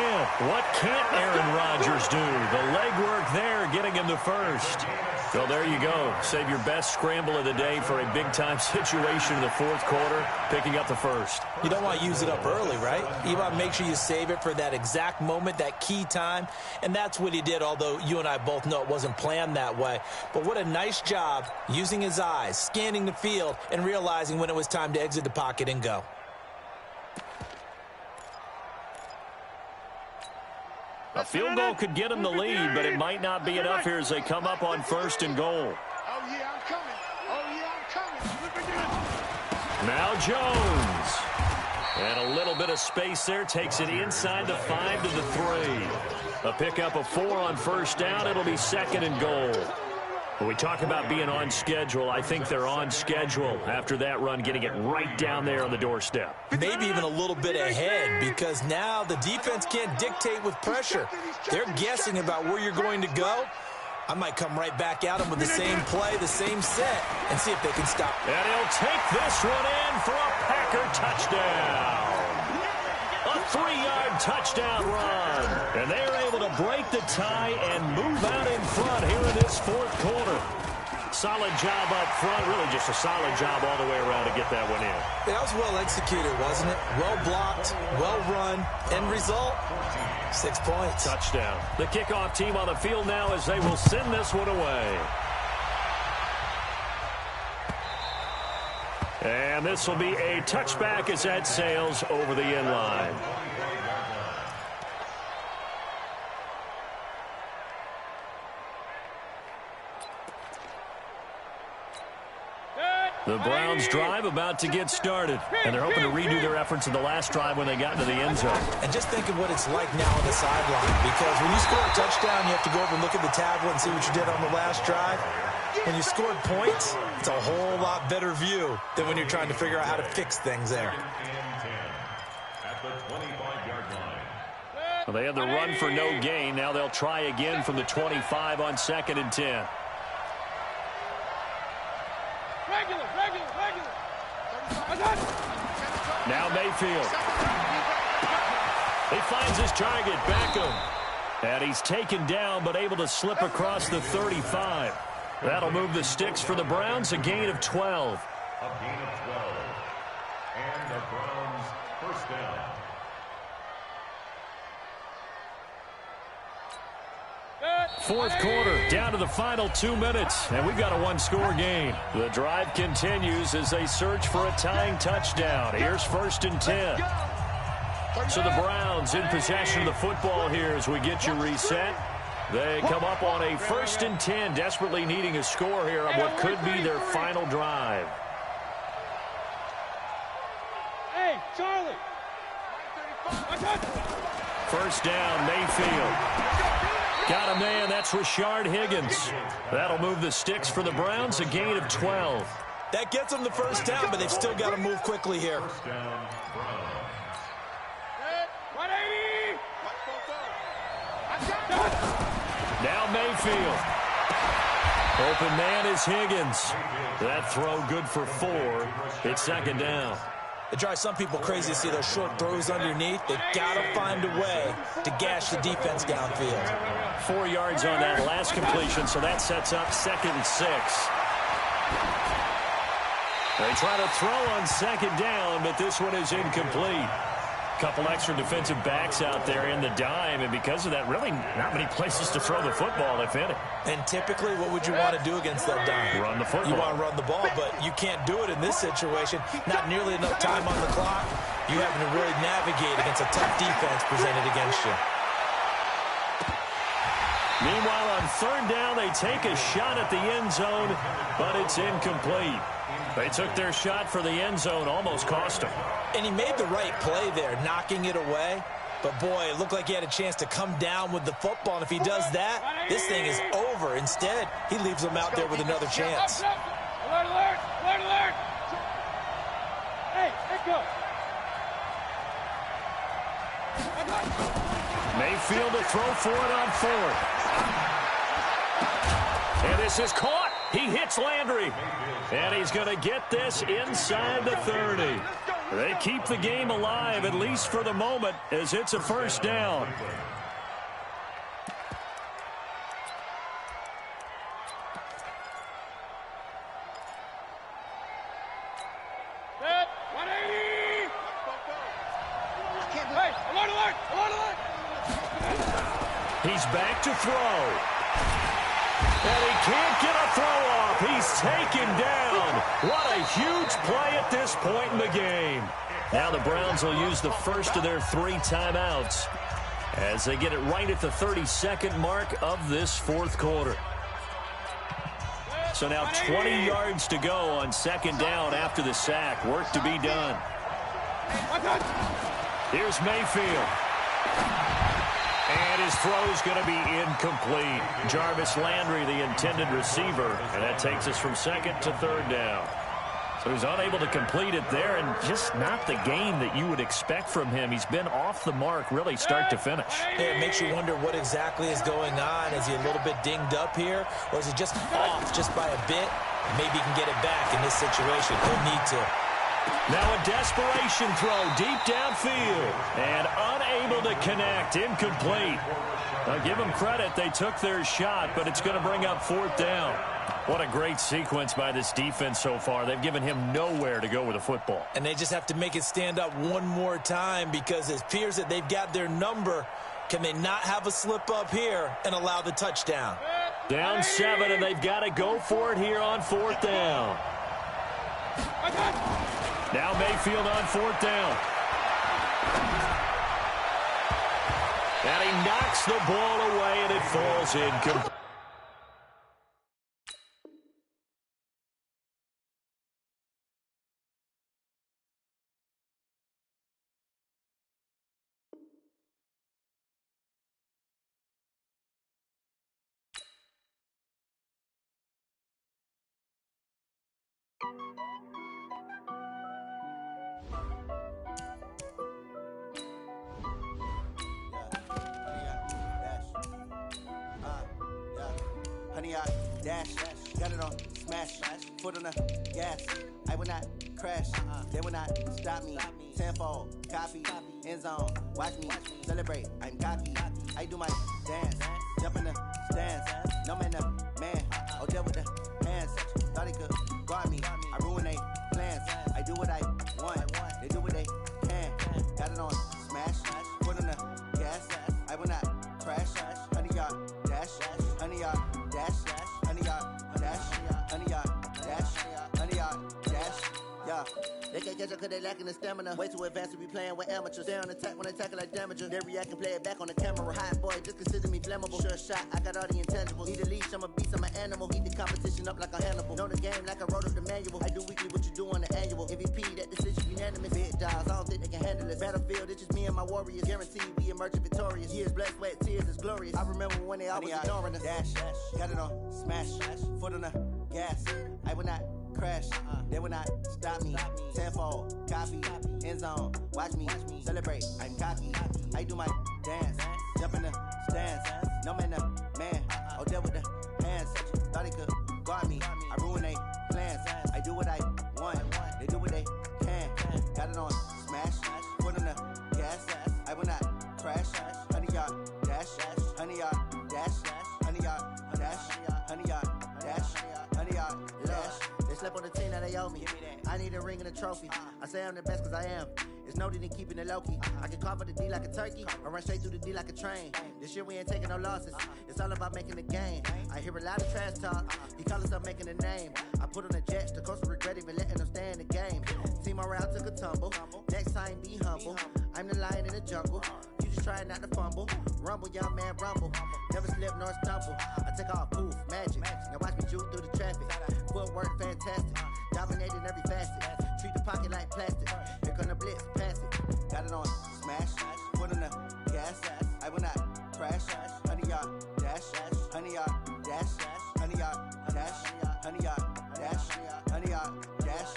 What can't Aaron Rodgers do? The legwork there getting him the 1st. So there you go. Save your best scramble of the day for a big-time situation in the 4th quarter, picking up the 1st. You don't want to use it up early, right? You want to make sure you save it for that exact moment, that key time. And that's what he did, although you and I both know it wasn't planned that way. But what a nice job using his eyes, scanning the field, and realizing when it was time to exit the pocket and go. A field goal could get him the lead, but it might not be enough here as they come up on 1st and goal. Oh, yeah, I'm coming. Now Jones. And a little bit of space there. Takes it inside the 5 to the 3. A pickup of 4 on 1st down. It'll be 2nd and goal. When we talk about being on schedule, I think they're on schedule after that run, getting it right down there on the doorstep. Maybe even a little bit ahead because now the defense can't dictate with pressure. They're guessing about where you're going to go. I might come right back at them with the same play, the same set, and see if they can stop. And he'll take this one in for a Packer touchdown. A 3-yard touchdown run. And they are able to break the tie and move out in front here in this 4th quarter. Solid job up front. Really just a solid job all the way around to get that one in. That was well executed, wasn't it? Well blocked, well run. End result, 6 points. Touchdown. The kickoff team on the field now as they will send this one away. And this will be a touchback as that sails over the end line. The Browns drive about to get started, and they're hoping to redo their efforts in the last drive when they got into the end zone. And just think of what it's like now on the sideline, because when you score a touchdown, you have to go over and look at the tablet and see what you did on the last drive. When you scored points, it's a whole lot better view than when you're trying to figure out how to fix things there. At the 25-yard line. Well, they had the run for no gain. Now they'll try again from the 25 on 2nd and 10. Regular. Now Mayfield. He finds his target, Beckham. And he's taken down but able to slip across the 35. That'll move the sticks for the Browns, a gain of 12. A gain of 12. And the Browns 1st down. Fourth quarter, down to the final 2 minutes, and we've got a one-score game. The drive continues as they search for a tying touchdown. Here's 1st and 10. So the Browns in possession of the football here as we get you reset. They come up on a 1st and 10, desperately needing a score here on what could be their final drive. Hey, Charlie. First down, Mayfield. Got a man, that's Rashard Higgins. That'll move the sticks for the Browns, a gain of 12. That gets them the first down, but they've still got to move quickly here. Now Mayfield. Open man is Higgins. That throw good for 4. It's 2nd down. It drives some people crazy to see those short throws underneath. They've got to find a way to gash the defense downfield. 4 yards on that last completion, so that sets up 2nd and 6. They try to throw on 2nd down, but this one is incomplete. Couple extra defensive backs out there in the dime, and because of that, really not many places to throw the football, if any. And typically, what would you want to do against that dime? Run the football. You want to run the ball, but you can't do it in this situation. Not nearly enough time on the clock. You having to really navigate against a tough defense presented against you. Meanwhile, on 3rd down, they take a shot at the end zone, but it's incomplete. They took their shot for the end zone, almost cost them. And he made the right play there, knocking it away. But, boy, it looked like he had a chance to come down with the football. And if he does that, this thing is over. Instead, he leaves him out there with another chance. Alert, alert, alert, alert. Hey, let go. Mayfield to throw for it on 4th. And this is caught. He hits Landry. And he's going to get this inside the 30. They keep the game alive, at least for the moment, as it's a 1st down. Set, 180. Hey, alert, alert, alert, alert. He's back to throw. And he can't get a throw off. He's taken down. What a huge play at this point in the game. Now the Browns will use the first of their 3 timeouts as they get it right at the 32nd mark of this 4th quarter. So now 20 yards to go on 2nd down after the sack. Work to be done. Here's Mayfield. And his throw's going to be incomplete. Jarvis Landry, the intended receiver. And that takes us from 2nd to 3rd down. So he's unable to complete it there, and just not the game that you would expect from him. He's been off the mark, really, start to finish. Yeah, it makes you wonder what exactly is going on. Is he a little bit dinged up here, or is he just off just by a bit? Maybe he can get it back in this situation. He'll need to. Now a desperation throw deep downfield and unable to connect. Incomplete. Now give them credit. They took their shot, but it's going to bring up 4th down. What a great sequence by this defense so far. They've given him nowhere to go with the football. And they just have to make it stand up one more time because it appears that they've got their number. Can they not have a slip up here and allow the touchdown? Down 7, and they've got to go for it here on 4th down. Now Mayfield on 4th down. And he knocks the ball away, and it falls incomplete. Dash, got it on, smash, foot on the gas. I will not crash, they will not stop me. Tenfold, copy, end zone, watch me celebrate. I'm cocky, I do my dance, jump in the stands. No man, man, oh deal with the hands. Thought he could guard me, I ruin they plans. I do what I want, they do what they can. Got it on, smash, foot on the gas. I will not crash, 100-yard dash. catch up cause they lacking the stamina. Way too advanced to be playing with amateurs. Stay on attack when they tackle like damager. They react and play it back on the camera. Hot boy, just consider me flammable. Sure shot, I got all the intangibles. Need a leash, I'm a beast, I'm an animal. Heat the competition up like a Hannibal. Know the game like I wrote up the manual. I do weekly what you do on the annual. MVP, that decision unanimous. Big dogs, I don't think they can handle it. Battlefield, it's just me and my warriors. Guaranteed we emerging victorious. Years, blood, sweat, tears is glorious. I remember when they always ignoring us. Dash, got it on, smash, foot on the gas. I will not crash, they will not stop me. Tenfold, copy, end zone, watch me celebrate. I'm cocky, I do my dance, jump in the stands. No man, man, oh there with the hands. Thought he could guard me, I ruin they plans. I do what I want, they do what they can. Got it on, smash, foot on the gas. I will not crash, 100-yard dash, 100-yard dash, 100-yard dash, 100-yard dash, 100-yard dash. They slept on the team that they owe me. I need a ring and a trophy. I say I'm the best cause I am. It's noted in keeping it low-key. I can carve for the D like a turkey, or run straight through the D like a train. This year we ain't taking no losses. It's all about making the game. I hear a lot of trash talk. He call himself making a name. I put on the Jets. The coach regret even letting them stay in the game. Team morale took a tumble. Next time be humble. I'm the lion in the jungle. You just trying not to fumble. Rumble, young man, rumble. Never slip nor stumble. I take off, poof, magic. Now watch me juke through the traffic. Footwork fantastic. Dominating every facet. Treat the pocket like plastic. Here come the blitz, pass it. Got it on, smash. Foot on the gas. I will not crash. 100-yard dash. 100-yard dash. 100-yard dash. 100-yard dash. 100-yard dash.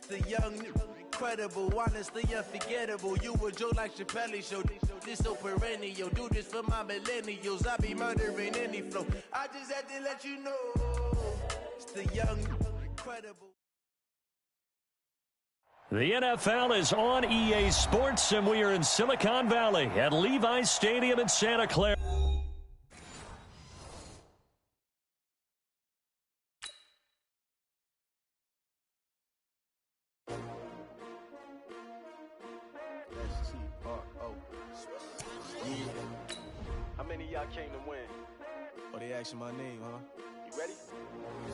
The young, incredible, honestly unforgettable. You a joke like Chappelle Show. This so perennial. Do this for my millennials. I be murdering any flow. I just had to let you know. It's the young, incredible. The NFL is on EA Sports, and we are in Silicon Valley at Levi's Stadium in Santa Clara. How many of y'all came to win? Oh, they asking my name, huh? You ready?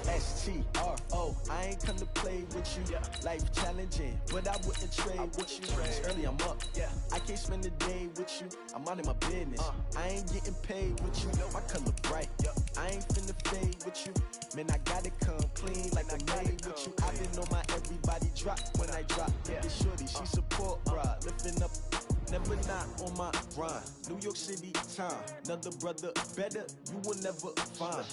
S-T-R-O, I ain't come to play with you. Life challenging, but I wouldn't trade with you. It's early, I'm up. I can't spend the day with you. I'm out in my business. I ain't getting paid with you. My color bright. I ain't finna fade with you. Man, I gotta come clean like I made with you. I been on my everybody drop when I drop. This shorty, she support, bruh. Lifting up. Never not on my grind. New York City time. Another brother better, you will never find.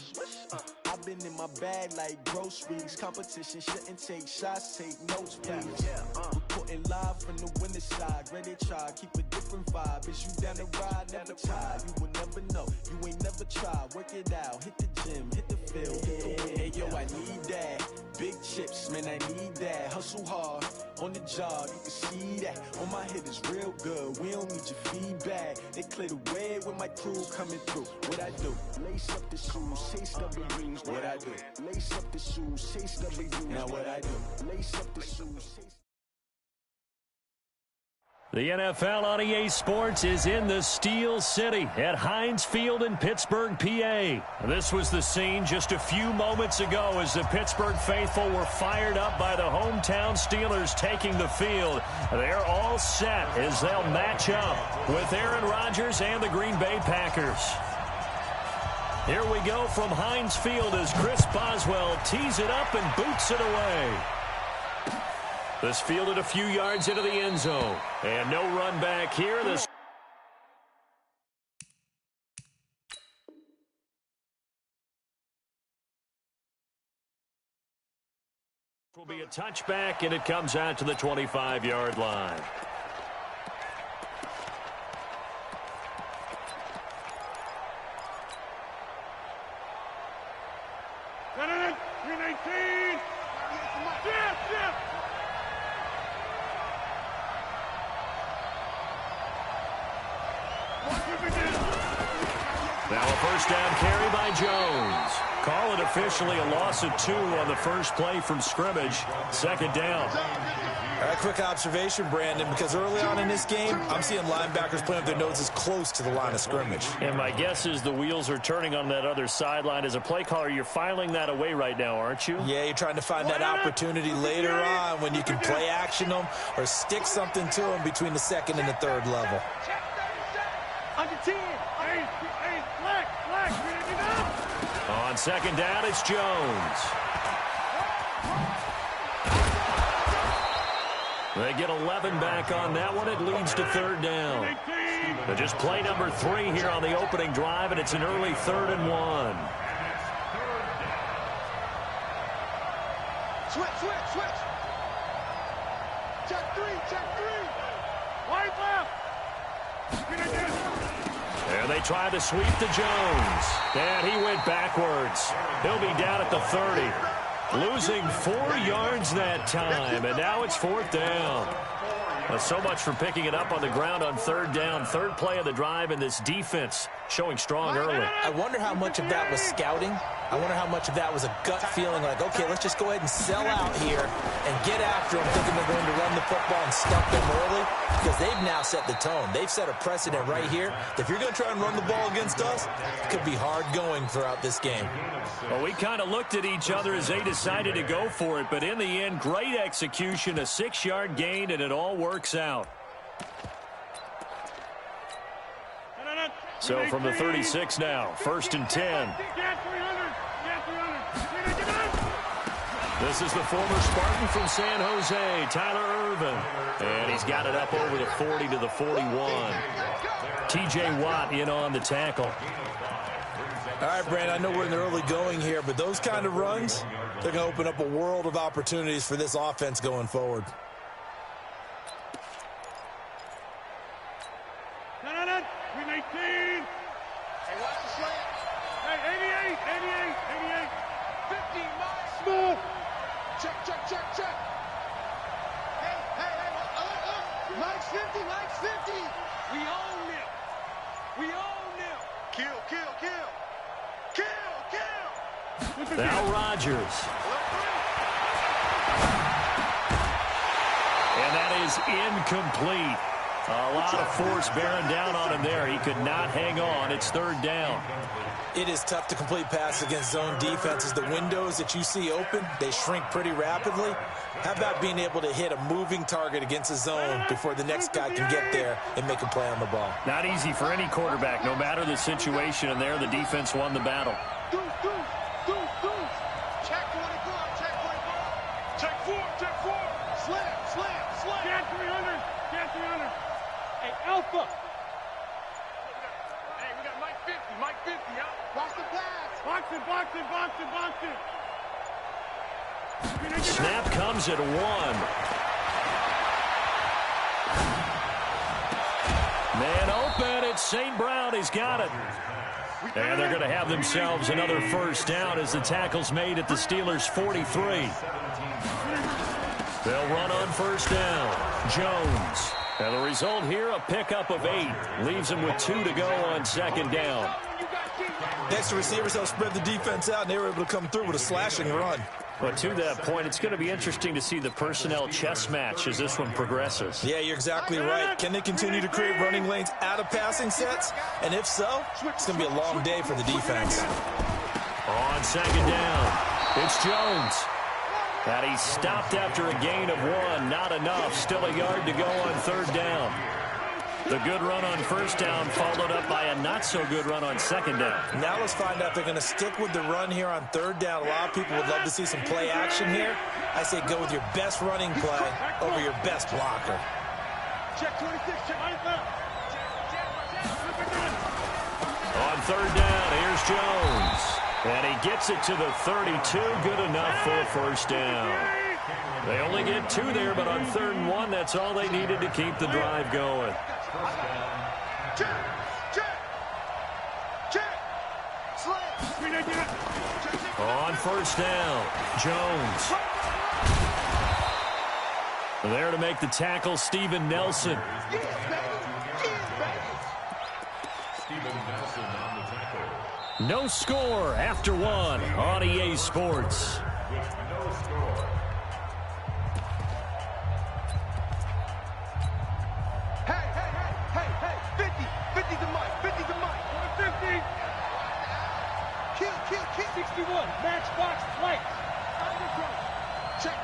I've been in my bag like groceries. Competition shouldn't take shots, take notes, please. Reporting live from the winter side. Ready to try, keep a different vibe. Is you down the ride, never tired. You will never know, you ain't never tried. Work it out, hit the gym, hit the field, hit the win. Hey yo, I need that. Big chips, man, I need that. Hustle hard, on the job, you can see that. On my hit is real good, we don't need your feedback. They clear the way with my crew coming through. What I do? Lace up the shoes, chase up the rings. What I do? Lace up the shoes, chase up the rings. Now what I do? Lace up the shoes, chase. The NFL on EA Sports is in the Steel City at Heinz Field in Pittsburgh, PA. This was the scene just a few moments ago as the Pittsburgh faithful were fired up by the hometown Steelers taking the field. They're all set as they'll match up with Aaron Rodgers and the Green Bay Packers. Here we go from Heinz Field as Chris Boswell tees it up and boots it away. This fielded a few yards into the end zone. And no run back here. This will be a touchback, and it comes out to the 25-yard line. Got it! 319! Jeff! Now a first down carry by Jones. Call it officially a loss of 2 on the first play from scrimmage. Second down. All right, quick observation, Brandon, because early on in this game, I'm seeing linebackers playing with their noses close to the line of scrimmage. And my guess is the wheels are turning on that other sideline. As a play caller, you're filing that away right now, aren't you? Yeah, you're trying to find that opportunity later on when you can play action them or stick something to them between the second and the third level. Under 10. On second down, it's Jones. They get 11 back on that one. It leads to third down. But just play number 3 here on the opening drive, and it's an early 3rd and 1. Switch. Check 3. Wide left. There they try to sweep to Jones. And he went backwards. He'll be down at the 30. Losing 4 yards that time, and now it's 4th down. Well, so much for picking it up on the ground on 3rd down. 3rd play of the drive, and this defense showing strong early. I wonder how much of that was scouting. I wonder how much of that was a gut feeling like, okay, let's just go ahead and sell out here and get after them, thinking they're going to run the football and stuff them early, because they've now set the tone. They've set a precedent right here. If you're going to try and run the ball against us, it could be hard going throughout this game. Well, we kind of looked at each other as they decided to go for it, but in the end, great execution, a 6-yard gain, and it all works out. So from the 36 now, 1st and 10. This is the former Spartan from San Jose, Tyler Irvin. And he's got it up over the 40 to the 41. T.J. Watt in on the tackle. All right, Brandon, I know we're in the early going here, but those kind of runs, they're going to open up a world of opportunities for this offense going forward. Win 18. Hey, watch the slant. Hey, 88. 50 miles. Smooth. Check. Hey. Mike's 50. We own them. Kill. Now Rodgers. And that is incomplete. A lot of force bearing down on him there. He could not hang on. It's 3rd down. It is tough to complete passes against zone defenses. The windows that you see open, they shrink pretty rapidly. How about being able to hit a moving target against a zone before the next guy can get there and make a play on the ball? Not easy for any quarterback, no matter the situation. And there, the defense won the battle. Check 4. Slam. Get 300. Hey, Alpha. Hey, we got Mike 50, huh? Watch the pass. Box it. Snap comes at 1. Man open. It's St. Brown. He's got it. And they're going to have themselves another 1st down as the tackle's made at the Steelers' 43. They'll run on 1st down. Jones. And the result here, a pickup of 8. Leaves them with 2 to go on 2nd down. Next, the receivers help spread the defense out, and they were able to come through with a slashing run. But to that point, it's going to be interesting to see the personnel chess match as this one progresses. Yeah, you're exactly right. Can they continue to create running lanes out of passing sets? And if so, it's going to be a long day for the defense. On 2nd down, it's Jones. And he stopped after a gain of 1. Not enough. Still a yard to go on 3rd down. The good run on 1st down followed up by a not-so-good run on 2nd down. Now let's find out if they're going to stick with the run here on 3rd down. A lot of people would love to see some play action here. I say go with your best running play over your best blocker. Check 26. Check 25. On 3rd down, here's Jones. And he gets it to the 32. Good enough for a 1st down. They only get 2 there, but on 3rd and 1, that's all they needed to keep the drive going. On 1st down, Jones. There to make the tackle, Steven Nelson. No score after one on EA Sports. With no score. Hey, 50 to Mike, 50 to Mike. 150. Kill. 61, matchbox flight. Check.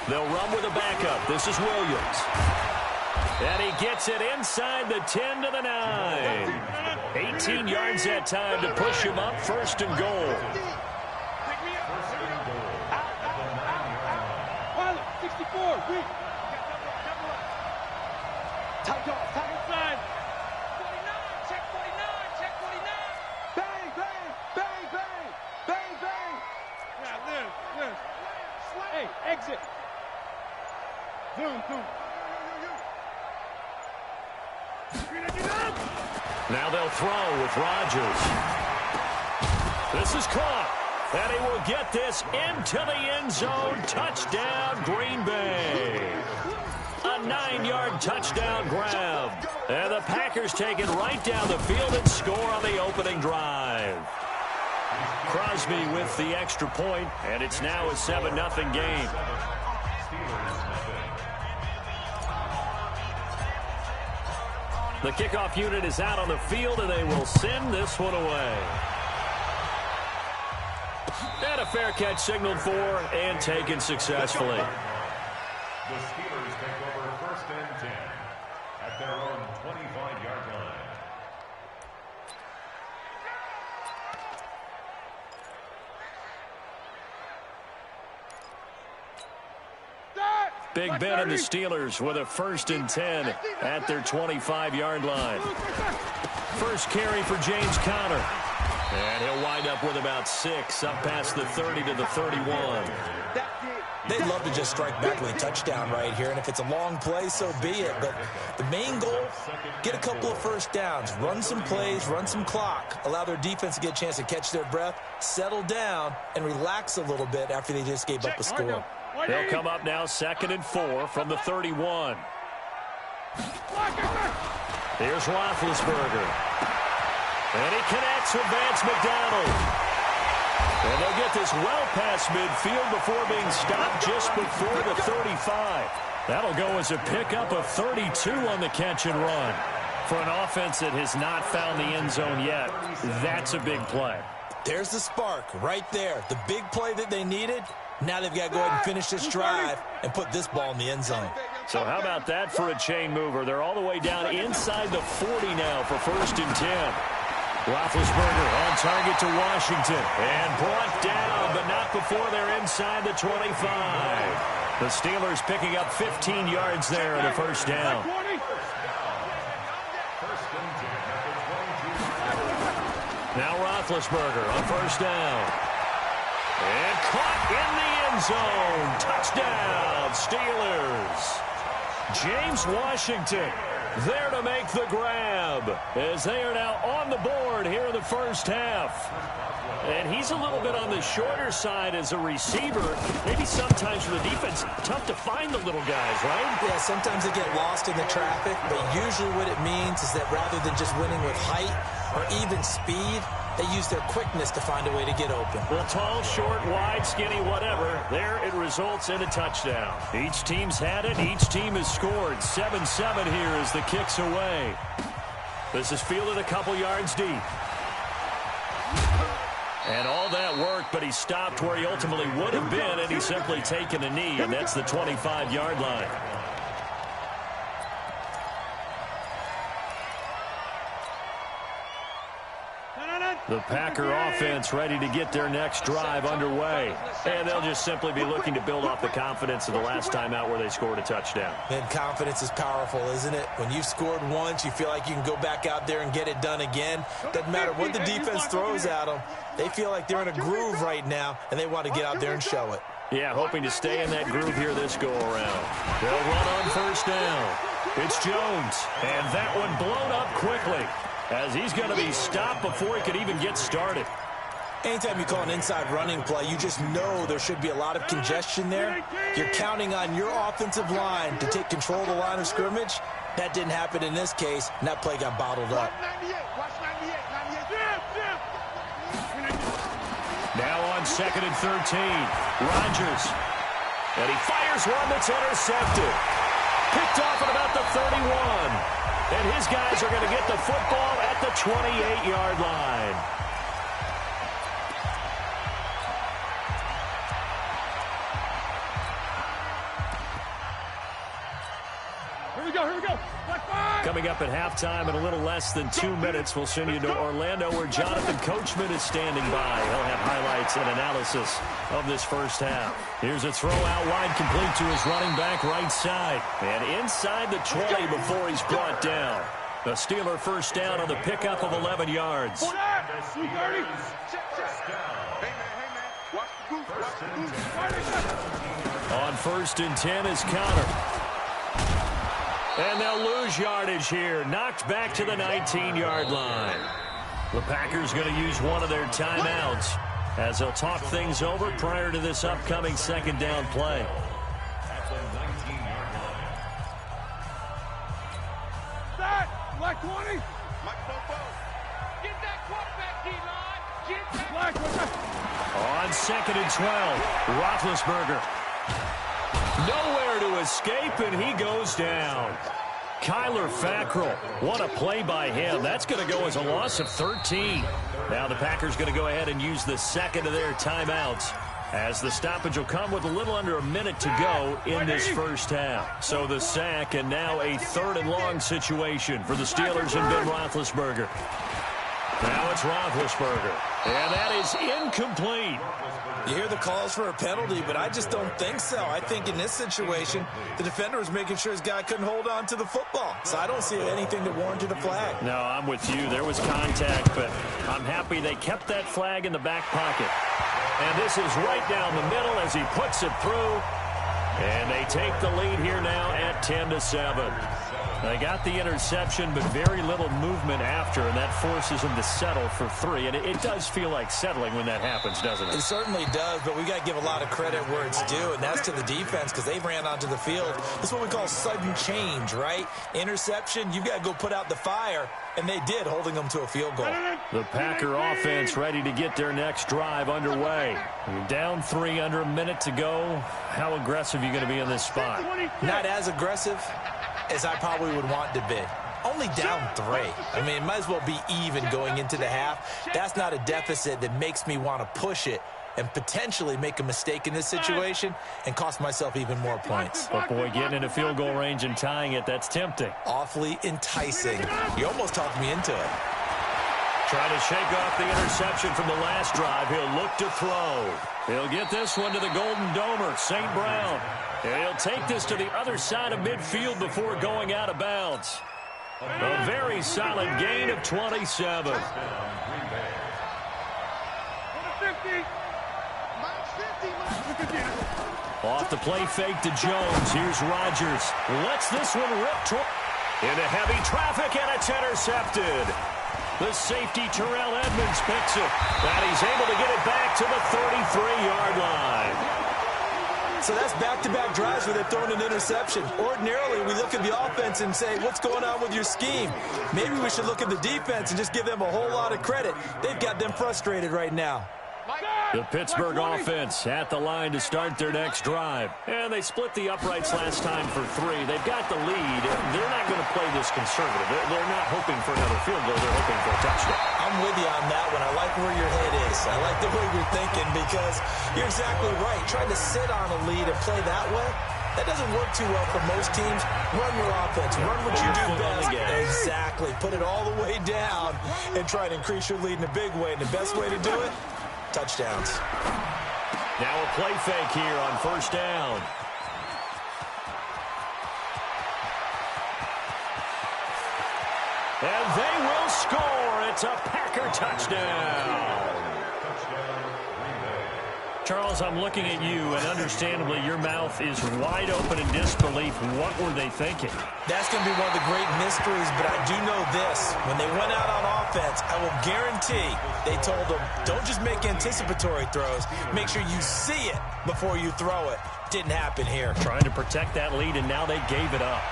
They'll run with a backup. This is Williams. And he gets it inside the 10 to the 9. 18 yards that time to push him up, first and goal. 64, weak. Tight inside. 49, check 49. Bang. Yeah, live. Hey, exit. Zoom. Now they'll throw with Rodgers. This is caught. And he will get this into the end zone. Touchdown, Green Bay. A 9-yard touchdown grab. And the Packers take it right down the field and score on the opening drive. Crosby with the extra point, and it's now a 7-0 game. The kickoff unit is out on the field, and they will send this one away. And a fair catch signaled for and taken successfully. The Steelers take over first and 10 at their own 25-yard line. Big Ben and the Steelers with a first and 10 at their 25-yard line. First carry for James Conner. And he'll wind up with about 6, up past the 30 to the 31. They'd love to just strike back with a touchdown right here, and if it's a long play, so be it. But the main goal, get a couple of first downs, run some plays, run some clock, allow their defense to get a chance to catch their breath, settle down, and relax a little bit after they just gave up a score. They'll come up now 2nd and 4 from the 31. Here's Roethlisberger. And he connects with Vance McDonald. And they'll get this well past midfield before being stopped just before the 35. That'll go as a pickup of 32 on the catch and run. For an offense that has not found the end zone yet, that's a big play. There's the spark right there. The big play that they needed. Now they've got to go ahead and finish this drive and put this ball in the end zone. So how about that for a chain mover? They're all the way down inside the 40 now for first and 10. Roethlisberger on target to Washington. And brought down, but not before they're inside the 25. The Steelers picking up 15 yards there in a first down. Now Roethlisberger on first down. And caught in the end zone. Touchdown, Steelers. James Washington there to make the grab as they are now on the board here in the first half. And he's a little bit on the shorter side as a receiver. Maybe sometimes for the defense, tough to find the little guys, right? Yeah, sometimes they get lost in the traffic, but usually what it means is that rather than just winning with height or even speed, they use their quickness to find a way to get open. Well, tall, short, wide, skinny, whatever. There it results in a touchdown. Each team's had it. Each team has scored. 7-7 here as the kick's away. This is fielded a couple yards deep. And all that worked, but he stopped where he ultimately would have been, and he's simply taken a knee, and that's the 25-yard line. The Packer offense ready to get their next drive underway. And they'll just simply be looking to build off the confidence of the last time out where they scored a touchdown. And confidence is powerful, isn't it? When you've scored once, you feel like you can go back out there and get it done again. Doesn't matter what the defense throws at them. They feel like they're in a groove right now, and they want to get out there and show it. Yeah, hoping to stay in that groove here this go-around. They'll run on first down. It's Jones, and that one blown up quickly, as he's going to be stopped before he could even get started. Anytime you call an inside running play, you just know there should be a lot of congestion there. You're counting on your offensive line to take control of the line of scrimmage. That didn't happen in this case, and that play got bottled up. Now on 2nd and 13, Rodgers. And he fires one that's intercepted. Picked off at about the 31. And his guys are going to get the football at the 28-yard line. Here we go. Coming up at halftime in a little less than 2 minutes, we'll send you to Orlando where Jonathan Coachman is standing by. He'll have highlights and analysis of this first half. Here's a throw out wide, complete to his running back right side. And inside the 20 before he's brought down. The Steeler first down on the pickup of 11 yards. On 1st and 10 is Connor. And they'll lose yardage here. Knocked back to the 19-yard line. The Packers going to use one of their timeouts as they'll talk things over prior to this upcoming second down play. Black 20. Get that quarterback, D-line. Get that. Black, on 2nd and 12, Roethlisberger. Nowhere to escape, and he goes down. Kyler Fackrell, what a play by him. That's going to go as a loss of 13. Now the Packers going to go ahead and use the second of their timeouts, as the stoppage will come with a little under a minute to go in this first half. So the sack, and now a 3rd and long situation for the Steelers and Ben Roethlisberger. Now it's Roethlisberger, and that is incomplete. You hear the calls for a penalty, but I just don't think so. I think in this situation, the defender was making sure his guy couldn't hold on to the football. So I don't see anything that warranted a flag. No, I'm with you. There was contact, but I'm happy they kept that flag in the back pocket. And this is right down the middle as he puts it through. And they take the lead here now at 10-7. They got the interception, but very little movement after, and that forces them to settle for 3. And it does feel like settling when that happens, doesn't it? It certainly does, but we got to give a lot of credit where it's due, and that's to the defense because they ran onto the field. This is what we call sudden change, right? Interception, you got to go put out the fire, and they did, holding them to a field goal. The Packer offense ready to get their next drive underway. You're down 3, under a minute to go. How aggressive are you going to be in this spot? Not as aggressive as I probably would want to be. Only down 3. I mean, it might as well be even going into the half. That's not a deficit that makes me want to push it and potentially make a mistake in this situation and cost myself even more points. But boy, getting into field goal range and tying it, that's tempting. Awfully enticing. You almost talked me into it. Trying to shake off the interception from the last drive. He'll look to throw. He'll get this one to the Golden Domer, St. Brown. And he'll take this to the other side of midfield before going out of bounds. A very solid gain of 27. Off the play fake to Jones. Here's Rodgers. Lets this one rip into heavy traffic, and it's intercepted. The safety, Terrell Edmonds, picks it. And he's able to get it back to the 33-yard line. So that's back-to-back drives where they've thrown an interception. Ordinarily, we look at the offense and say, what's going on with your scheme? Maybe we should look at the defense and just give them a whole lot of credit. They've got them frustrated right now. The Pittsburgh offense at the line to start their next drive. And they split the uprights last time for 3. They've got the lead. They're not going to play this conservative. They're not hoping for another field goal. They're hoping for a touchdown. I'm with you on that one. I like where your head is. I like the way you're thinking because you're exactly right. Trying to sit on a lead and play that way, that doesn't work too well for most teams. Run your offense. Run what you do best. Exactly. Put it all the way down and try to increase your lead in a big way. And the best way to do it, touchdowns. Now a play fake here on first down. And they will score. It's a Packer touchdown. Charles, I'm looking at you, and understandably, your mouth is wide open in disbelief. What were they thinking? That's going to be one of the great mysteries, but I do know this. When they went out on offense, I will guarantee they told them, don't just make anticipatory throws. Make sure you see it before you throw it. Didn't happen here. Trying to protect that lead, and now they gave it up.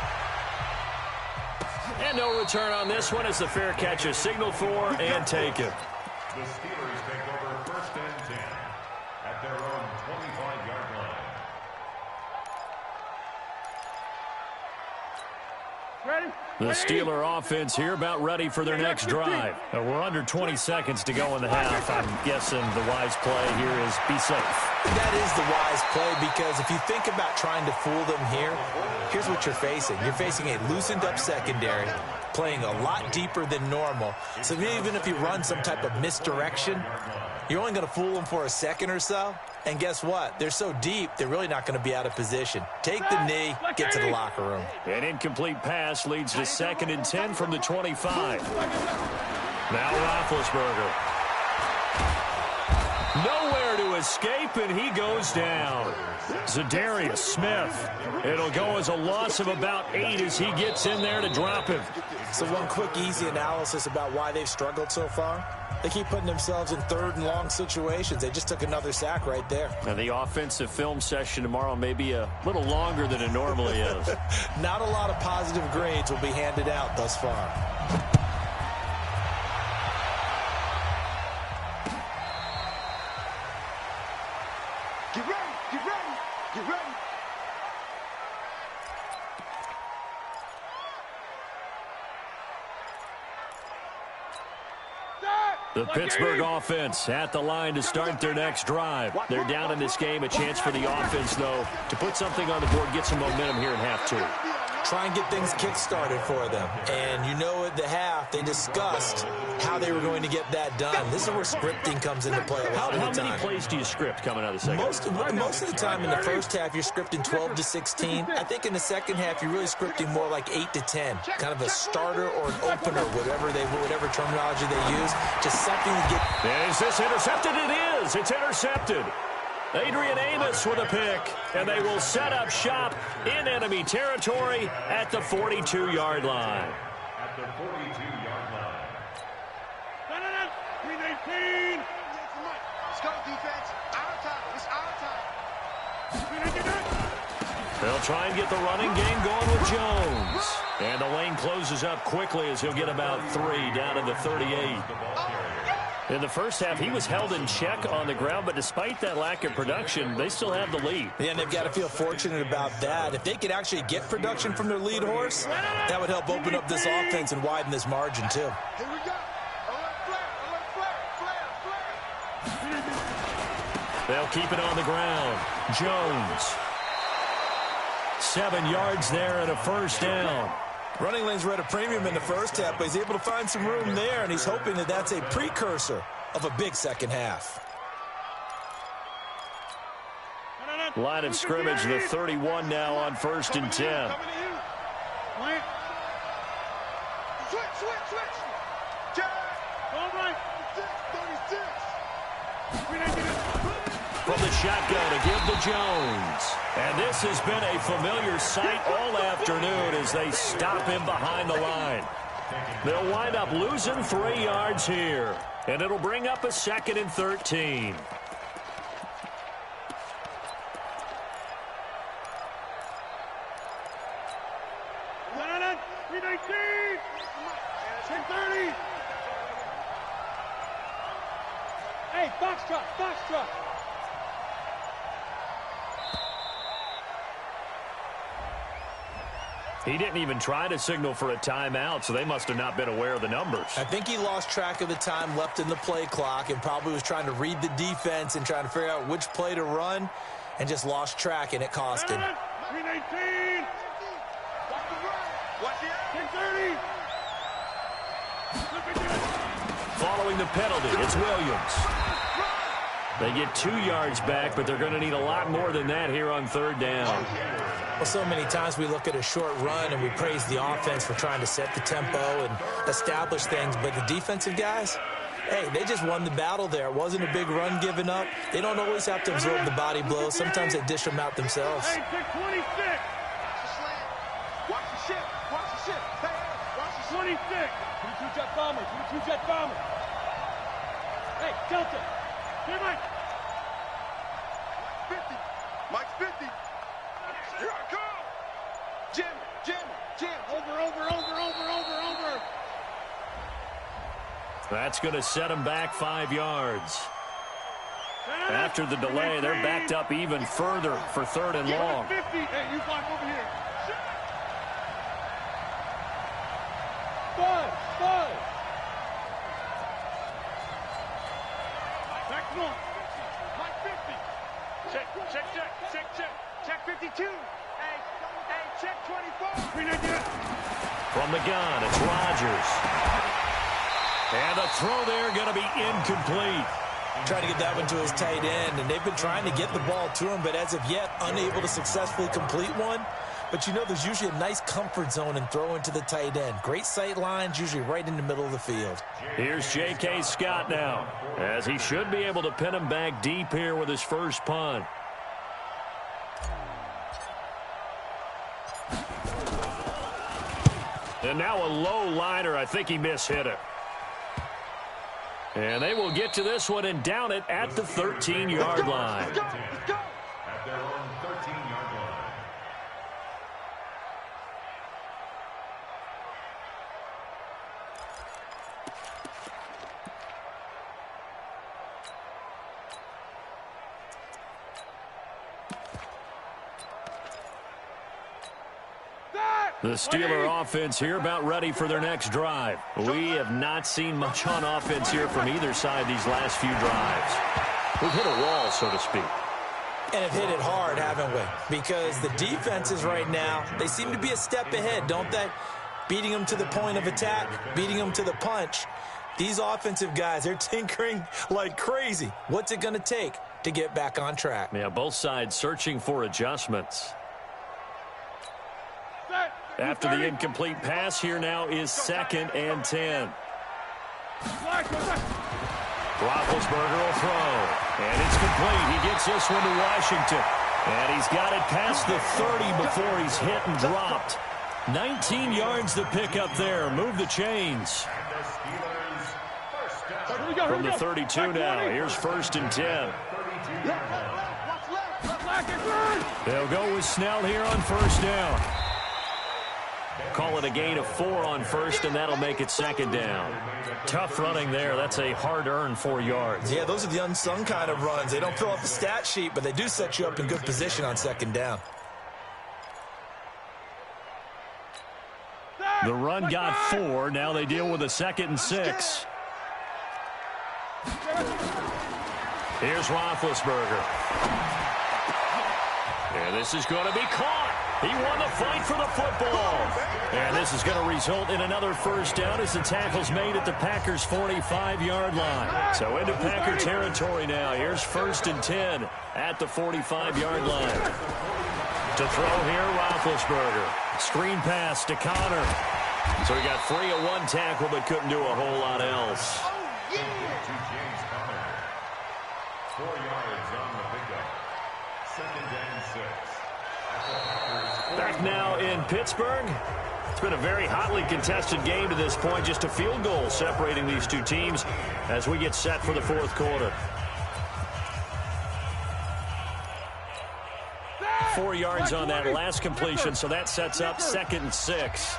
And no return on this one as the fair catch is signaled for and taken. The Steelers take over 1st and 10 at their own 25-yard line. Ready? The Steeler offense here about ready for their next drive. We're under 20 seconds to go in the half. I'm guessing the wise play here is be safe. That is the wise play, because if you think about trying to fool them here, here's what you're facing. You're facing a loosened up secondary, playing a lot deeper than normal. So even if you run some type of misdirection, you're only going to fool them for a second or so. And guess what? They're so deep, they're really not going to be out of position. Take the knee, get to the locker room. An incomplete pass leads to 2nd and 10 from the 25. Now Roethlisberger. Nowhere to escape, and he goes down. Za'Darius Smith. It'll go as a loss of about 8 as he gets in there to drop him. So one quick, easy analysis about why they've struggled so far. They keep putting themselves in 3rd and long situations. They just took another sack right there. And the offensive film session tomorrow may be a little longer than it normally is. Not a lot of positive grades will be handed out thus far. Get ready, get ready, get ready. The Pittsburgh offense at the line to start their next drive. They're down in this game. A chance for the offense, though, to put something on the board, get some momentum here in half 2. Try and get things kick-started for them. And you know at the half, they discussed how they were going to get that done. This is where scripting comes into play a lot of the time. How many plays do you script coming out of the second? Most of the time in the first half, you're scripting 12 to 16. I think in the second half, you're really scripting more like 8 to 10. Kind of a starter or an opener, whatever terminology they use. Just something to get. Is this intercepted? It is. It's intercepted. Adrian Amos with a pick, and they will set up shop in enemy territory at the 42-yard line. At the 42-yard line. 319. Let's go, defense. Our time. It's our time. They'll try and get the running game going with Jones. And the lane closes up quickly as he'll get about 3 down to the 38. In the first half, he was held in check on the ground, but despite that lack of production, they still have the lead. Yeah, and they've got to feel fortunate about that. If they could actually get production from their lead horse, that would help open up this offense and widen this margin, too. Here we go. Alert flare. They'll keep it on the ground. Jones. 7 yards there and a first down. Running lanes were at a premium in the first half, but he's able to find some room there, and he's hoping that that's a precursor of a big second half. Line of scrimmage, the 31 now on 1st and 10. Switch. All right. 36. From the shotgun to give to Jones. And this has been a familiar sight all afternoon as they stop him behind the line. They'll wind up losing 3 yards here. And it'll bring up a 2nd and 13. Hey, box truck. He didn't even try to signal for a timeout, so they must have not been aware of the numbers. I think he lost track of the time left in the play clock and probably was trying to read the defense and trying to figure out which play to run and just lost track, and it cost him. 319. Watch it. 1030. Following the penalty, it's Williams. They get 2 yards back, but they're going to need a lot more than that here on 3rd down. Well, so many times we look at a short run and we praise the offense for trying to set the tempo and establish things, but the defensive guys, Hey, they just won the battle there. It wasn't a big run given up. They don't always have to absorb the body blows. Sometimes they dish them out themselves. Hey, 26. Watch the ship. Watch the ship. Hey, watch the ship. 26. 22 jet bomber. 22 jet bomber. Hey, Delta. Hey, Mike. 50. Mike's 50. Here I come. Jim. Over. That's going to set them back 5 yards. After the delay, they're backed up even further for 3rd and long. 50. Hey, you block over here. 5. Back to him. Mike 50. Check 52. Hey, check 24. From the gun, it's Rodgers. And the throw there going to be incomplete. Trying to get that one to his tight end, and they've been trying to get the ball to him, but as of yet, unable to successfully complete one. But you know, there's usually a nice comfort zone in throwing to the tight end. Great sight lines, usually right in the middle of the field. Here's J.K. Scott now, as he should be able to pin him back deep here with his first punt. And now a low liner. I think he mishit it. And they will get to this one and down it at the 13-yard line. At their own 13-yard line. The Steeler offense here about ready for their next drive. We have not seen much on offense here from either side these last few drives. We've hit a wall, so to speak. And have hit it hard, haven't we? Because the defenses right now, they seem to be a step ahead, don't they? Beating them to the point of attack, beating them to the punch. These offensive guys, they're tinkering like crazy. What's it going to take to get back on track? Yeah, both sides searching for adjustments. After the incomplete pass, here now is 2nd and 10. Roethlisberger will throw. And it's complete. He gets this one to Washington. And he's got it past the 30 before he's hit and dropped. 19 yards to pick up there. Move the chains. From the 32 now. Here's 1st and 10. They'll go with Snell here on 1st down. Call it a gain of 4 on 1st, and that'll make it 2nd down. Tough running there. That's a hard-earned 4 yards. Yeah, those are the unsung kind of runs. They don't fill out the stat sheet, but they do set you up in good position on 2nd down. The run got 4. Now they deal with a 2nd and 6. Here's Roethlisberger. And this is going to be caught. He won the fight for the football. And this is going to result in another 1st down as the tackle's made at the Packers' 45-yard line. So into Packer territory now. Here's 1st and 10 at the 45-yard line. To throw here, Roethlisberger. Screen pass to Connor. So he got free of one tackle but couldn't do a whole lot else. 4 yards on the pickup. 2nd and 6. Back now in Pittsburgh. It's been a very hotly contested game to this point. Just a field goal separating these two teams as we get set for the 4th quarter. 4 yards on that last completion, so that sets up 2nd and 6.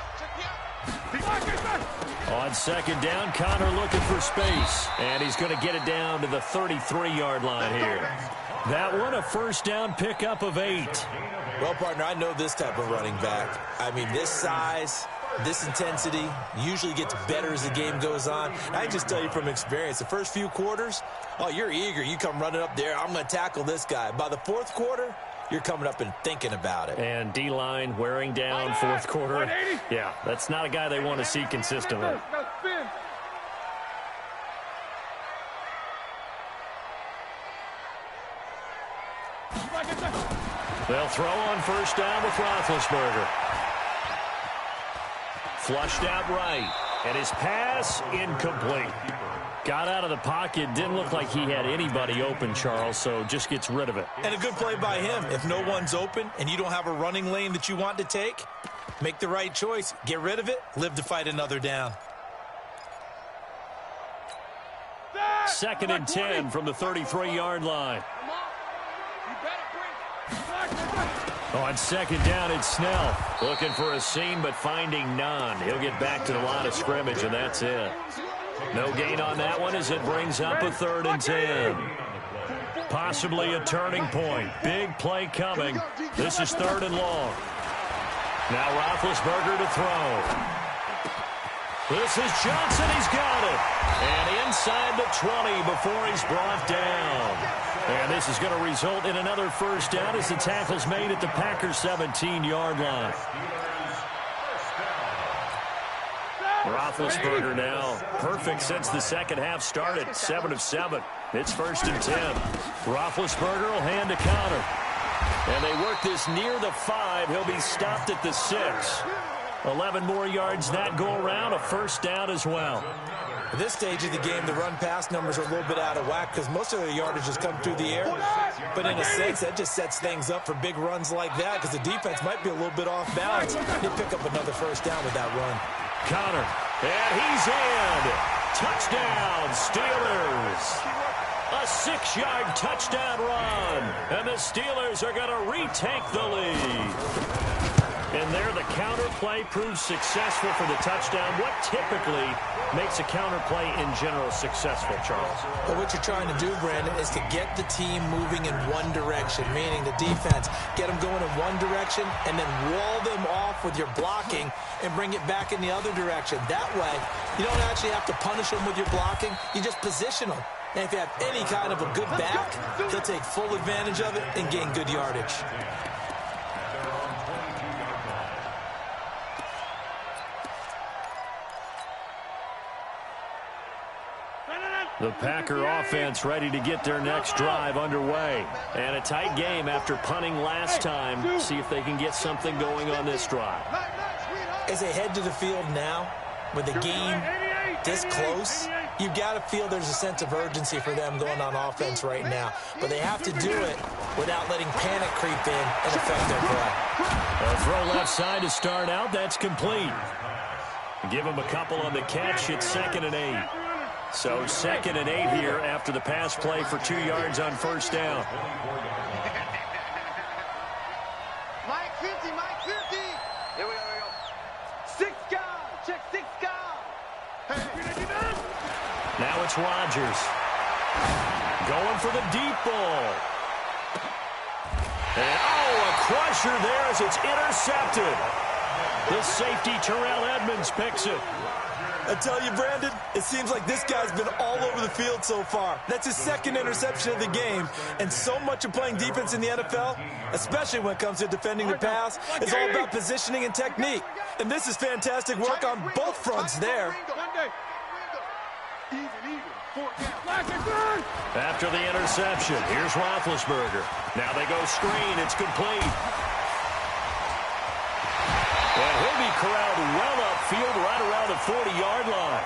On 2nd down, Connor looking for space. And he's going to get it down to the 33-yard line here. That one a 1st down pickup of 8. Well, partner, I know this type of running back. I mean, this size, this intensity usually gets better as the game goes on. And I just tell you from experience, the first few quarters, oh, you're eager. You come running up there. I'm going to tackle this guy. By the 4th quarter, you're coming up and thinking about it. And D-line wearing down 4th quarter. Yeah, that's not a guy they want to see consistently. They'll throw on 1st down with Roethlisberger. Flushed out right. And his pass incomplete. Got out of the pocket. Didn't look like he had anybody open, Charles, so just gets rid of it. And a good play by him. If no one's open and you don't have a running lane that you want to take, make the right choice. Get rid of it. Live to fight another down. 2nd and 10 from the 33-yard line. On 2nd down, it's Snell. Looking for a seam, but finding none. He'll get back to the line of scrimmage, and that's it. No gain on that one as it brings up a 3rd and 10. Possibly a turning point. Big play coming. This is 3rd and long. Now Roethlisberger to throw. This is Johnson. He's got it. And inside the 20 before he's brought down. And this is going to result in another 1st down as the tackle's made at the Packers' 17-yard line. Roethlisberger now perfect since the 2nd half started. 7 of 7. It's 1st and 10. Roethlisberger will hand to Connor. And they work this near the 5. He'll be stopped at the 6. 11 more yards that go around. A 1st down as well. At this stage of the game, the run-pass numbers are a little bit out of whack because most of their yardage has come through the air. But in a sense, that just sets things up for big runs like that because the defense might be a little bit off balance. They pick up another 1st down with that run. Connor, and he's in. Touchdown, Steelers. A 6-yard touchdown run. And the Steelers are going to retake the lead. And there, the counter play proves successful for the touchdown. What typically makes a counter play in general successful, Charles? Well, what you're trying to do, Brandon, is to get the team moving in one direction, meaning the defense, get them going in one direction and then wall them off with your blocking and bring it back in the other direction. That way, you don't actually have to punish them with your blocking. You just position them. And if you have any kind of a good back, they'll take full advantage of it and gain good yardage. The Packer offense ready to get their next drive underway. And a tight game after punting last time. See if they can get something going on this drive. As they head to the field now, with the game this close, you've got to feel there's a sense of urgency for them going on offense right now. But they have to do it without letting panic creep in and affect their play. A throw left side to start out. That's complete. Give them a couple on the catch. It's 2nd and 8. So 2nd and 8 here after the pass play for 2 yards on 1st down. Mike 50, Mike 50. Here we go. 6 guys. Check 6 guys. Now it's Rodgers. Going for the deep ball. And a crusher there as it's intercepted. The safety Terrell Edmonds picks it. I tell you, Brandon, it seems like this guy's been all over the field so far. That's his 2nd interception of the game. And so much of playing defense in the NFL, especially when it comes to defending the pass, is all about positioning and technique. And this is fantastic work on both fronts there. After the interception, here's Roethlisberger. Now they go screen. It's complete. And he'll be corralled well upfield right around the 40-yard line.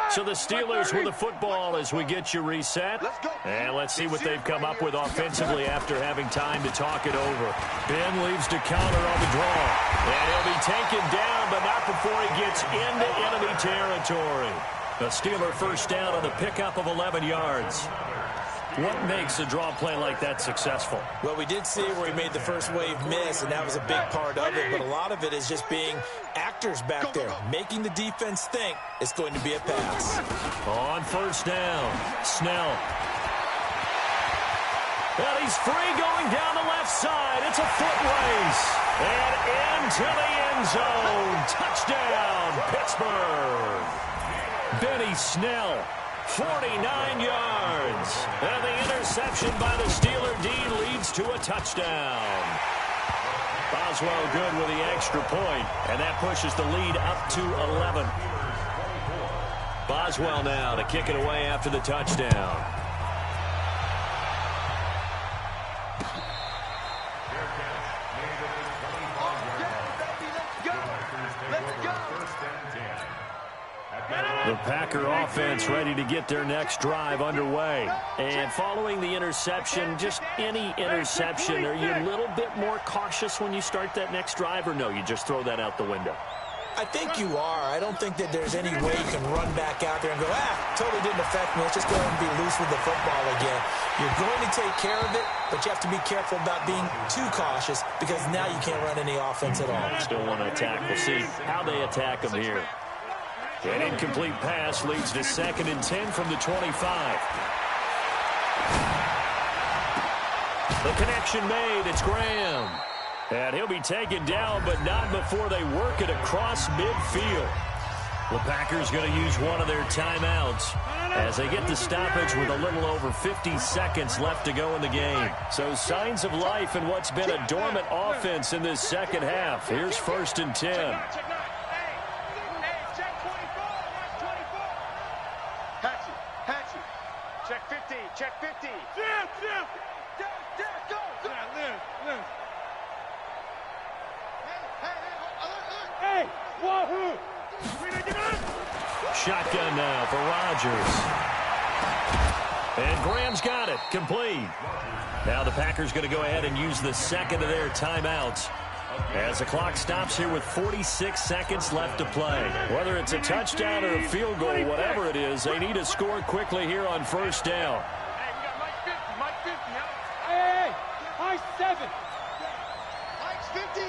So the Steelers with the football as we get you reset. And let's see what they've come up with offensively after having time to talk it over. Ben leaves to counter on the draw. And he'll be taken down, but not before he gets into enemy territory. A Steeler 1st down on the pickup of 11 yards. What makes a draw play like that successful? Well, we did see where he made the first wave miss, and that was a big part of it. But a lot of it is just being actors back there, making the defense think it's going to be a pass. On 1st down, Snell. Well, he's free going down the left side. It's a foot race. And into the end zone. Touchdown, Pittsburgh. Benny Snell, 49 yards. And the interception by the Steeler D leads to a touchdown. Boswell good with the extra point, and that pushes the lead up to 11. Boswell now to kick it away after the touchdown. The Packer offense ready to get their next drive underway. And following the interception, just any interception, are you a little bit more cautious when you start that next drive, or no, you just throw that out the window? I think you are. I don't think that there's any way you can run back out there and go, totally didn't affect me. Let's just go ahead and be loose with the football again. You're going to take care of it, but you have to be careful about being too cautious because now you can't run any offense at all. Still want to attack. We'll see how they attack them here. An incomplete pass leads to 2nd and 10 from the 25. The connection made. It's Graham. And he'll be taken down, but not before they work it across midfield. The Packers going to use one of their timeouts as they get the stoppage with a little over 50 seconds left to go in the game. So signs of life in what's been a dormant offense in this second half. Here's 1st and 10. Check 50. Check 50. Jim. Go. Liz. Hey, wahoo! Shotgun now for Rodgers. And Graham's got it. Complete. Now the Packers going to go ahead and use the second of their timeouts as the clock stops here with 46 seconds left to play. Whether it's a touchdown or a field goal, whatever it is, they need to score quickly here on 1st down. Hey, we got Mike 50. Hey, Mike 7. Mike's 50.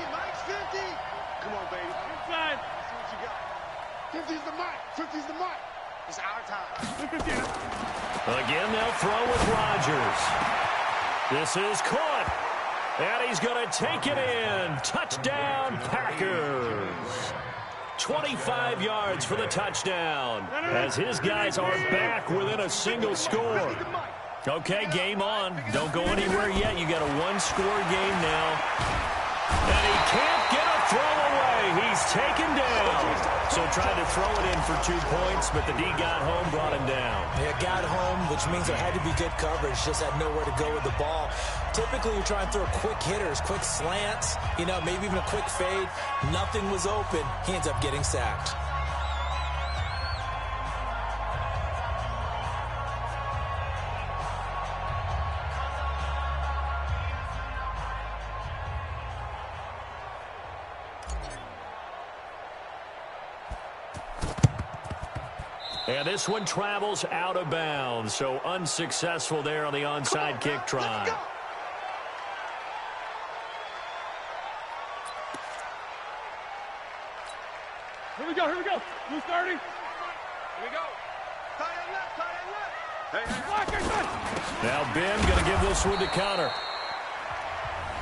Come on, baby. Inside. Let's see what you got. 50's the mic. 50's the mic. It's our time. Again, they'll throw with Rodgers. This is caught. And he's going to take it in. Touchdown, Packers. 25 yards for the touchdown as his guys are back within a single score. Okay, game on. Don't go anywhere yet. You got a one-score game now. And he can't get a throw away. He's taken down. So tried to throw it in for 2 points, but the D got home, brought him down. Yeah, got home, which means there had to be good coverage. Just had nowhere to go with the ball. Typically, you're trying to throw quick hitters, quick slants, maybe even a quick fade. Nothing was open. He ends up getting sacked. And this one travels out of bounds, so unsuccessful there on the onside kick try. Here we go. Who's starting? Here we go. Tight end left. Hey. Now Ben going to give this one to Connor.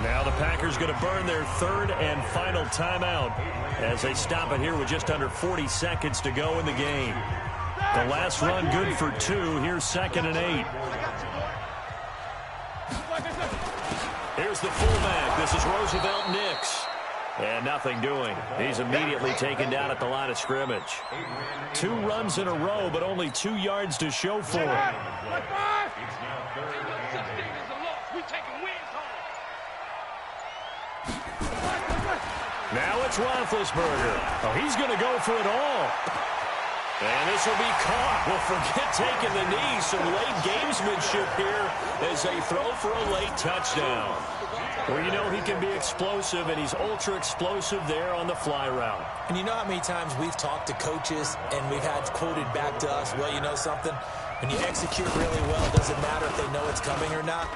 Now the Packers going to burn their 3rd and final timeout as they stop it here with just under 40 seconds to go in the game. The last run good for 2. Here's 2nd and 8. Here's the fullback. This is Roosevelt Nix. And nothing doing. He's immediately taken down at the line of scrimmage. 2 runs in a row, but only 2 yards to show for it. Now it's Roethlisberger. Oh, he's going to go for it all. And this will be caught. Well, forget taking the knee. Some late gamesmanship here as they throw for a late touchdown. Well, he can be explosive, and he's ultra-explosive there on the fly route. And you know how many times we've talked to coaches and we've had quoted back to us, well, you know something? When you execute really well, it doesn't matter if they know it's coming or not.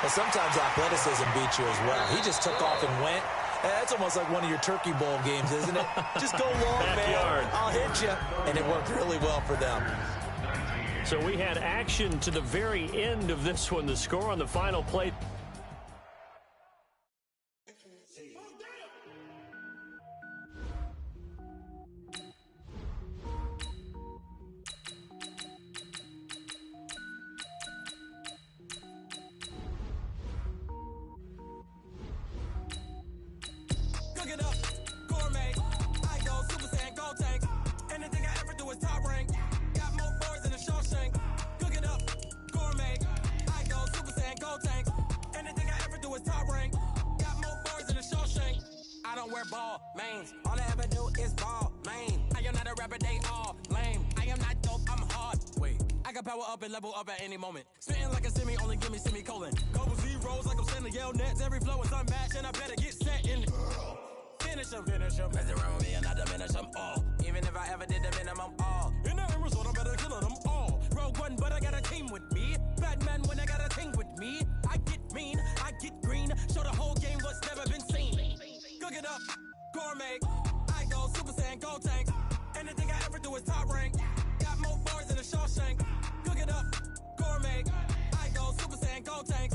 Well, sometimes athleticism beats you as well. He just took off and went. That's almost like one of your Turkey Bowl games, isn't it? Just go long, man. I'll hit you. And it worked really well for them. So we had action to the very end of this one. The score on the final play. all mains. All I ever do is ball, lame. I am not a rapper, they all lame. I am not dope, I'm hard. Wait, I can power up and level up at any moment. Spitting like a semi, only give me semicolon. Couple zeros like I'm sending yell nets. Every flow is unmatched and I better get set in. Finish them. Mess around with me and I diminish them all. Even if I ever did the minimum all. In the end result, I better kill them all. Rogue one, but I got a team with me. Batman when I got a team with me. I get mean, I get green. Show the whole game what's never been seen. Cook it up, gourmet. I go Super Saiyan, go tank. Anything I ever do is top rank. Got more bars than a Shawshank. Cook it up, gourmet. I go Super Saiyan, go tank.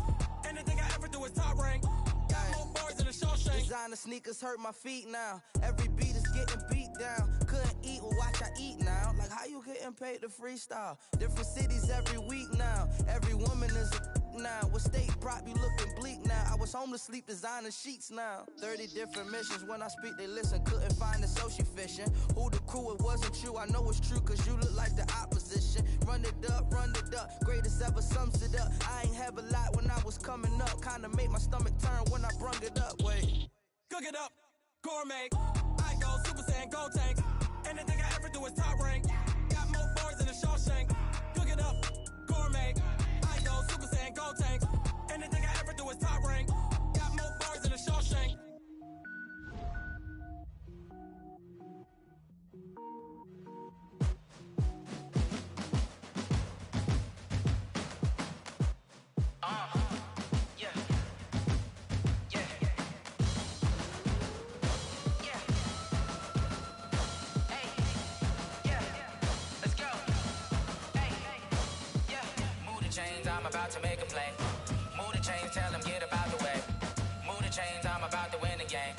Anything I ever do is top rank. Got more bars than a Shawshank. Designer sneakers hurt my feet now. Every beat is getting beat down. Couldn't eat, well watch I eat now. Like how you getting paid to freestyle? Different cities every week now. Every woman is a now. What state prop you looking bleak now? I was home to sleep designer sheets now. 30 different missions. When I speak they listen. Couldn't find it so she fishing. Who the crew, it wasn't you. I know it's true cause you look like the opposition. Run it up. Greatest ever sums it up. I ain't have a lot when I was coming up. Kinda made my stomach turn when I brung it up. Wait. Cook it up, gourmet. I go Super Saiyan, go tank. Anything I ever do is top rank. Got more bars than a Shawshank. Cook it up, gourmet. I go Super Saiyan, go tank. Anything I ever do is top rank. Got more bars than a Shawshank. I'm about to make a play. Move the chains, tell them get about the way. Move the chains, I'm about to win the game.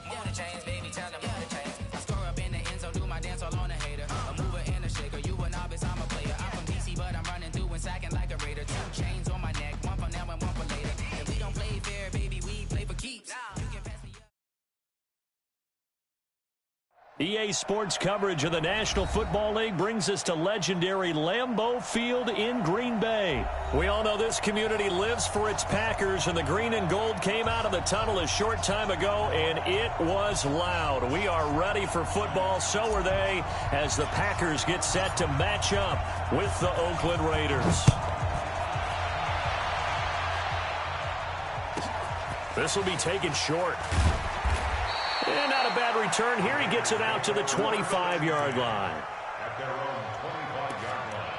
Move the chains, baby, tell them move the chains. I score up in the end zone, do my dance all on a hater. A mover and a shaker, you a novice, I'm a player. I'm from DC, but I'm running through and sacking like a raider. 2 chains on my neck, one for now and one for later. If we don't play fair, baby, we play for keeps. You can pass me up. EA Sports coverage of the National Football League brings us to legendary Lambeau Field in Green Bay. We all know this community lives for its Packers, and the green and gold came out of the tunnel a short time ago, and it was loud. We are ready for football, so are they, as the Packers get set to match up with the Oakland Raiders. This will be taken short. And not a bad return here. He gets it out to the 25-yard line. At their own 25-yard line.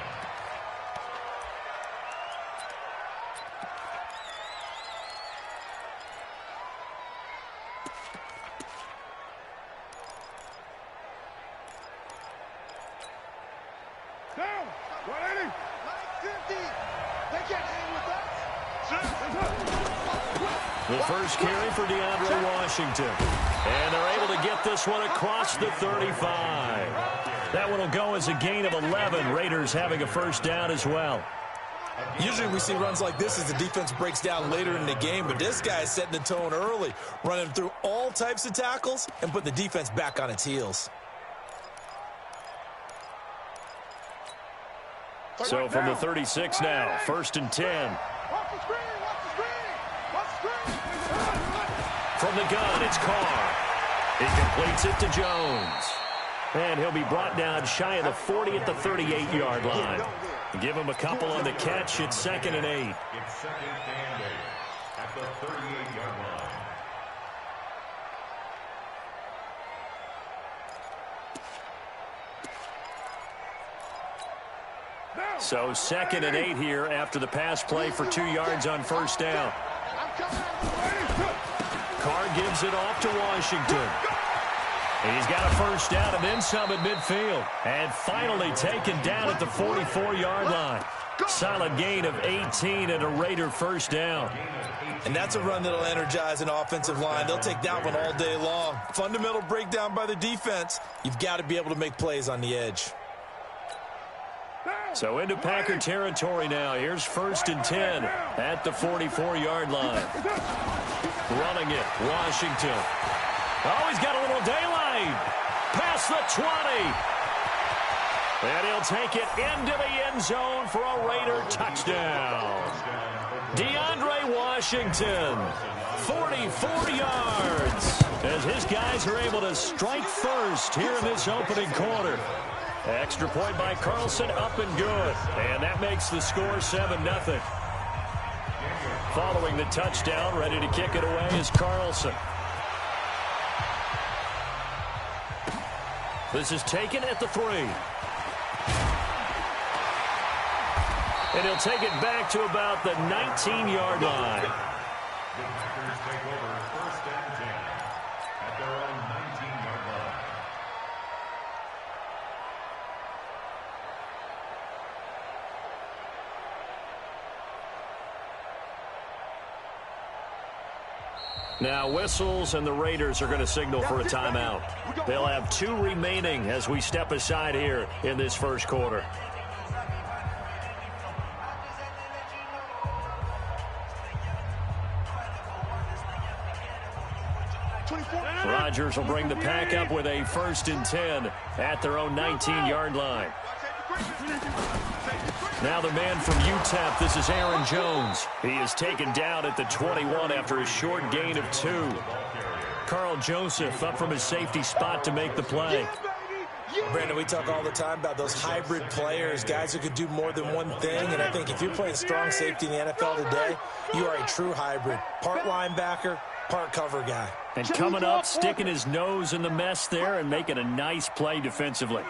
Down! 180! 50! They can't hang with us! The first carry for DeAndre Washington. And they're able to get this one across the 35. That one will go as a gain of 11. Raiders having a first down as well. Usually we see runs like this as the defense breaks down later in the game, but this guy is setting the tone early, running through all types of tackles and put the defense back on its heels. So from the 36 now, 1st and 10. From the gun, it's Carr. He completes it to Jones. And he'll be brought down shy of the 40 at the 38-yard line. Give him a couple on the catch. It's 2nd and 8. It's 2nd and 8 at the 38-yard line. So 2nd and 8 here after the pass play for 2 yards on first down. Carr gives it off to Washington. He's got a first down and then some at midfield. And finally taken down at the 44-yard line. Solid gain of 18 and a Raider first down. And that's a run that'll energize an offensive line. They'll take that one all day long. Fundamental breakdown by the defense. You've got to be able to make plays on the edge. So into Packer territory now. Here's 1st and 10 at the 44-yard line. Running it, Washington. Oh, he's got a little daylight. Past the 20. And he'll take it into the end zone for a Raider touchdown. DeAndre Washington, 44 yards, as his guys are able to strike first here in this opening quarter. Extra point by Carlson, up and good. And that makes the score 7-0. Following the touchdown, ready to kick it away is Carlson. This is taken at the 3. And he'll take it back to about the 19-yard line. The Packers take over 1st and 10 at their own 19-yard line. Now whistles, and the Raiders are going to signal for a timeout. They'll have 2 remaining as we step aside here in this first quarter. Rodgers will bring the pack up with a 1st and 10 at their own 19-yard line. Now the man from UTEP, this is Aaron Jones. He is taken down at the 21 after a short gain of 2. Carl Joseph up from his safety spot to make the play. Brandon, we talk all the time about those hybrid players, guys who could do more than one thing, and I think if you're playing strong safety in the NFL today, you are a true hybrid. Part linebacker, part cover guy. And coming up, sticking his nose in the mess there and making a nice play defensively.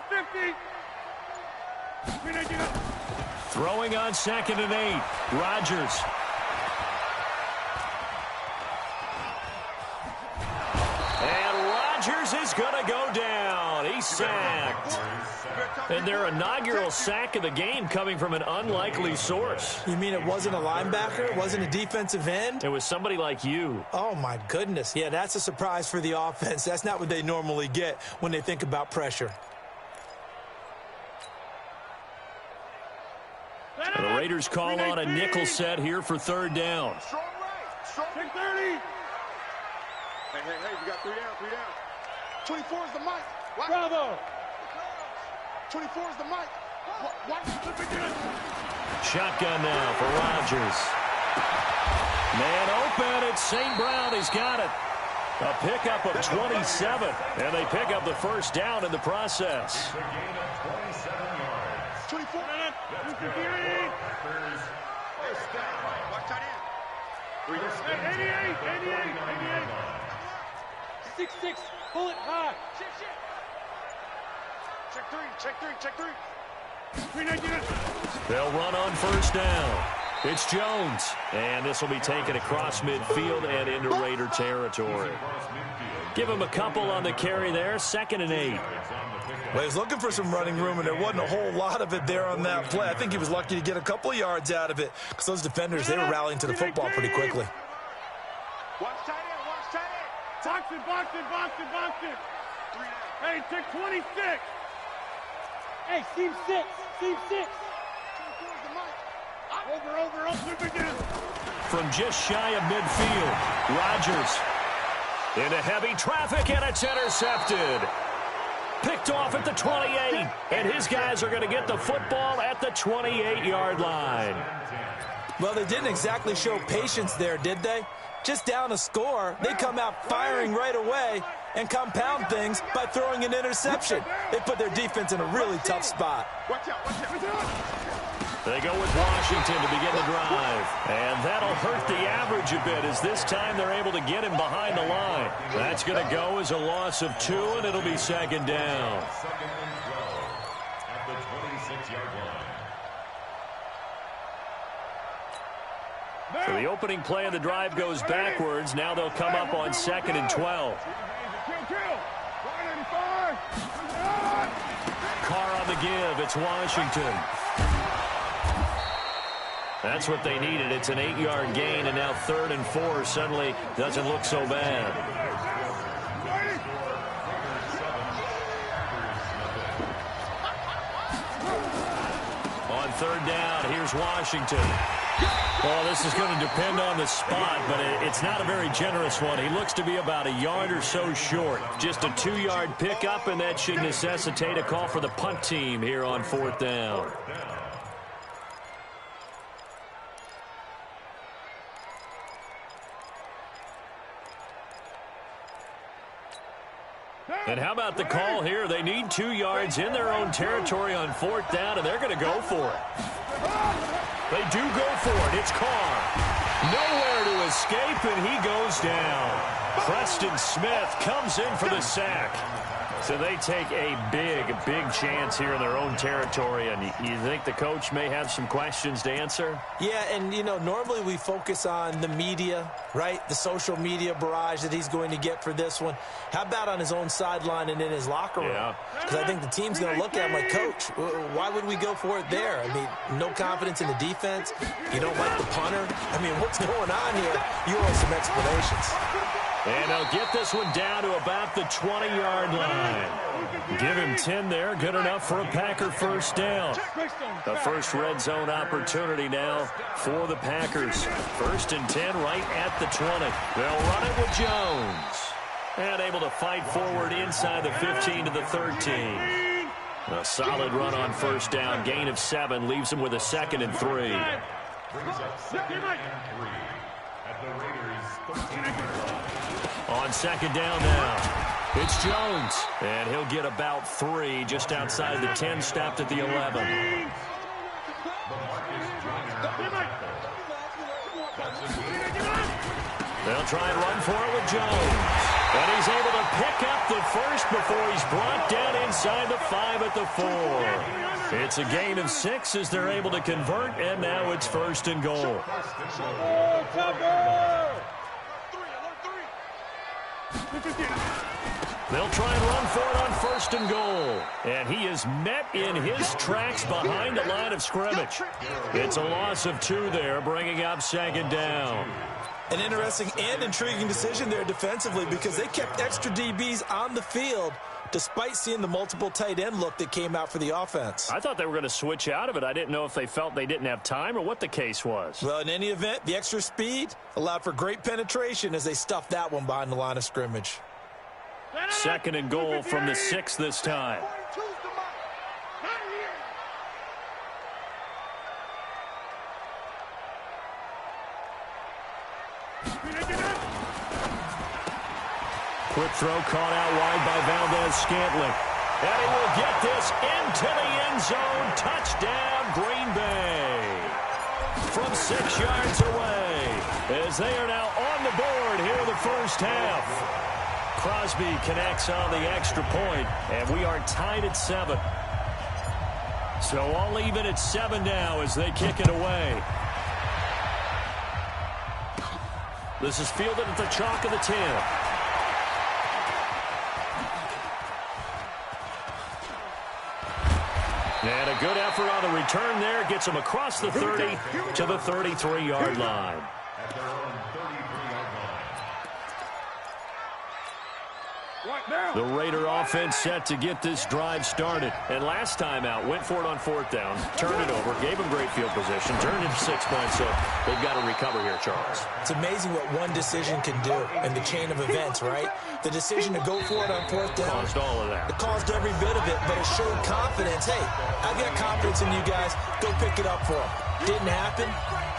Throwing on 2nd and 8, Rodgers. And Rodgers is going to go down. He's sacked. And their inaugural sack of the game coming from an unlikely source. You mean it wasn't a linebacker? It wasn't a defensive end? It was somebody like you. Oh, my goodness. Yeah, that's a surprise for the offense. That's not what they normally get when they think about pressure. And the Raiders call on a nickel set here for 3rd down. Strong right. Strong 30. Hey, we got 3 down. 24 is the mic. Bravo. 24 is the mic. Shotgun now for Rodgers. Man open. It's St. Brown. He's got it. A pickup of 27. And they pick up the 1st down in the process. It's a gain of 27 yards. 24. Packers, 1st down. Watch tight end. 88. 6-6. Pull it high. Check 3. They'll run on 1st down. It's Jones. And this will be taken across midfield and into Raider territory. Give him a couple on the carry there. 2nd and 8. Well, he was looking for some running room, and there wasn't a whole lot of it there on that play. I think he was lucky to get a couple of yards out of it because those defenders, they were rallying to the football pretty quickly. Watch tight end. Box it. Hey, check 26. Hey, seam 6. Over. From just shy of midfield, Rodgers into heavy traffic, and it's intercepted. Picked off at the 28, and his guys are going to get the football at the 28-yard line. Well, they didn't exactly show patience there, did they? Just down a score, they come out firing right away and compound things by throwing an interception. They put their defense in a really tough spot. They go with Washington to begin the drive. And that'll hurt the average a bit as this time they're able to get him behind the line. That's going to go as a loss of 2, and it'll be 2nd down. 2nd and 12 at the 26-yard line. So the opening play of the drive goes backwards. Now they'll come up on 2nd and 12. Carr on the give. It's Washington. That's what they needed. It's an 8-yard gain, and now 3rd and 4 suddenly doesn't look so bad. On 3rd down, here's Washington. Well, this is going to depend on the spot, but it's not a very generous one. He looks to be about a yard or so short. Just a 2-yard pickup, and that should necessitate a call for the punt team here on 4th down. And how about the call here? They need 2 yards in their own territory on 4th down, and they're going to go for it. They do go for it. It's Carr. Nowhere to escape, and he goes down. Preston Smith comes in for the sack. So they take a big chance here in their own territory, and you think the coach may have some questions to answer? Yeah, and, you know, normally we focus on the media, right? The social media barrage that he's going to get for this one. How about on his own sideline and in his locker room? Yeah. Because I think the team's going to look at him like, Coach, why would we go for it there? I mean, no confidence in the defense. You don't like the punter. I mean, what's going on here? You owe some explanations. And they'll get this one down to about the 20-yard line. Give him 10 there. Good enough for a Packer first down. The first red zone opportunity now for the Packers. 1st and 10 right at the 20. They'll run it with Jones. And able to fight forward inside the 15 to the 13. A solid run on 1st down. Gain of 7 leaves him with a 2nd and 3. Brings up 2nd and 3 at the Raiders' 13-yard line. On 2nd down now, it's Jones. And he'll get about 3 just outside the 10, stopped at the 11. They'll try and run for it with Jones. And he's able to pick up the first before he's brought down inside the 5 at the 4. It's a gain of 6 as they're able to convert, and now it's 1st and goal. They'll try and run for it on 1st and goal. And he is met in his tracks behind the line of scrimmage. It's a loss of 2 there, bringing up 2nd down. An interesting and intriguing decision there defensively because they kept extra DBs on the field despite seeing the multiple tight end look that came out for the offense. I thought they were going to switch out of it. I didn't know if they felt they didn't have time or what the case was. Well, in any event, the extra speed allowed for great penetration as they stuffed that one behind the line of scrimmage. 2nd and goal from the 6 this time. Quick throw caught out wide by Valdez-Scantling. And he will get this into the end zone. Touchdown, Green Bay. From 6 yards away, as they are now on the board here in the first half. Crosby connects on the extra point, and we are tied at 7. So all even at 7 now as they kick it away. This is fielded at the chalk of the 10. And a good effort on the return there. Gets him across the 30 to the 33-yard line. At their own 33-yard line. The Raider offense set to get this drive started. And last time out, went for it on 4th down, turned it over, gave them great field position, turned it to 6 points, so they've got to recover here, Charles. It's amazing what one decision can do in the chain of events, right? The decision to go for it on 4th down. Caused all of that. It caused every bit of it, but it showed confidence. Hey, I've got confidence in you guys. Go pick it up for them. Didn't happen.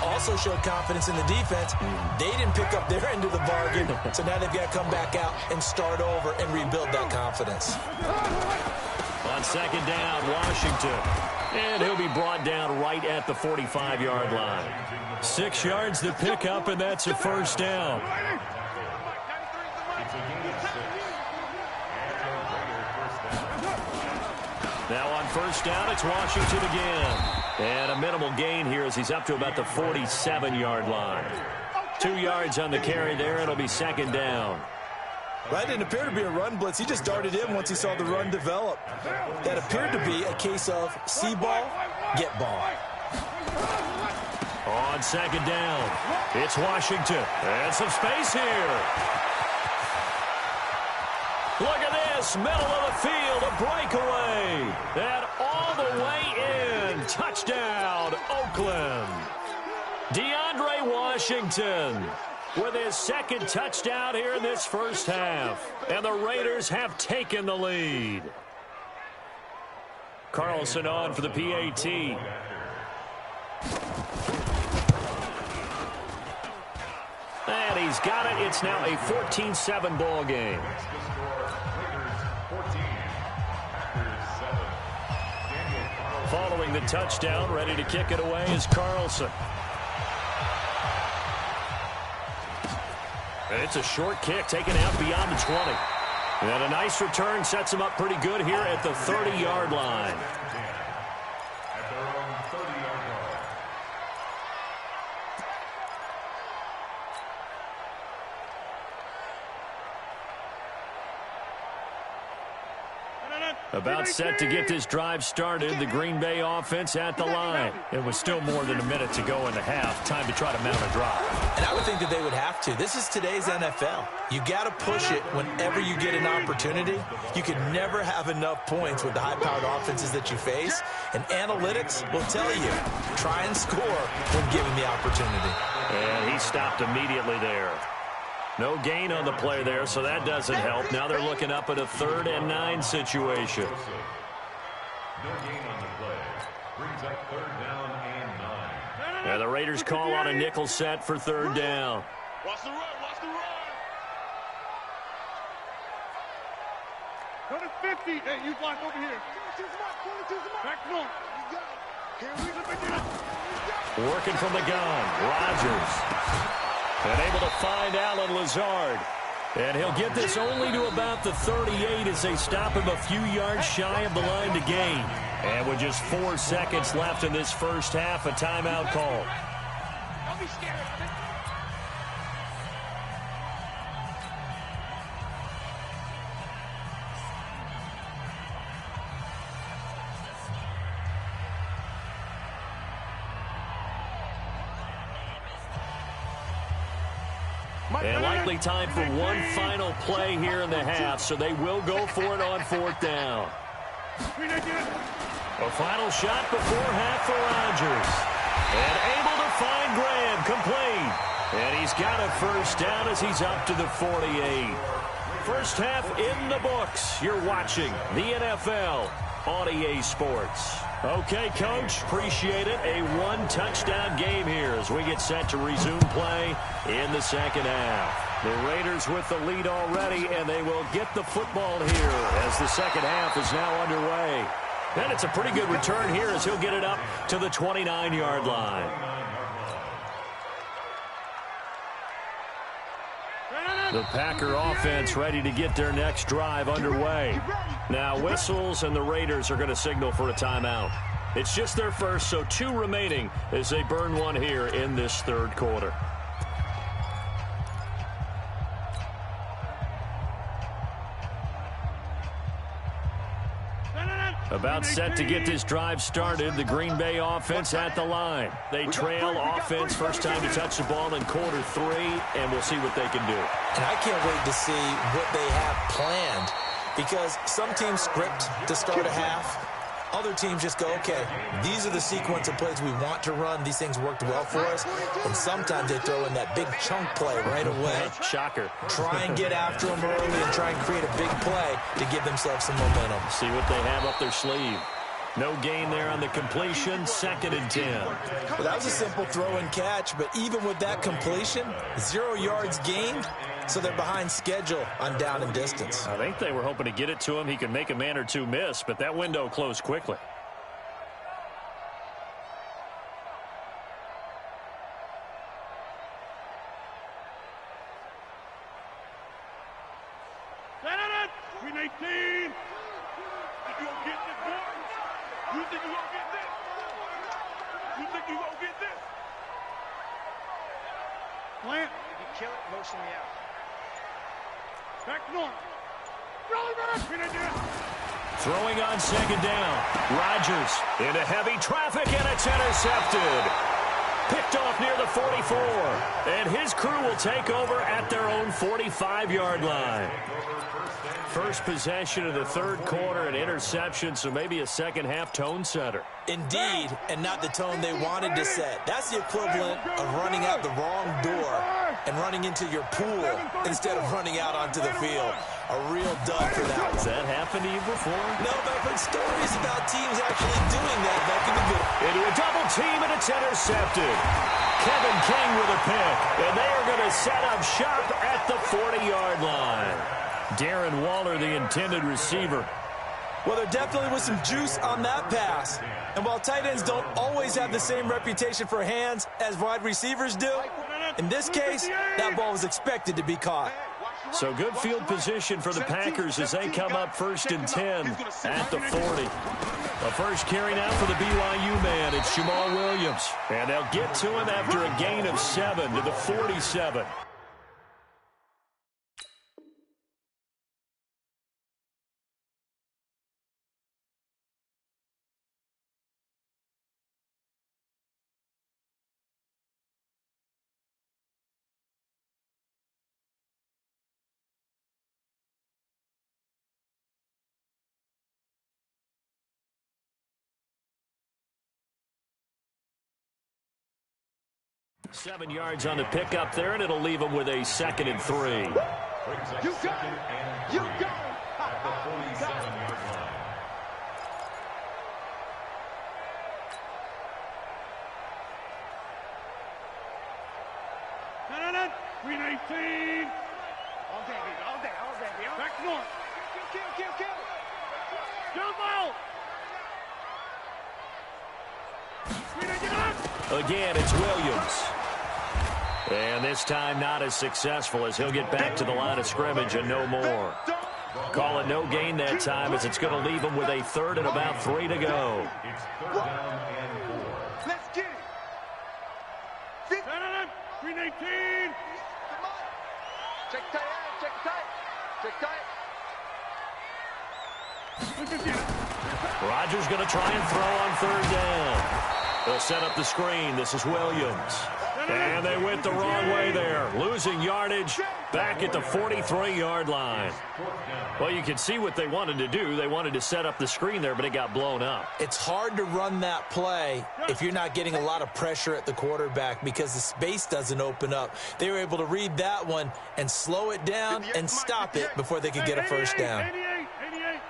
Also showed confidence in the defense. They didn't pick up their end of the bargain, so now they've got to come back out and start over and rebuild that confidence. On 2nd down, Washington. And he'll be brought down right at the 45-yard line. 6 yards to pick up, and that's a 1st down. Now on 1st down, it's Washington again. And a minimal gain here as he's up to about the 47-yard line. 2 yards on the carry there. It'll be 2nd down. Right, didn't appear to be a run blitz. He just darted in once he saw the run develop. That appeared to be a case of see ball, get ball. On 2nd down, it's Washington. And some space here. Look at this, middle of the field, a breakaway. And all the way in, touchdown, Oakland. DeAndre Washington with his 2nd touchdown here in this first half. And the Raiders have taken the lead. Carlson on for the PAT. And he's got it. It's now a 14-7 ball game. the touchdown. Ready to kick it away is Carlson. And it's a short kick taken out beyond the 20. And a nice return sets him up pretty good here at the 30-yard line. At their own 30-yard line. About set to get this drive started, the Green Bay offense at the line. It was still more than a minute to go in the half. Time to try to mount a drive. And I would think that they would have to. This is today's NFL. You got to push it whenever you get an opportunity. You can never have enough points with the high-powered offenses that you face. And analytics will tell you, try and score when given the opportunity. And he stopped immediately there. No gain on the play there, so that doesn't help. Now they're looking up at a 3rd and 9 situation. No gain on the play. Brings up 3rd down and 9. And the Raiders call on a nickel set for 3rd down. Watch the run, watch the run. Go to 50. Hey, you block over here. Back north. Working from the gun, Rodgers. And able to find Alan Lazard. And he'll get this only to about the 38 as they stop him a few yards shy of the line to gain. And with just 4 seconds left in this first half, a timeout call. Don't be scared. And likely time for one final play here in the half, so they will go for it on 4th down. A final shot before half for Rodgers. And able to find Graham, complete. And he's got a 1st down as he's up to the 48. First half in the books. You're watching the NFL on EA Sports. Okay, Coach, appreciate it. A 1-touchdown game here as we get set to resume play in the second half. The Raiders with the lead already, and they will get the football here as the second half is now underway. And it's a pretty good return here as he'll get it up to the 29-yard line. The Packer offense ready to get their next drive underway. Now whistles and the Raiders are going to signal for a timeout. It's just their first, so 2 remaining as they burn one here in this 3rd quarter. About set to get this drive started, the Green Bay offense at the line. They trail offense, first time to touch the ball in quarter 3, and we'll see what they can do. And I can't wait to see what they have planned, because some teams script to start a half. Other teams just go, okay, these are the sequence of plays we want to run. These things worked well for us. And sometimes they throw in that big chunk play right away. Shocker. Try and get after them early and try and create a big play to give themselves some momentum. See what they have up their sleeve. No gain there on the completion, 2nd and 10. Well, that was a simple throw and catch, but even with that completion, 0 yards gained, so they're behind schedule on down and distance. I think they were hoping to get it to him. He could make a man or 2 miss, but that window closed quickly. Green 18. You gonna get this, boy? You think you gonna get this? You think you gonna get this? Plant. If you kill it, motion me out. Back north. Throwing on 2nd down. Rodgers into heavy traffic, and it's intercepted. Picked off near the 44. And his crew will take over at their own 45-yard line. First possession of the 3rd quarter, an interception, so maybe a second half tone setter. Indeed, and not the tone they wanted to set. That's the equivalent of running out the wrong door and running into your pool instead of running out onto the field. A real dud for that one. Has that happened to you before? No, but I've heard stories about teams actually doing that back in the day. Into a double team, and it's intercepted. Kevin King with a pick, and they are going to set up shop at the 40-yard line. Darren Waller, the intended receiver. Well, there definitely was some juice on that pass. And while tight ends don't always have the same reputation for hands as wide receivers do, in this case, that ball was expected to be caught. So good field position for the Packers as they come up 1st and 10 at the 40. The first carry now for the BYU man. It's Jamal Williams. And they'll get to him after a gain of 7 to the 47. Seven yards on the pickup there, and it'll leave him with a 2nd and 3. You got it. You got it. At the 47-yard line. No. 319. All day. Back north. Kill. Jump out. 319. Again, it's Williams. And this time not as successful as he'll get back to the line of scrimmage and no more. Call it no gain that time as it's going to leave him with a 3rd and about 3 to go. It's 3rd down and 4. Let's get it. 319. Check tight. Rodgers going to try and throw on 3rd down. They'll set up the screen. This is Williams. And they went the wrong way there. Losing yardage back at the 43-yard line. Well, you can see what they wanted to do. They wanted to set up the screen there, but it got blown up. It's hard to run that play if you're not getting a lot of pressure at the quarterback because the space doesn't open up. They were able to read that one and slow it down and stop it before they could get a 1st down. 88.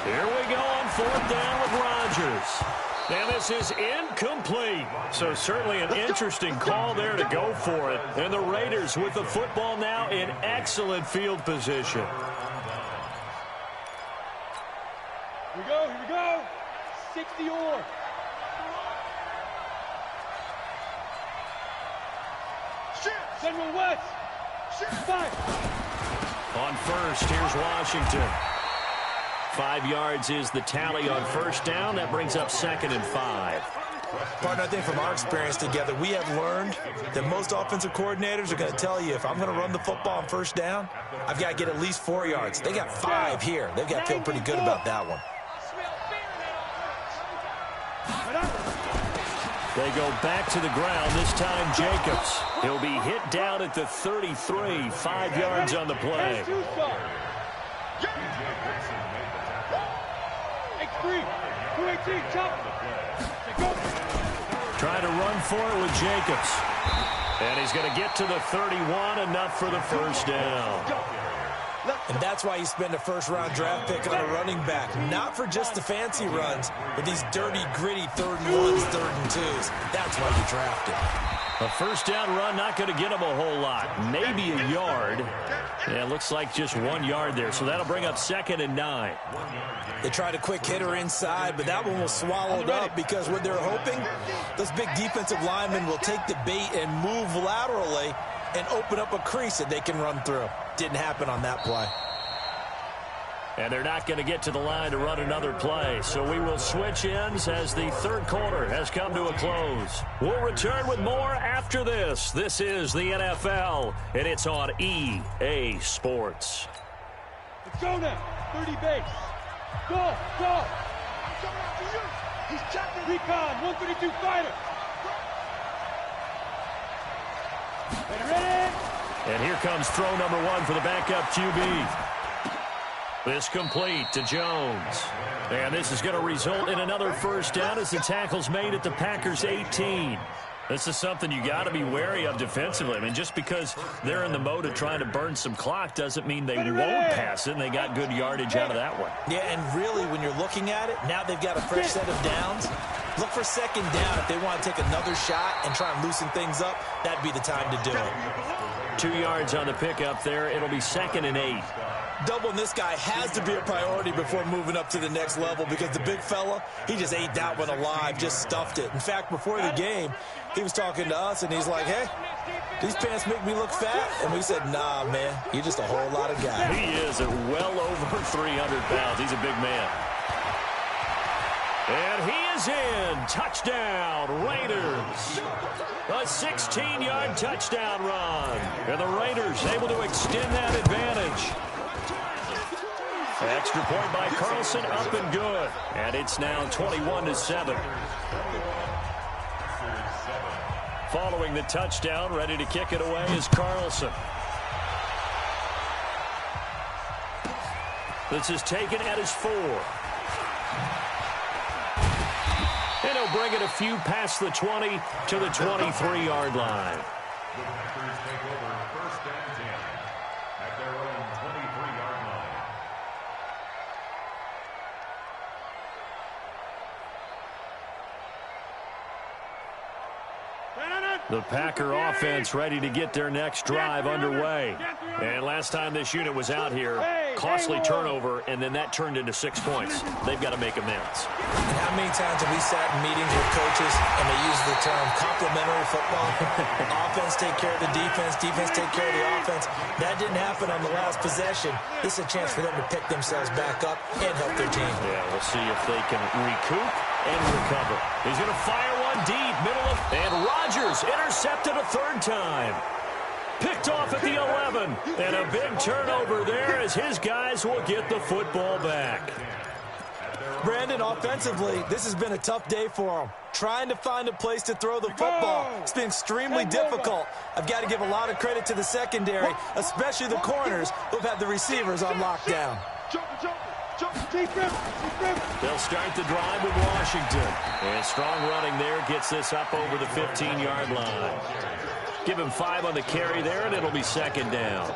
Here we go on 4th down with Rodgers. And this is incomplete. So certainly an interesting call there to go for it. And the Raiders with the football now in excellent field position. Here we go. 60 or. Central West. 5. On 1st, here's Washington. 5 yards is the tally on 1st down. That brings up 2nd and 5. Partner, I think from our experience together, we have learned that most offensive coordinators are going to tell you if I'm going to run the football on 1st down, I've got to get at least 4 yards. They got 5 here. They've got to feel pretty good about that one. They go back to the ground, this time Jacobs. He'll be hit down at the 33, 5 yards on the play. Trying to run for it with Jacobs. And he's going to get to the 31, enough for the 1st down. And that's why you spend a 1st-round draft pick on a running back. Not for just the fancy runs, but these dirty, gritty 3rd and 1s, 3rd and 2s. That's why you draft him. A 1st down run not going to get him a whole lot. Maybe a yard. Yeah, it looks like just 1 yard there. So that'll bring up 2nd and 9. They tried a quick hitter inside, but that one was swallowed up because what they're hoping, those big defensive linemen will take the bait and move laterally and open up a crease that they can run through. Didn't happen on that play. And they're not going to get to the line to run another play. So we will switch ends as the 3rd quarter has come to a close. We'll return with more after this. This is the NFL, and it's on EA Sports. Let's go now. 30 base. Go. I'm coming after you. He's checking. Recon, 132 fighter. Ready? And here comes throw number 1 for the backup QB. This complete to Jones. And this is going to result in another 1st down as the tackle's made at the Packers' 18. This is something you got to be wary of defensively. I mean, just because they're in the mode of trying to burn some clock doesn't mean they won't pass it, and they got good yardage out of that one. Yeah, and really, when you're looking at it, now they've got a fresh set of downs. Look for 2nd down. If they want to take another shot and try and loosen things up, that'd be the time to do it. 2 yards on the pickup there. It'll be 2nd and 8. Doubling this guy has to be a priority before moving up to the next level because the big fella, he just ate that one alive, just stuffed it. In fact, before the game, he was talking to us, and he's like, hey, these pants make me look fat? And we said, nah, man, you're just a whole lot of guy. He is at well over 300 pounds. He's a big man. And he is in. Touchdown, Raiders. A 16-yard touchdown run. And the Raiders able to extend that advantage. Extra point by Carlson, up and good. And it's now 21-7. Following the touchdown, ready to kick it away is Carlson. This is taken at his 4. And he'll bring it a few past the 20 to the 23-yard line. The Packers take over 1st and 10 at their own 23-yard line. The Packer offense ready to get their next drive underway. And last time this unit was out here, costly turnover, and then that turned into 6 points. They've got to make amends. And how many times have we sat in meetings with coaches and they use the term complementary football? Offense take care of the defense, defense take care of the offense. That didn't happen on the last possession. This is a chance for them to pick themselves back up and help their team. Yeah, we'll see if they can recoup and recover. He's going to fire one deep, middle of, and Rodgers intercepted a 3rd time. Picked off at the 11, and a big turnover there as his guys will get the football back. Brandon, offensively, this has been a tough day for him. Trying to find a place to throw the football. It's been extremely difficult. I've got to give a lot of credit to the secondary, especially the corners who've had the receivers on lockdown. They'll start the drive with Washington. And strong running there gets this up over the 15-yard line. Give him 5 on the carry there, and it'll be 2nd down.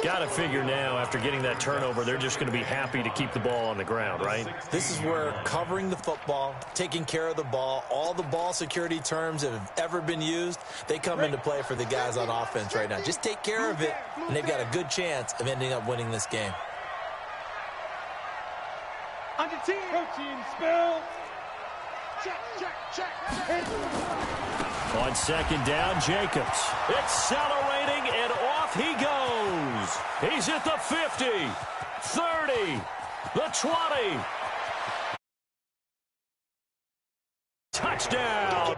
Got to figure now, after getting that turnover, they're just going to be happy to keep the ball on the ground, right? This is where covering the football, taking care of the ball, all the ball security terms that have ever been used, they come into play for the guys on offense right now. Just take care of it, and they've got a good chance of ending up winning this game. On your team. Protein spill. Check. On 2nd down, Jacobs accelerating, and off he goes. He's at the 50, 30, the 20. Touchdown.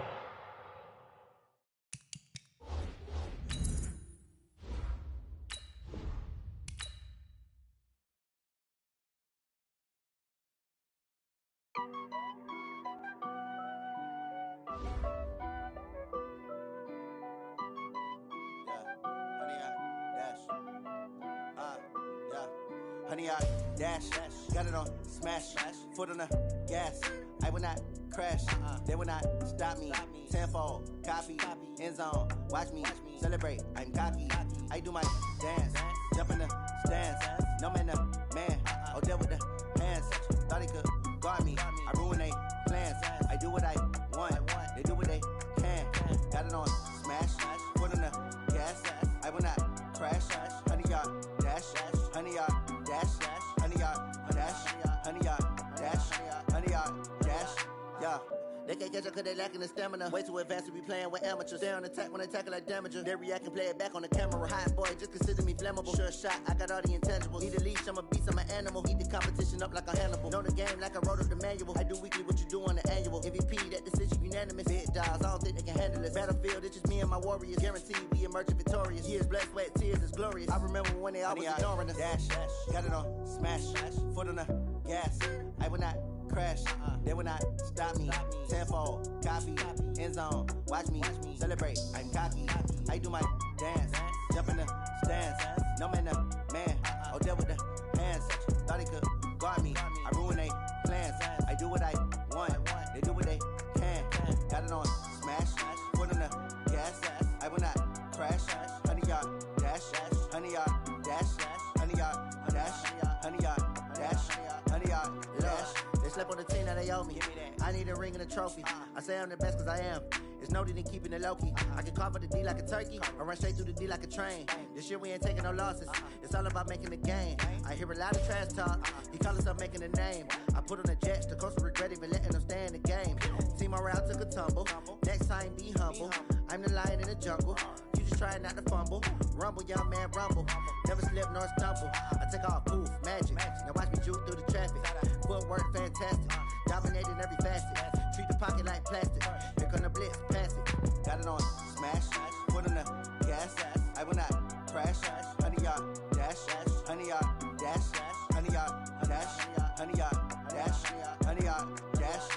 Honey, I dash, got it on smash, foot on the gas. I will not crash, they will not stop me. Tenfold, copy, end zone, watch me celebrate. I'm cocky, I do my dance, jump in the stands. No man, oh, deal with the hands. Thought he could guard me, I ruin they plans. I do what I want, they do what they can. Got it on smash, foot on the gas. I will not crash, honey, y'all dash, honey, y'all dash, honey, y'all dash, honey, y'all dash, honey, y'all dash, yeah. They can't catch up cause they lacking the stamina. Way too advanced to be playing with amateurs. Stay on attack when they tackle like damager. They react and play it back on the camera. Hot boy, just consider me flammable. Sure shot, I got all the intangibles. Need a leash, I'm a beast, I'm an animal. Eat the competition up like a Hannibal. Know the game like I wrote up the manual. I do weekly what you do on the annual. MVP, that decision unanimous. Big dogs, I don't think they can handle this. Battlefield, it's just me and my warriors. Guaranteed we emerge victorious. Years, blood, sweat, tears, it's glorious. I remember when they always ignoring us. Dash, got it on smash, foot on the gas. I will not crash, they will not stop me. Tenfold, copy, end zone, watch me celebrate. I'm cocky, I do my dance, jump in the stands. No man, oh, deal with the hands. Thought he could guard me, I ruin they plans. I do what I want, they do what they can. Got it on smash, foot on the gas. I will not crash, honey, y'all dash, honey, y'all dash, honey, y'all dash, honey, y'all dash, honey, y'all dash. Slept on the team that they owe me. I I need a ring and a trophy. I say I'm the best cause I am. It's no need in keeping it low-key. I can carve up the D like a turkey or run straight through the D like a train. This year we ain't taking no losses. It's all about making the game. I hear a lot of trash talk. He call himself making a name. I put on the jets. The coach will regret even letting them stay in the game. Team around took a tumble. Next time be humble. I'm the lion in the jungle. You just trying not to fumble. Rumble, young man, rumble. Never slip nor stumble. I take off, poof, magic. Now watch me juke through the traffic. Footwork fantastic. Dominating every facet. Treat the pocket like plastic. Here come the blitz, pass it. Got it on smash. Foot on the gas. I will not crash. 100-yard dash. 100-yard dash. 100-yard dash. 100-yard dash. 100-yard dash.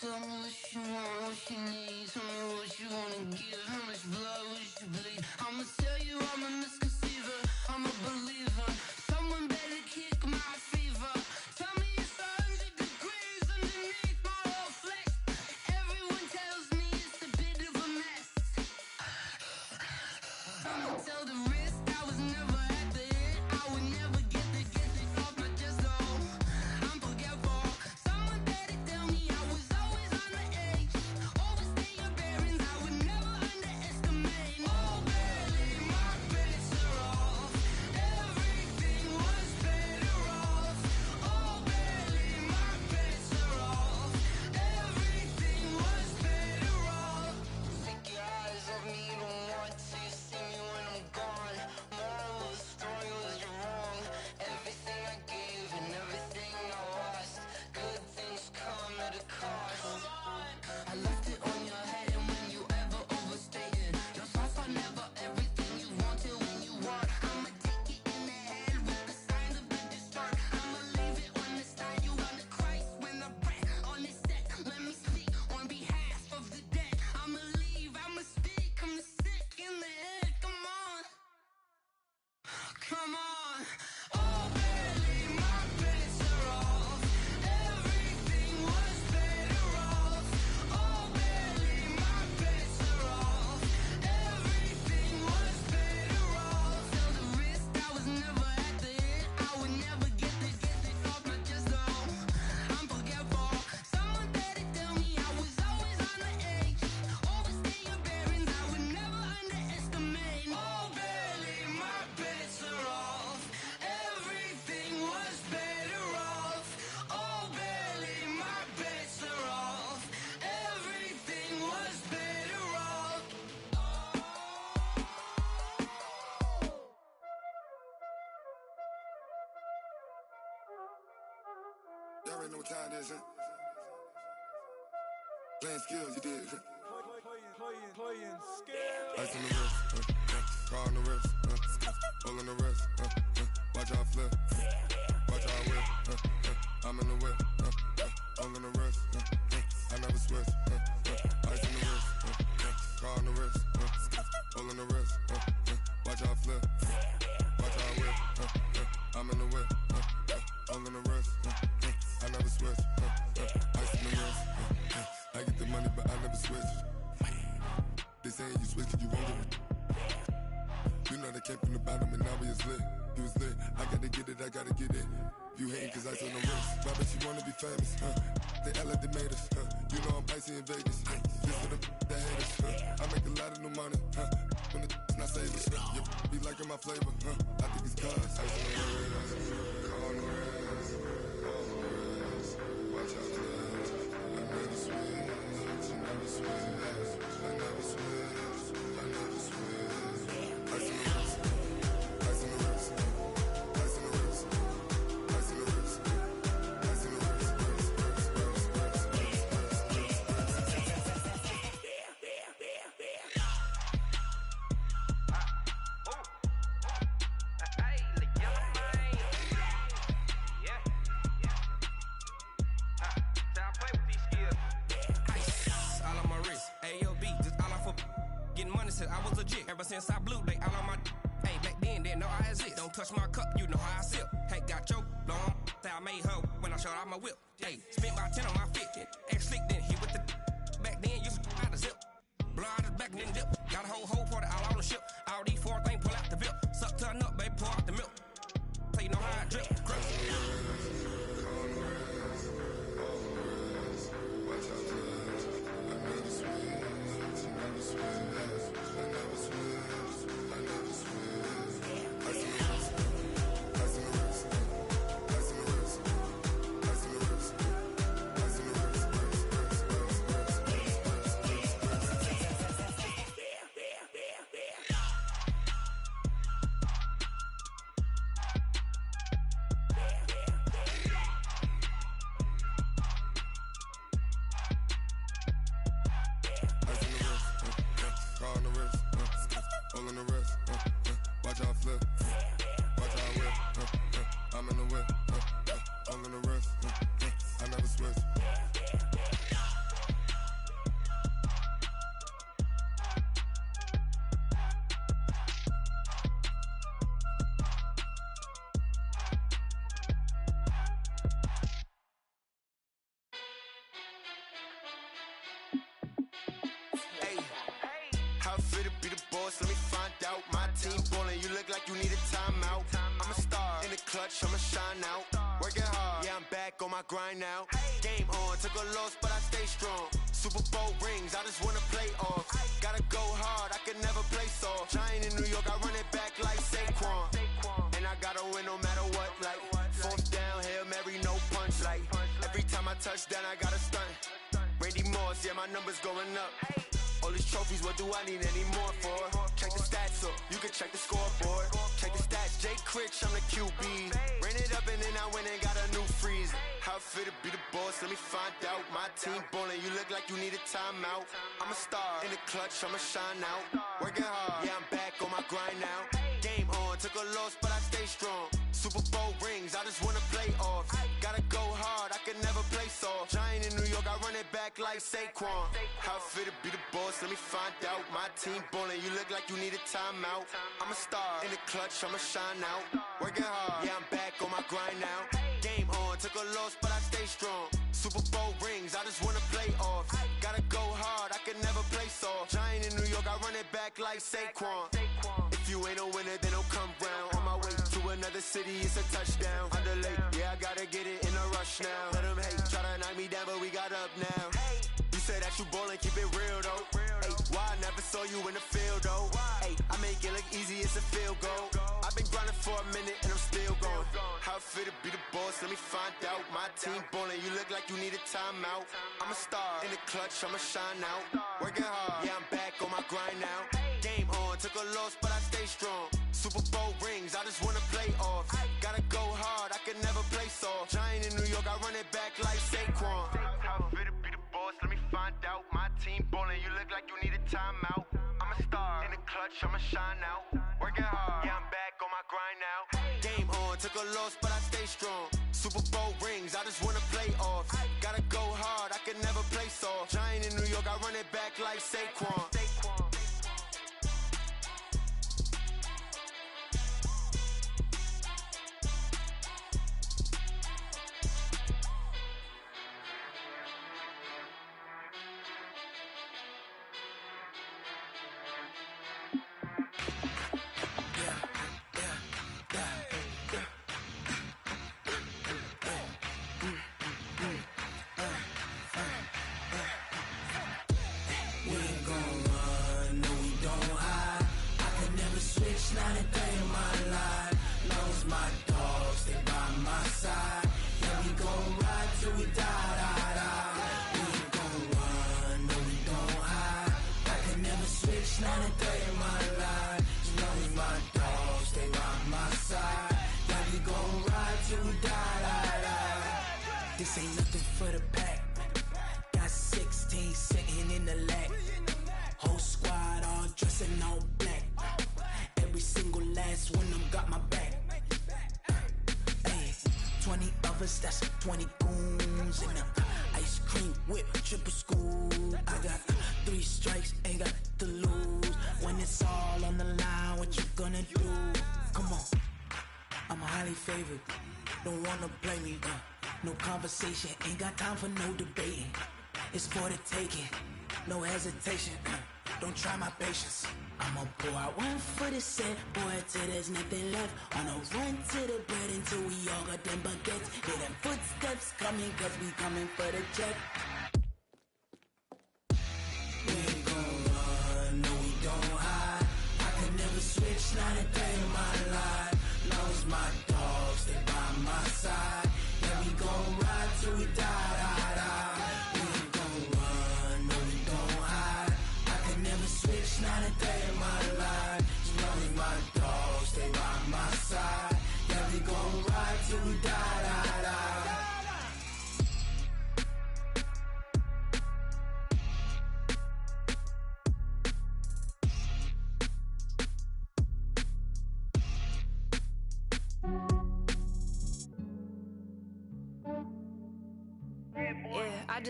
Tell me what you want, what you need. Tell me what you wanna give. How much blood would you bleed? I'ma tell you I'm a misconceiver. I'm a believer. Someone better kick my fever. Tell me it's 100 degrees underneath my whole flesh. Everyone tells me it's a bit of a mess. I'ma tell the risk I was never at the end. I would never get the off my chest though. I'm forgetful. Someone better tell me I was always on the edge. Overstay your bearings, I would never underestimate. Oh, barely my bets are off. Everything was better off. Oh, barely my bets are off. Everything was better off. Take your eyes off me, don't want to see me when I'm gone. Moral of the story was you're wrong. Everything I gave and everything I lost. Good things come at a cost. I left it on your head, and when you ever overstated, your thoughts are never everything you wanted when you want. I'ma take it in the head with the signs of the distort. I'ma leave it on the side. You on the Christ when the breath on this set. Let me speak on behalf of the dead. I'ma leave, I'ma speak. I'm the sick in the head. Come on, come on. Oh, barely my bets are off. Everything was better off. Oh, barely my bets are off. Everything was better off. Tell the risk I was never at the end. I would never get the off my chest though. I'm forgetful. Someone better tell me I was always on the edge. Overstay your bearings, I would never underestimate. Oh, barely my bets are off. Everything was better off. Oh, barely my bets are off. Everything was better off. Y'all already know what time it is, huh? Playing skills, you did. Playing skills. Ice on the wrist, car on the wrist, hole in the wrist, watch how I flip, watch how I whip, I'm in the whip, hole in the wrist, I never switch, ice on the wrist, car on the wrist, hole in the wrist, watch how I flip, watch how I whip, I'm in the whip, hole in the wrist, I never switch, ice on the wrist, I get the money but I never switch. They saying you switch 'cause you won't get it. You know they came from the bottom and now we is lit. You was lit, I gotta get it, I gotta get it. You hating 'cause ice on the wrist. Why bet you wanna be famous, They act like they made us, You know I'm icy in Vegas, This for the that haters, I make a lot of new money, When the not savers, You be liking my flavor, I think it's cause ice on the wrist, on the wrist, watch out for this. I never switch, I never switch, I never switch, I never switch. Ice on the wrist, ice on the wrist, ice on the wrist, ice on the wrist, ice on the wrist, I was legit. Ever since I blew, they all on my hey, back then, didn't know I exist. Don't touch my cup, you know how I sip. Hey, got your long, I made her when I showed out my whip. Hey, spent about 10 on my 50. Ex-slick, then hit with the back then, used to out the zip. Blow out his back, then dip. all in the wrist. Watch how I flip. Watch how I whip. I'm in the whip. All in the wrist. I never switch. I'ma shine out, working hard, yeah I'm back on my grind now. Game on, took a loss but I stay strong. Super Bowl rings, I just wanna play off. Gotta go hard, I can never play soft. Giant in New York, I run it back like Saquon. And I gotta win no matter what, like fourth down, Hail Mary, no punch. Like every time I touch down, I gotta stunt. Randy Moss, yeah my numbers going up. All these trophies, what do I need any more for? Check the stats up, you can check the scoreboard. Check the stats, Jake Critch, I'm the QB. Ran it up and then I went and got a new freeze. How it feel to be the boss, let me find out. My team ballin', you look like you need a timeout. I'm a star, in the clutch, I'ma shine out. Working hard, yeah I'm back on my grind now. Game on, took a loss but I stay strong. Super Bowl rings, I just wanna play off. Gotta go hard, I can never play soft. Giant in New York, I run it back like Saquon. How it feel to be the boss, let me find out. My team ballin', you look like you need a timeout. I'm a star, in the clutch, I'ma shine out. Working hard, yeah I'm back on my grind now. Game on, took a loss but I stay strong. Super Bowl rings, I just wanna play off. Gotta go hard, I can never play soft. Giant in New York, I run it back like Saquon. If you ain't a winner, then don't come round. On my way to another city, it's a touchdown. Underlay, yeah, I gotta get it in a rush now. Let them hate, try to knock me down, but we got up now. You say that you ballin', keep it real though. Hey, why I never saw you in the field though? Hey, I make it look easy, it's a field goal. I've been grinding for a minute and I'm still going. How it feel to be the boss, let me find out. My team ballin', you look like you need a timeout. I'm a star, in the clutch, I'ma shine out. Working hard, yeah I'm back on my grind now. Game on, took a loss but I stay strong. Super Bowl rings, I just wanna play off. Gotta go hard, I can never play soft. Giant in New York, I run it back like Saquon. How it feel to be the boss, let me find out. My team ballin', you look like you need a timeout. I'm a star, in the clutch, I'ma shine out. Working hard, yeah I'm back on my grind now. Game on, took a loss but I stay strong. Super Bowl rings, I just wanna play off. Gotta go hard, I can never play soft. Giant in New York, I run it back like Saquon. Not a day in my life. Knows my dogs, stay by my side. Yeah, we gon' ride till we die, die, die. We ain't gon' run, no we don't hide. I can never switch, not a day in my life. Knows my dogs, stay by my side. Yeah, we gon' ride till we die, die, die. This ain't nothing for the pack. Got 16 sitting in the lag. Whole squad all dressed in all black. Every single last one of them got my back. Ay, 20 of us, that's 20 goons. And ice cream whip, triple scoop. I got 3 strikes, ain't got to lose. When it's all on the line, what you gonna do? Come on, I'm highly favored. Don't wanna play me, no conversation, ain't got time for no debating. It's for the taking, no hesitation. Don't try my patience. I'ma pour out one for the set, boy, till there's nothing left. On a run to the bread until we all got them baguettes. Hear them footsteps coming, cause we coming for the check. We ain't gon' run, no we don't hide. I can never switch, not a day in my life. Knows my dogs, stay by my side. Yeah, we gon' ride till we die, die, die. We ain't gon' run, no we don't hide. I can never switch, not a day in my life. Knows my dogs, stay by my side. Yeah, we gon' ride till we die, die, die.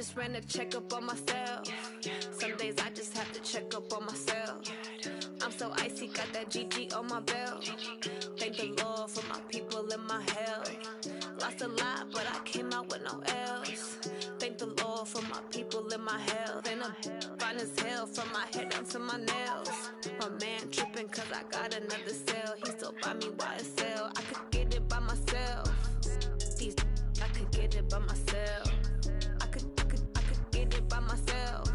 just ran a checkup on myself. Some days I just have to check up on myself. I'm so icy, got that GG on my belt. Thank the Lord for my people in my hell. Lost a lot, but I came out with no L's. Thank the Lord for my people in my health. And I'm fine as hell from my head down to my nails. My man tripping cause I got another cell. He still buy me YSL. I could get it by myself. These I could get it by myself. I could get it by myself.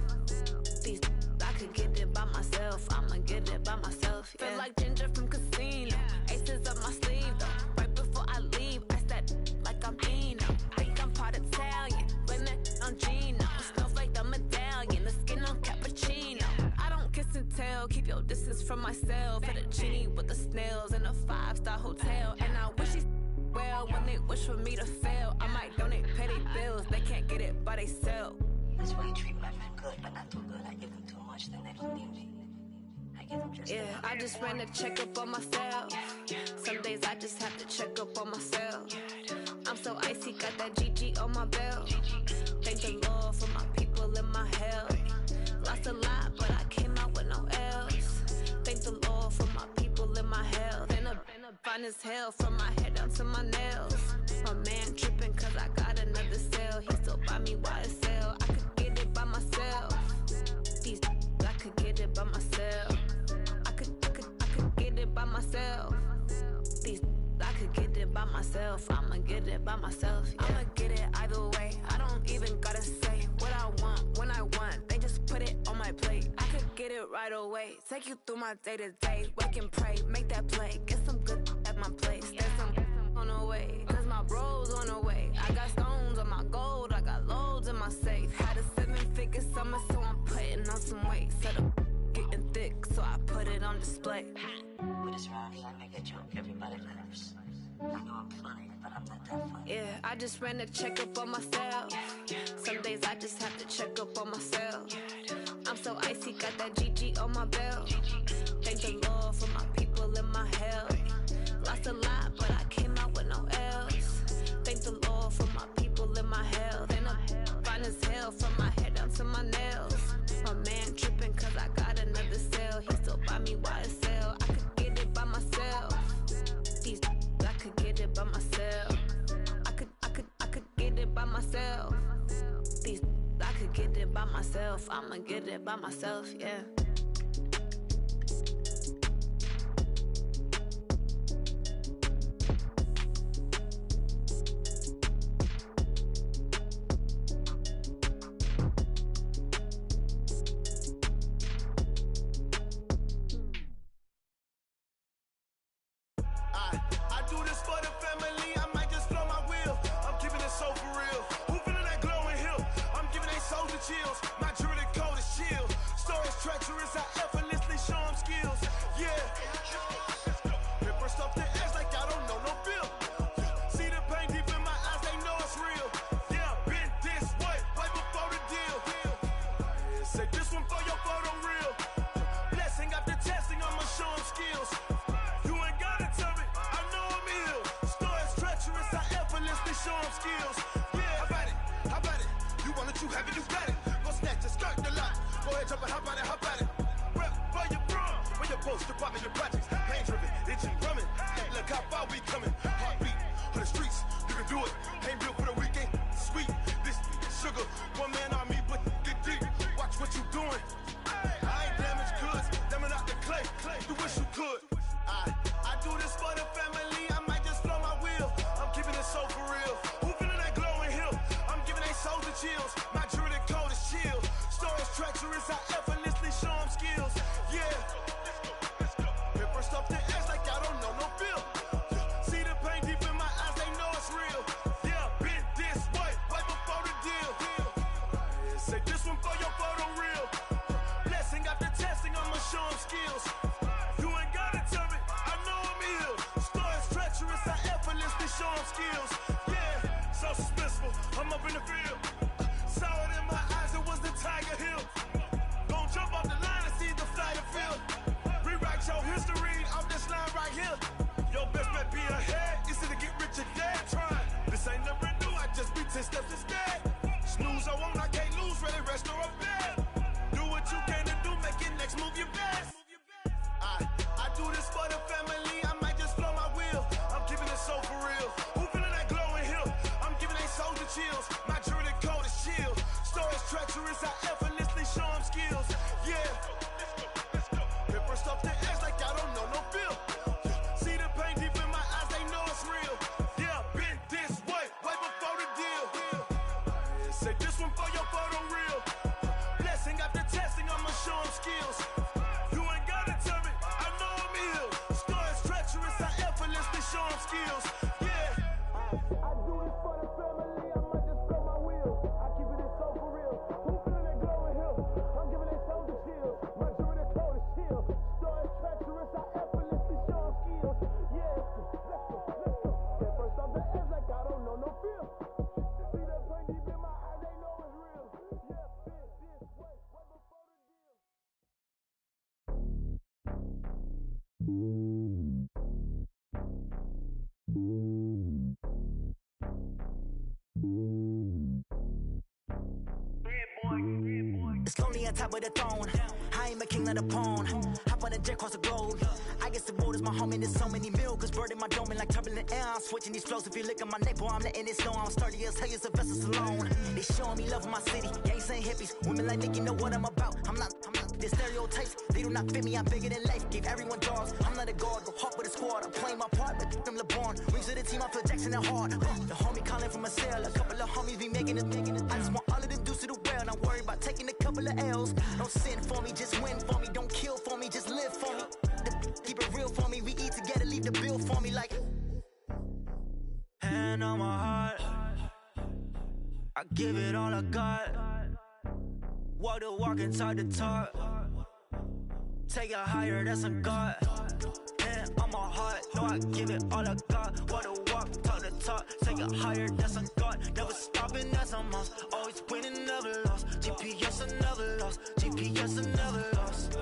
These I could get it by myself. I'ma get it by myself. Yeah. Feel like Ginger from Casino. Aces up my sleeve though. Right before I leave, I said like I'm Eno. Think I'm part Italian. Blame it on Gino. Smells like the medallion. The skin on cappuccino. I don't kiss and tell. Keep your distance from myself. For the genie with the snails in a 5-star hotel. And I wish he's well when they wish for me to fail. I might donate petty bills. They can't get it by they sell. That's why you treat my men good, but not too good. I give them too much, then they don't need me. I give them just enough. I just ran a checkup on myself. Some days I just have to check up on myself. I'm so icy, got that GG on my belt. Thank the Lord for my people in my hell. Lost a lot, but I came out with no L's. Thank the Lord for my people in my health. And I'm fine as hell from my head down to my nails. My man tripping cause I got another cell. He still buy me YSL. I could get it by myself. These I could get it by myself. I could get it by myself. These I could get it by myself. I'ma get it by myself. Yeah. I'ma get it either way. I don't even gotta say what I want when I want. They just put it on my plate. I could get it right away. Take you through my day to day. Wake and pray, make that play. Get some good at my place. There's some on the way. Cause my bro's on the way. I got stones on my gold. I got loads in my safe. Had a 7-figure summer, so I'm putting on some weight. Set up getting thick, so I put it on display. With this round here, I make a joke everybody laughs. I know I'm funny, but I'm not that funny. Yeah, I just ran a checkup on myself. Some days I just have to check up on myself. I'm so icy, got that GG on my belt. Thank the Lord for my people in my hell. Lost a lot, but I came out with no L's. Thank the Lord for my people in my health. And I'm fine as hell from my head down to my nails. My man tripping cause I got another cell. He still buy me YSL. I could get it by myself. These I could get it by myself. I could get it by myself. These I could get it by myself. I'ma get it by myself, yeah. I do this for the family, I might just blow my wheel. I'm keeping it so for real. Who feeling that glowing hill? I'm giving they soldier chills. My jewelry cold is chill. Stories treacherous, I effortlessly show them skills. Yeah. Paper stuff the edge like I don't know no bill. See the pain deep in my eyes, they know it's real. Yeah, been this way, way before the deal. Say this one for your photo reel. Blessing after testing, I'ma show them skills. You ain't gotta tell me, I know I'm ill. Stories treacherous, I effortlessly show them skills. Yeah, how about it? How about it? You want it, you have it, you got it. Go snatch it, skirt the lot. Go ahead, jump it, how about it? How about it? Rep for your bro, where your post, department, your projects. Pain driven, itching, drumming. Hey, look how far we coming. Heartbeat on the streets, you can do it. Ain't built for the weekend, sweet. This sugar, one man army, but get deep. Watch what you doing. I ain't damaged goods, damn out the clay. You wish you could. I do this for the family, I might just blow my wheel. I'm keeping it so for real. Who feeling that glowing hill? I'm giving they soldier chills. My jewelry cold is chill. Stories treacherous, I effortlessly show them skills. Yeah. Paper stuff the edge like I don't know no bill. See the pain deep in my eyes, they know it's real. Yeah, been this way, way before the deal. Say this one for your photo reel. Blessing after testing, I'ma show them skills. You ain't gotta tell me, I know I'm ill. Stories treacherous, I effortlessly show them skills. Yeah, so suspenseful, I'm up in the field. Saw it in my eyes, it was the Tiger Hill. Gon' jump off the line and see the flyer field. Rewrite your history off this line right here. Your best bet be ahead, it's to get rich or dead trying. This ain't never new, I just be 10 steps instead. Snooze, I won't, I can't It's lonely on top of the throne. I ain't a king of the pawn. Hop on a jet across the globe. I guess the world is my home and there's so many milkers birding my dome and like turbulent air. I'm switching these flows. If you look at my neck, boy, I'm letting it snow. I'm sturdy as hell, Sylvester Stallone. They showing me love in my city. Gangs ain't hippies. Women like Nick, you know what I'm about. I'm not the stereotypes. They do not fit me. I'm bigger than life. Gave everyone dogs. I'm not a guard. Go hard with a squad. I'm playing my part, but them LeBron. Rings to the team. I feel Jackson and hard. The homie calling from a cell. A couple of homies be making it. I just want all of them dudes to do well. Not worry about taking a couple of L's. Don't sin for me, just win for me. Don't kill for me, just live for me. Keep it real for me. We eat together, leave the bill for me like. Hand on my heart, I give it all I got. Walk the walk and talk the talk. Take it higher, that's a God. Hand on my heart, no, I give it all I got. Walk the walk, talk the talk. Take it higher, that's a God. Never stopping, that's a must. Always winning, never lost. GPS, I never lost. GPS, I never lost.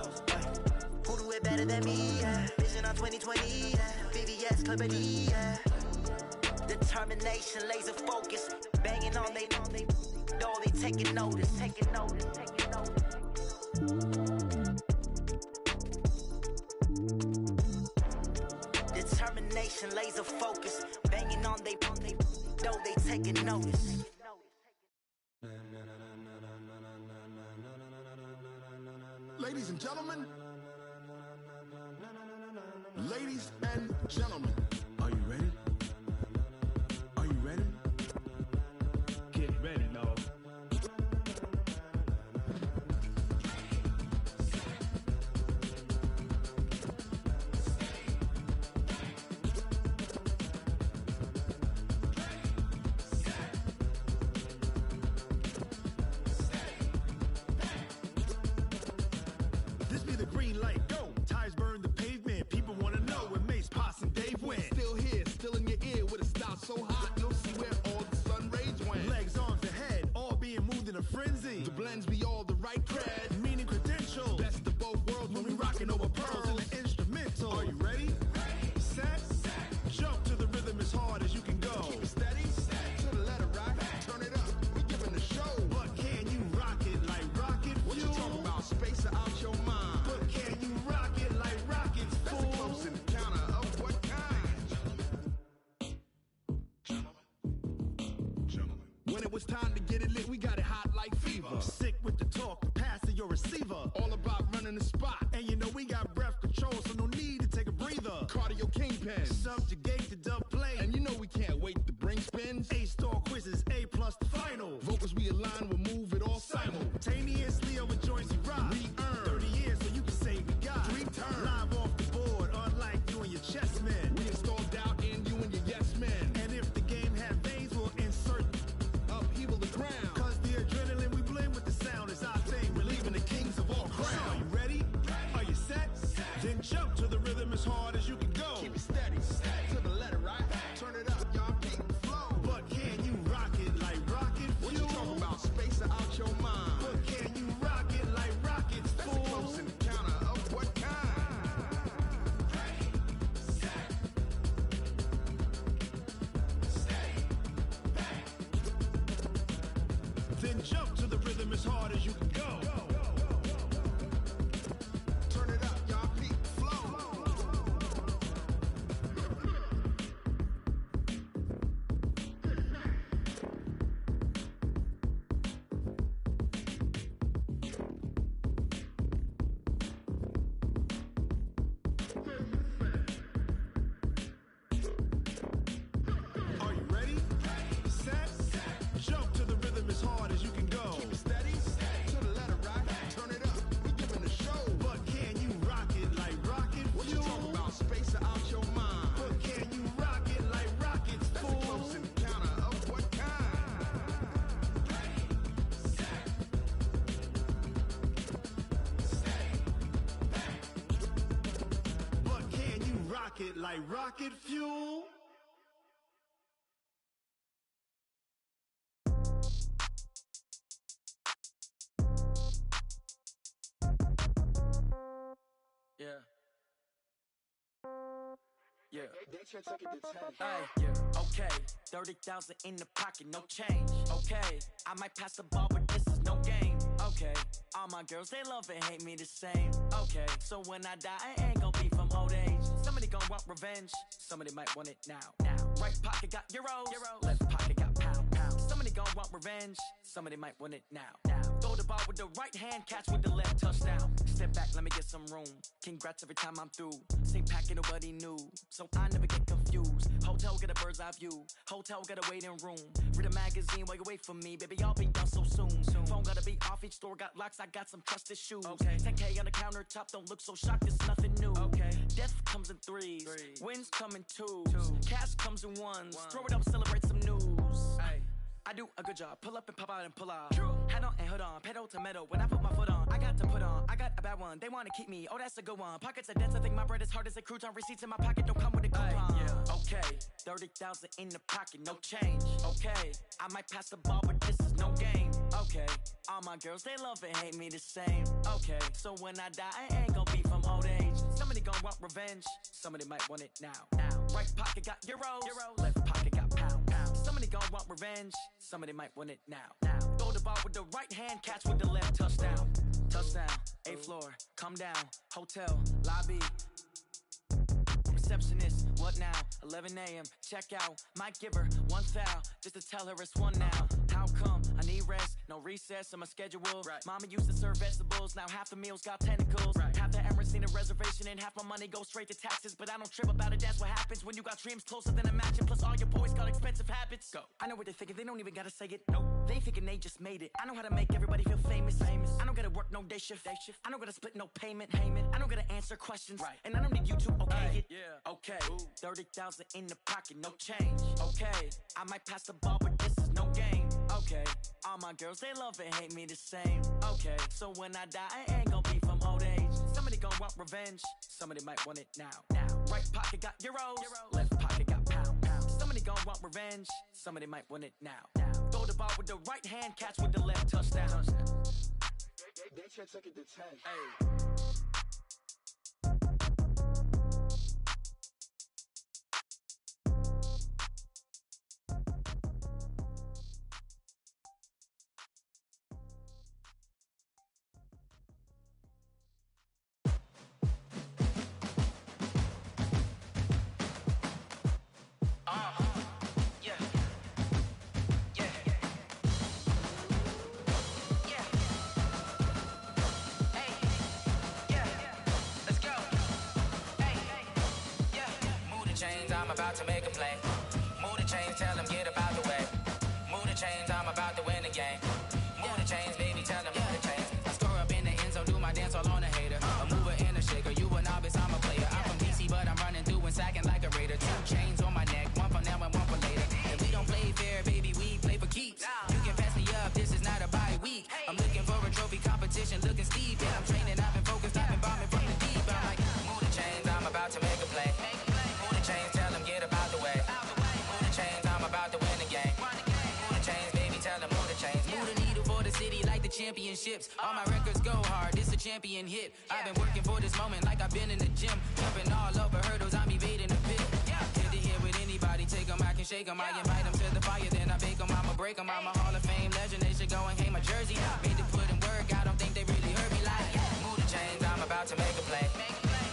Who do it better than me? Yeah. Vision on 2020. Yeah. VVS, Clippity. Yeah. Determination, laser focus. Banging on they know they taking notice. Taking notice. Taking notice. Determination, laser focus. Banging on they know they taking notice. Ladies and gentlemen, ladies and gentlemen, are you ready? Are you ready? Get ready, no. This be the green light, go. Tires burn the pavement. People wanna know when Mace, Pops, and Dave went. Still here, still in your ear with a style so hot, you'll see where all the sun rays went. Legs, arms, the head, all being moved in a frenzy. The blends be all the right cred, meaning credentials. Best of both worlds when we rockin' over pearls in the instrumental. Are you ready? Set, jump to the rhythm as hard as you can go. Keep it steady, to the letter right. Turn it up, we giving the show. But can you rock it like rocket fuel? What you talking about? Space out your mind. But can you rock it like rockets, fool? That's a close encounter of what kind? When it was time to get it lit, we got it hot like fever. Sick with the talk, pass to your receiver. All about running the spot. And you know we got breath control, so no need to take a breather. Cardio kingpin, subjugate the dub play. And you know we can't wait to bring spins. A-star quizzes, A+ the final. Vocals we align, we'll move it all simultaneously over joints we rock. We earn 30 years so you can say we got 3 turns. Live off the board, unlike you and your chess men. We install doubt in you and your yes men. And if the game had veins, we'll insert upheaval the ground. Cause the adrenaline we blend with the sound is our thing. Relieving the kings of all crowns. So are you ready? Are you set? Then jump to the rhythm as hard as you can go. Keep it steady, to the letter right. Turn it up, y'all keep the flow. But can you rock it like rocket fuel? What you talking about? Space out your mind. But can you rock it like rockets, fool? That's a close encounter of what kind? Then jump to the rhythm as hard as you can go. Turn it up, y'all keep the flow. Are you ready? Set, jump to the rhythm as hard as you can go. Keep it steady, to the letter right. Turn it up, we giving the show. But can you rock it like rocket fuel? What you talking about? Space out your mind. But can you rock it like rockets, fool? That's a close encounter of what kind? But can you rock it like rocket fuel? Yeah. Yeah. Hey, yeah. Okay. 30,000 in the pocket, no change. Okay. I might pass the ball, but this is no game. All my girls, they love and hate me the same. Okay, so when I die, I ain't gon' be from old age. Somebody gon' want revenge, somebody might want it now. Right pocket got euros, left pocket got pound. Somebody gon' want revenge, somebody might want it now. Throw the ball with the right hand, catch with the left, touchdown. Step back, let me get some room. Congrats every time I'm through. Same packet, nobody knew, so I never get confused. Hotel get a bird's eye view, hotel get a waiting room. Read a magazine while you wait for me, baby, I'll be done so soon. Phone gotta be off, each store got locks, I got some trusted shoes. 10K on the countertop, don't look so shocked, it's nothing new. Death comes in threes, wins come in twos, cash comes in ones. Throw it up, celebrate some news. I do a good job, pull up and pop out and pull out. Head on and hood on, pedal to metal. When I put my foot on, I got to put on. I got a bad one, they wanna keep me, oh that's a good one. Pockets are dense, I think my bread is hard as a crouton. Receipts in my pocket don't come with a coupon. Okay, 30,000 in the pocket, no change. Okay, I might pass the ball, but this is no game. Okay, all my girls, they love and hate me the same. Okay, so when I die, I ain't gon' be from old age. Somebody gon' want revenge, somebody might want it now. Right pocket got euros, left pocket got pound. Somebody gon' want revenge, somebody might want it now. Throw the ball with the right hand, catch with the left, touchdown. Touchdown, 8th floor, come down, hotel, lobby. Receptionist, what now? 11 a.m., check out. Might give her one foul, just to tell her it's one now. How come? I need rest, no recess on my schedule. Mama used to serve vegetables, now half the meals got tentacles. Half the Emirates need a reservation and half my money goes straight to taxes. But I don't trip about it, that's what happens when you got dreams closer than a matching. Plus all your boys got expensive habits. Go. I know what they're thinking, they don't even gotta say it. Nope. They thinking they just made it. I know how to make everybody feel famous. I don't gotta work no day shift. I don't gotta split no payment. I don't gotta answer questions. And I don't need you to okay it. Okay, 30,000 in the pocket, no change. Okay, I might pass the ball, but this is no game. Okay, all my girls, they love and hate me the same. Okay, so when I die, I ain't gon' be from old age. Somebody gon' want revenge, somebody might want it now. Right pocket got euros, left pocket got pound. Somebody gon' want revenge, somebody might want it now. Throw the ball with the right hand, catch with the left, touchdown. They can't take it to 10. I'm about to make a play. Move the chains, tell them get about the way. Move the chains, I'm about to win the game. Move the chains, baby, tell them move the chains. I score up in the end zone, do my dance all on a hater. A mover and a shaker, you a novice, I'm a player. I'm from DC, but I'm running through and sacking like a raider. 2 chains on my neck, one for now and one for later. And we don't play fair, baby, we play for keeps. You can pass me up, this is not a bye week. I'm looking for a trophy competition, looking steep. And I'm training, I've been focused, I've been bombing from the deep. I'm like, move the chains, I'm about to make a play. Move the chains, tell them get about the way. Move the chains, I'm about to win the game. Move the chains, baby, tell them move the chains. Move the needle for the city like the championships. All my records go hard, this a champion hit. I've been working for this moment like I've been in the gym. Jumping all over hurdles, I'm evading the pit. Hit the hit with anybody, take them, I can shake them. I invite them to the fire, then I bake them, I'ma break them. I'm a Hall of Fame legend, they should go and hang my jersey. Made to put in work, I don't think they really heard me like, move the chains, I'm about to make a play.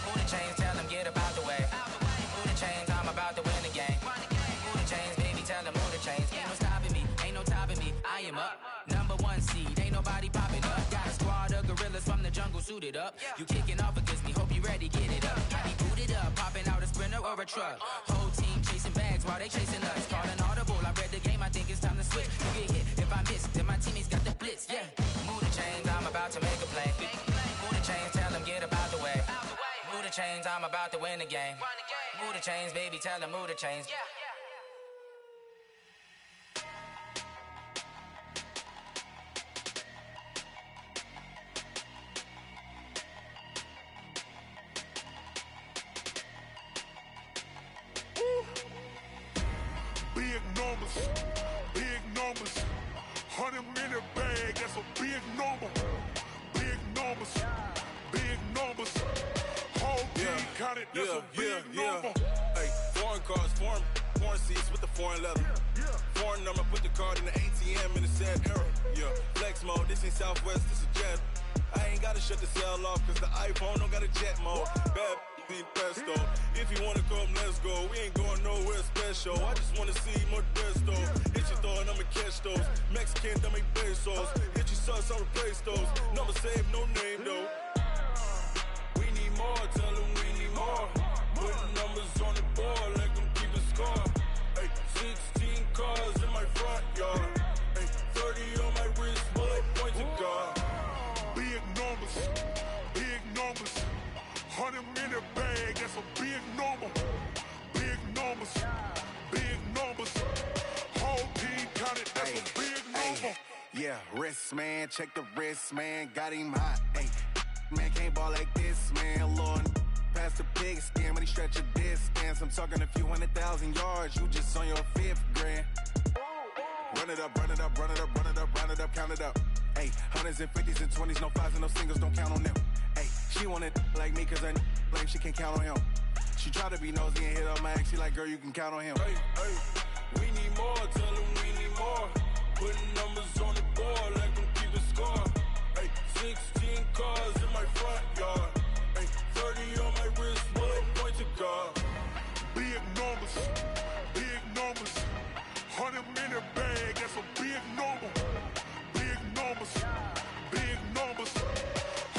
Move the chains, tell them get about the way. Move the chains, I'm about to win the game. Move the chains, baby, tell them move the chains. Ain't no stopping me, ain't no topping me. I am up, number 1 seed, ain't nobody popping up. Got a squad of gorillas from the jungle suited up. You kicking off against me, hope you ready, get it up. I be booted up, popping out a Sprinter or a truck. Whole team chasing bags while they chasing us. Calling audible, I read the game, I think it's time to switch. You get hit, if I miss, then my teammates got the blitz, yeah. Move the chains, I'm about to make a play. Move the chains, tell them get about the way. Move the chains, I'm about to win the game. Move the chains, baby, tell them move the chains. Big numbers, 100-minute bag, that's a big number. Big numbers, whole team counted, that's a big number. Hey, foreign cars, foreign seats with the foreign leather. Foreign number, put the card in the ATM in the sad era. Flex mode, this ain't Southwest, this is Jet. I ain't gotta shut the cell off, cause the iPhone don't got a jet mode. Bad in pesto. If you wanna come, let's go. We ain't going nowhere special. I just wanna see more desto. Hit your thought, I'ma catch those. Mexican, that make pesos. Hit your sus, I'll replace those. Number save, no name though. We need more, tell them we need more. Putting numbers on the board, like them keep a score. Ay, 16 cars in my front yard. Ay, 30 on my wrist, bullet point to God. Big numbers, big numbers. 100 in the bag, that's a big number. Big numbers, big numbers. Whole team counted, that's a big number. Yeah, wrist man, check the wrist man, got him hot. Ay, man can't ball like this, man. Lord, past the pig skin when he stretch a distance. I'm talking a few 100,000 yards, you just on your 5th grand. Run it up, run it up, run it up, run it up, run it up, count it up. Ay, 100s and 50s and 20s, no 5s and no singles, don't count on them. Ay, she want it like me, cause her blame, she can't count on him. She try to be nosy and hit up my ex, she like, girl, you can count on him. Hey, hey, we need more, tell them we need more. Putting numbers on the board, like them keep a score. Hey, 16 cars in my front yard. Hey, 30 on my wrist, bullet point to God. Big numbers, big numbers. 100 in the bag, that's a big number. Big numbers, big numbers.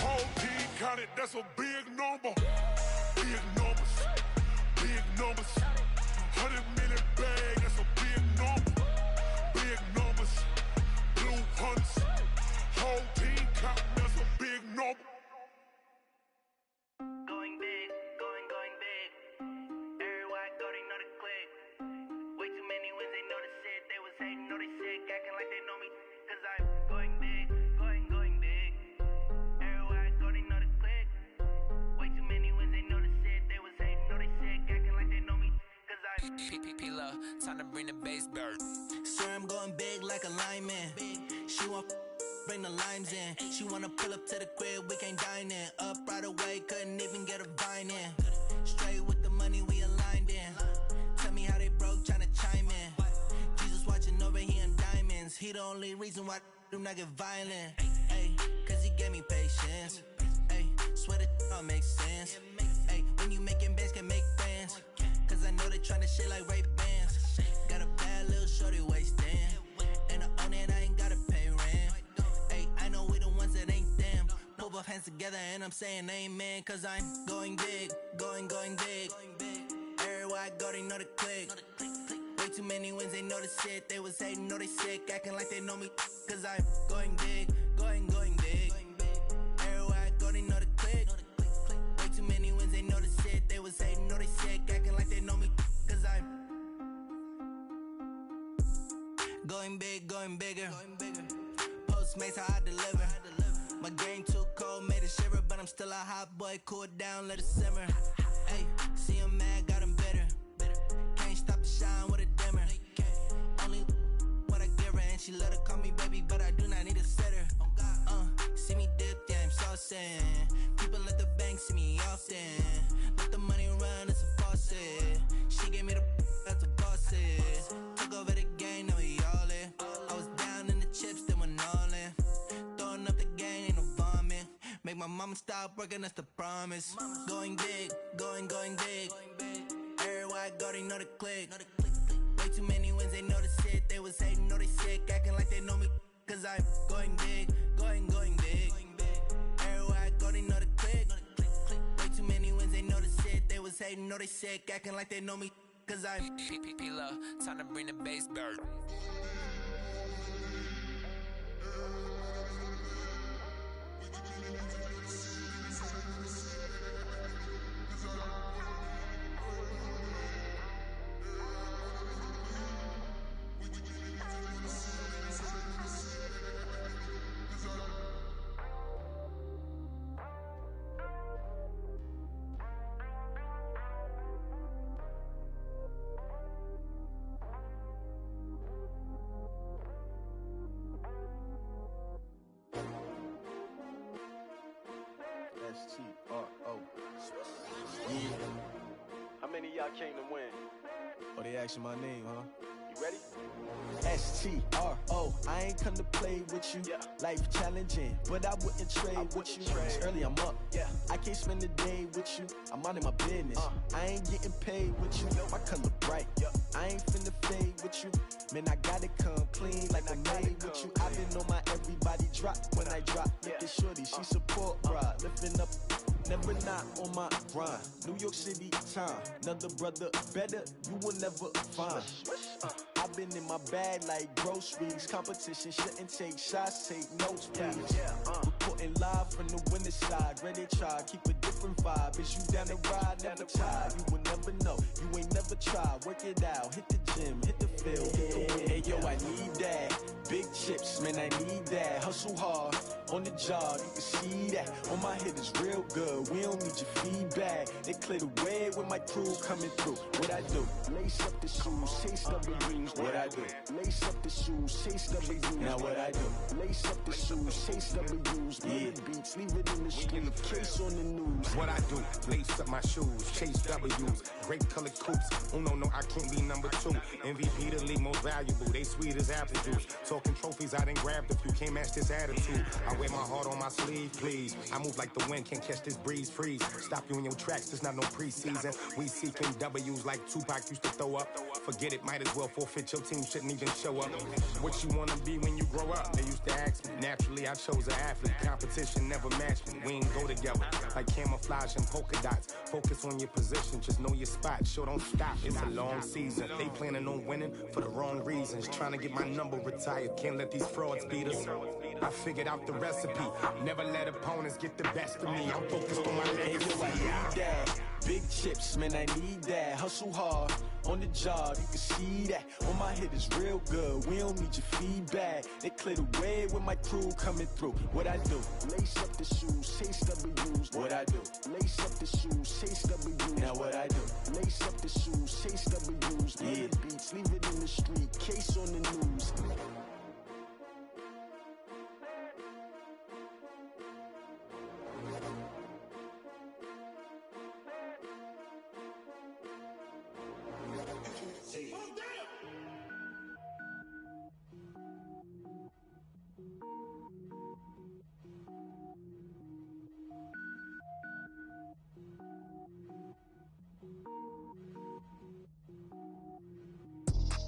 Whole team counted, that's a big number. Big numbers, big numbers. 100 in the bag, that's a big number. Big numbers, blue hunts. Whole team counting, that's a big number. Going big, going big. Everywhere I go, they know the click. Way too many wins, they know the shit. They was hating, know they sick, acting like they know me. Cause I'm going big, going big. Everywhere I go, they know the click. Way too many wins, they know the shit. They was hating, know they sick, acting like they know me. Cause I'm P-P-P-Love, time to bring the bass bird. Swear I'm going big like a lineman. She want bring the limes in. She wanna pull up to the crib, we can't dine in. Up right away, couldn't even get a vine in. Straight with the money, we aligned in. Tell me how they broke, tryna chime in. Jesus watching over, he in diamonds. He the only reason why do not get violent. Ay, cause he gave me patience. Ay, swear that all makes sense. Ay, when you making bands, can make friends. Cause I know they tryna shit like Ray-Bans. Got a bad little shorty wasting. And I own it, I ain't gotta pay rent. Ay, I know we the ones that ain't them. Put both hands together and I'm saying amen. Cause I'm going big, going big. Everywhere I go, they know the click. Way too many wins, they know the shit. They was hating, know they sick, acting like they know me. Cause I'm going big, going big. Everywhere I go, they know the click. Way too many wins, they know the shit. They was hating, know they sick, acting like they know me. Cause I'm going big, going bigger. Postmates, how I deliver. My game too cold, made it shiver. But I'm still a hot boy, cool it down, let it simmer. Hey, see him mad, got him bitter. Can't stop the shine with a dimmer. Only what I give her, and she let her call me baby, but I do not need a sitter. See me dip, yeah, I'm saucing. People at the bank see me often. Let the money run, it's a faucet. She gave me the that's a faucet. Took over the game, now we all in. I was down in the chips, then went all in. Throwing up the game, ain't no vomit. Make my mama stop working, that's the promise. Going big, going big. Everywhere I go, they know the click. Way too many wins, they know the shit. They was hating, know they sick, acting like they know me. Cause I'm going big, going big. Everywhere I go, they know the click. Way too many wins, they know the shit. They was hating, know they sick, acting like they know me. Cause I'm P-P-P-Love, time to bring the bass bird. S-T-R-O. Yeah. How many of y'all came to win? Oh, they asking my name, huh? You ready? S-T-R-O, I ain't come to play with you. Life challenging, but I wouldn't trade with you. It's early, I'm up. I can't spend the day with you. I'm minding my business. I ain't getting paid with you. My color bright. I ain't finna fade with you. Man, I gotta come clean like I made with you. I've been on my everybody drop when I drop. Look at shorty, she support, bruh. Lifting up, never not on my grind. New York City time, another brother better, you will never find. I've been in my bag like groceries. Competition shouldn't take shots, take notes, please. Reporting live from the winter side. Ready to try, keep a different vibe. Is you down the ride, never tired. You will never know, you ain't never tried. Work it out, hit the gym, hit the field, hit the wind. Hey yo, I need that. Big chips, man, I need that. Hustle hard, on the job, you can see that. On my hit is real good, we don't need your feedback. They clear the way with my crew coming through. What I do? Lace up the shoes, chase W's. What I do? Lace up the shoes, chase W's. Now what I do? Lace up the shoes, chase W's. Yeah. Beats, leave it in the street, case on the news. What I do? Lace up my shoes, chase W's. Great colored coops. Oh no, I can't be number 2. MVP the league most valuable. They sweet as apple juice. Talking trophies, I done grabbed a few. Can't match this attitude. I wear my heart on my sleeve, please. I move like the wind, can't catch this breeze, freeze. Stop you in your tracks, there's not no preseason. We seeking W's like Tupac used to throw up. Forget it, might as well forfeit. Your team shouldn't even show up. What you wanna be when you grow up? They used to ask me. Naturally, I chose an athlete. Competition never matched me. We ain't go together like camouflage and polka dots. Focus on your position, just know your spot. Sure, don't stop. It's a long season. They planning on winning for the wrong reasons. Trying to get my number retired. Can't let these frauds beat us. I figured out the recipe. Never let opponents get the best of me. I'm focused on my legacy. I need that. Big chips, man, I need that. Hustle hard, on the job, you can see that. On my hit is real good, we don't need your feedback. They clear the way with my crew coming through. What I do? Lace up the shoes, chase W's. What I do? Lace up the shoes, chase W's. Now what I do? Lace up the shoes, chase W's. Yeah. Beats, leave it in the street, case on the news.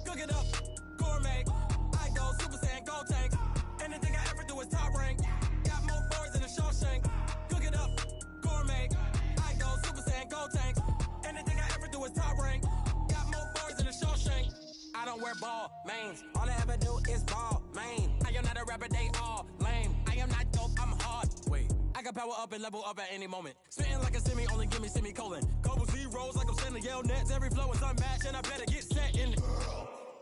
Cook it up, gourmet. I go Super Saiyan, go tank. Anything I ever do is top rank. Got more boards than a Shawshank. Cook it up, gourmet. I go Super Saiyan, go tank. Anything I ever do is top rank. Got more boards than a Shawshank. I don't wear ball mains. All I ever do is ball main. I am not a rapper, they all lame. I am not dope, I'm hard. Wait, I can power up and level up at any moment. Spitting like a semi, only give me semicolon. Couple zeros like I'm sending Yale nets. Every flow is unmatched and I better get set in it.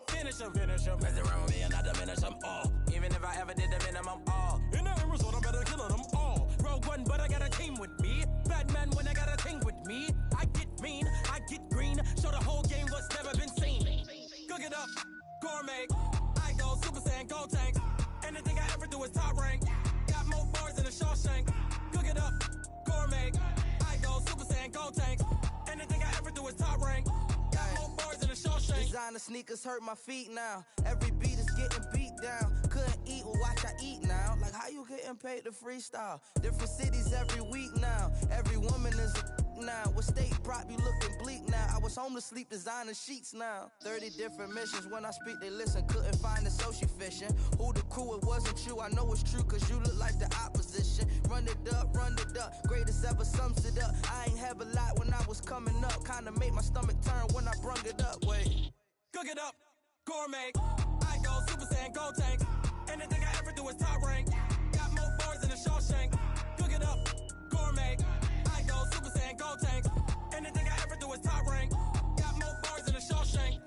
Finish them. Mess around with me and I diminish them all. Even if I ever did the minimum all. In the end result, I'm better killing them all. Rogue One, but I got a team with me. Batman when I got a team with me. I get mean, I get green. Show the whole game what's never been seen. Cook it up, gourmet. I go Super Saiyan, go tank. Anything I ever do is top rank. Got more bars than a Shawshank. Cook it up, gourmet. I go Super Saiyan, go tank. Anything I ever do is top rank. Got more bars than a Shawshank. Designer sneakers hurt my feet now. Every beat is getting beat down. Couldn't eat, well watch I eat now. Like how you getting paid to freestyle? Different cities every week now. Every woman is a now. What state prop you looking bleak now? I was home to sleep designing sheets now. 30 different missions. When I speak they listen. Couldn't find the social fishing. Who the crew? It wasn't you. I know it's true cause you look like the opposition. Run it up. Greatest ever sums it up. I ain't have a lot when I was coming up. Kinda made my stomach turn when I brung it up. Wait. Cook it up, gourmet. I go Super Saiyan, go tank. Anything I ever do is top rank. Got more bars than a Shawshank. Cook it up, gourmet. I go Super Saiyan, go tank. Anything I ever do is top rank. Got more bars than a Shawshank.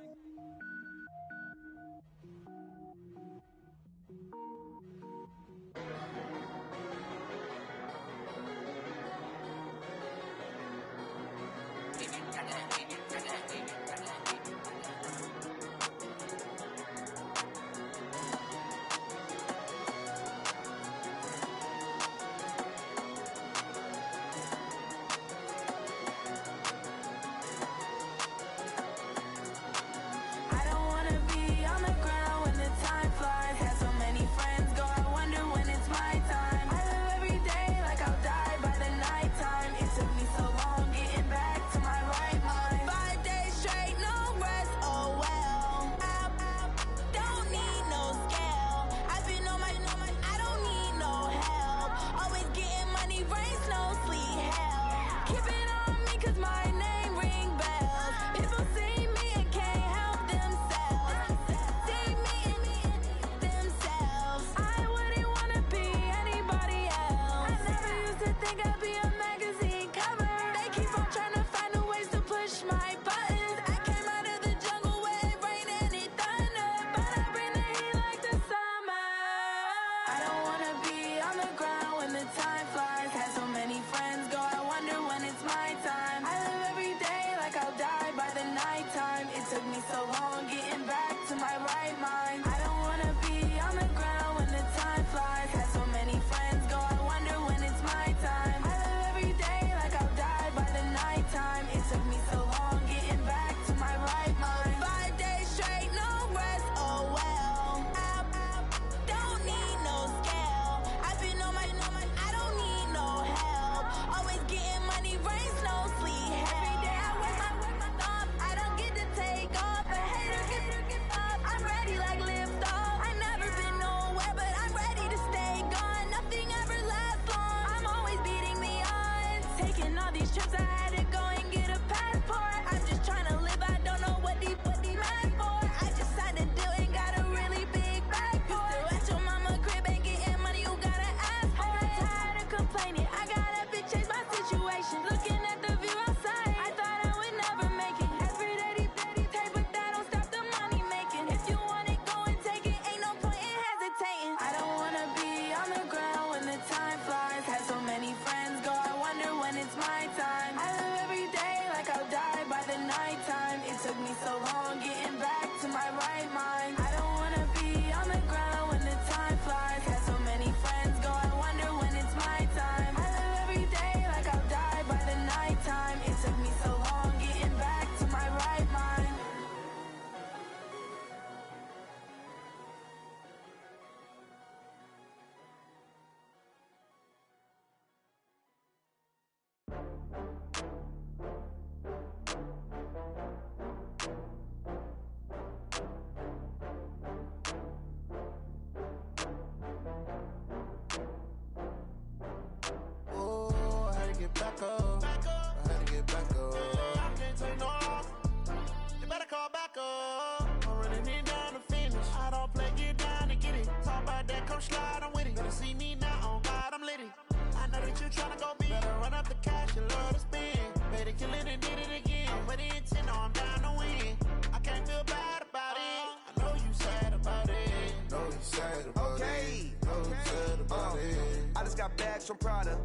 she love to spin. Better kill it and did it again. I'm with the intent, no, I'm down to win. I can't feel bad about it. I know you sad about it. Know you sad about it. Know you sad about it. I just got bags from Prada,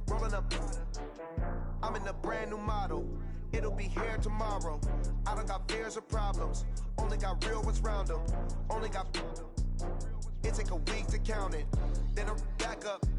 rolling up. I'm in a brand new model. It'll be here tomorrow. I don't got fears or problems. Only got real ones round them. Only got. It take a week to count it. Then I'm back up.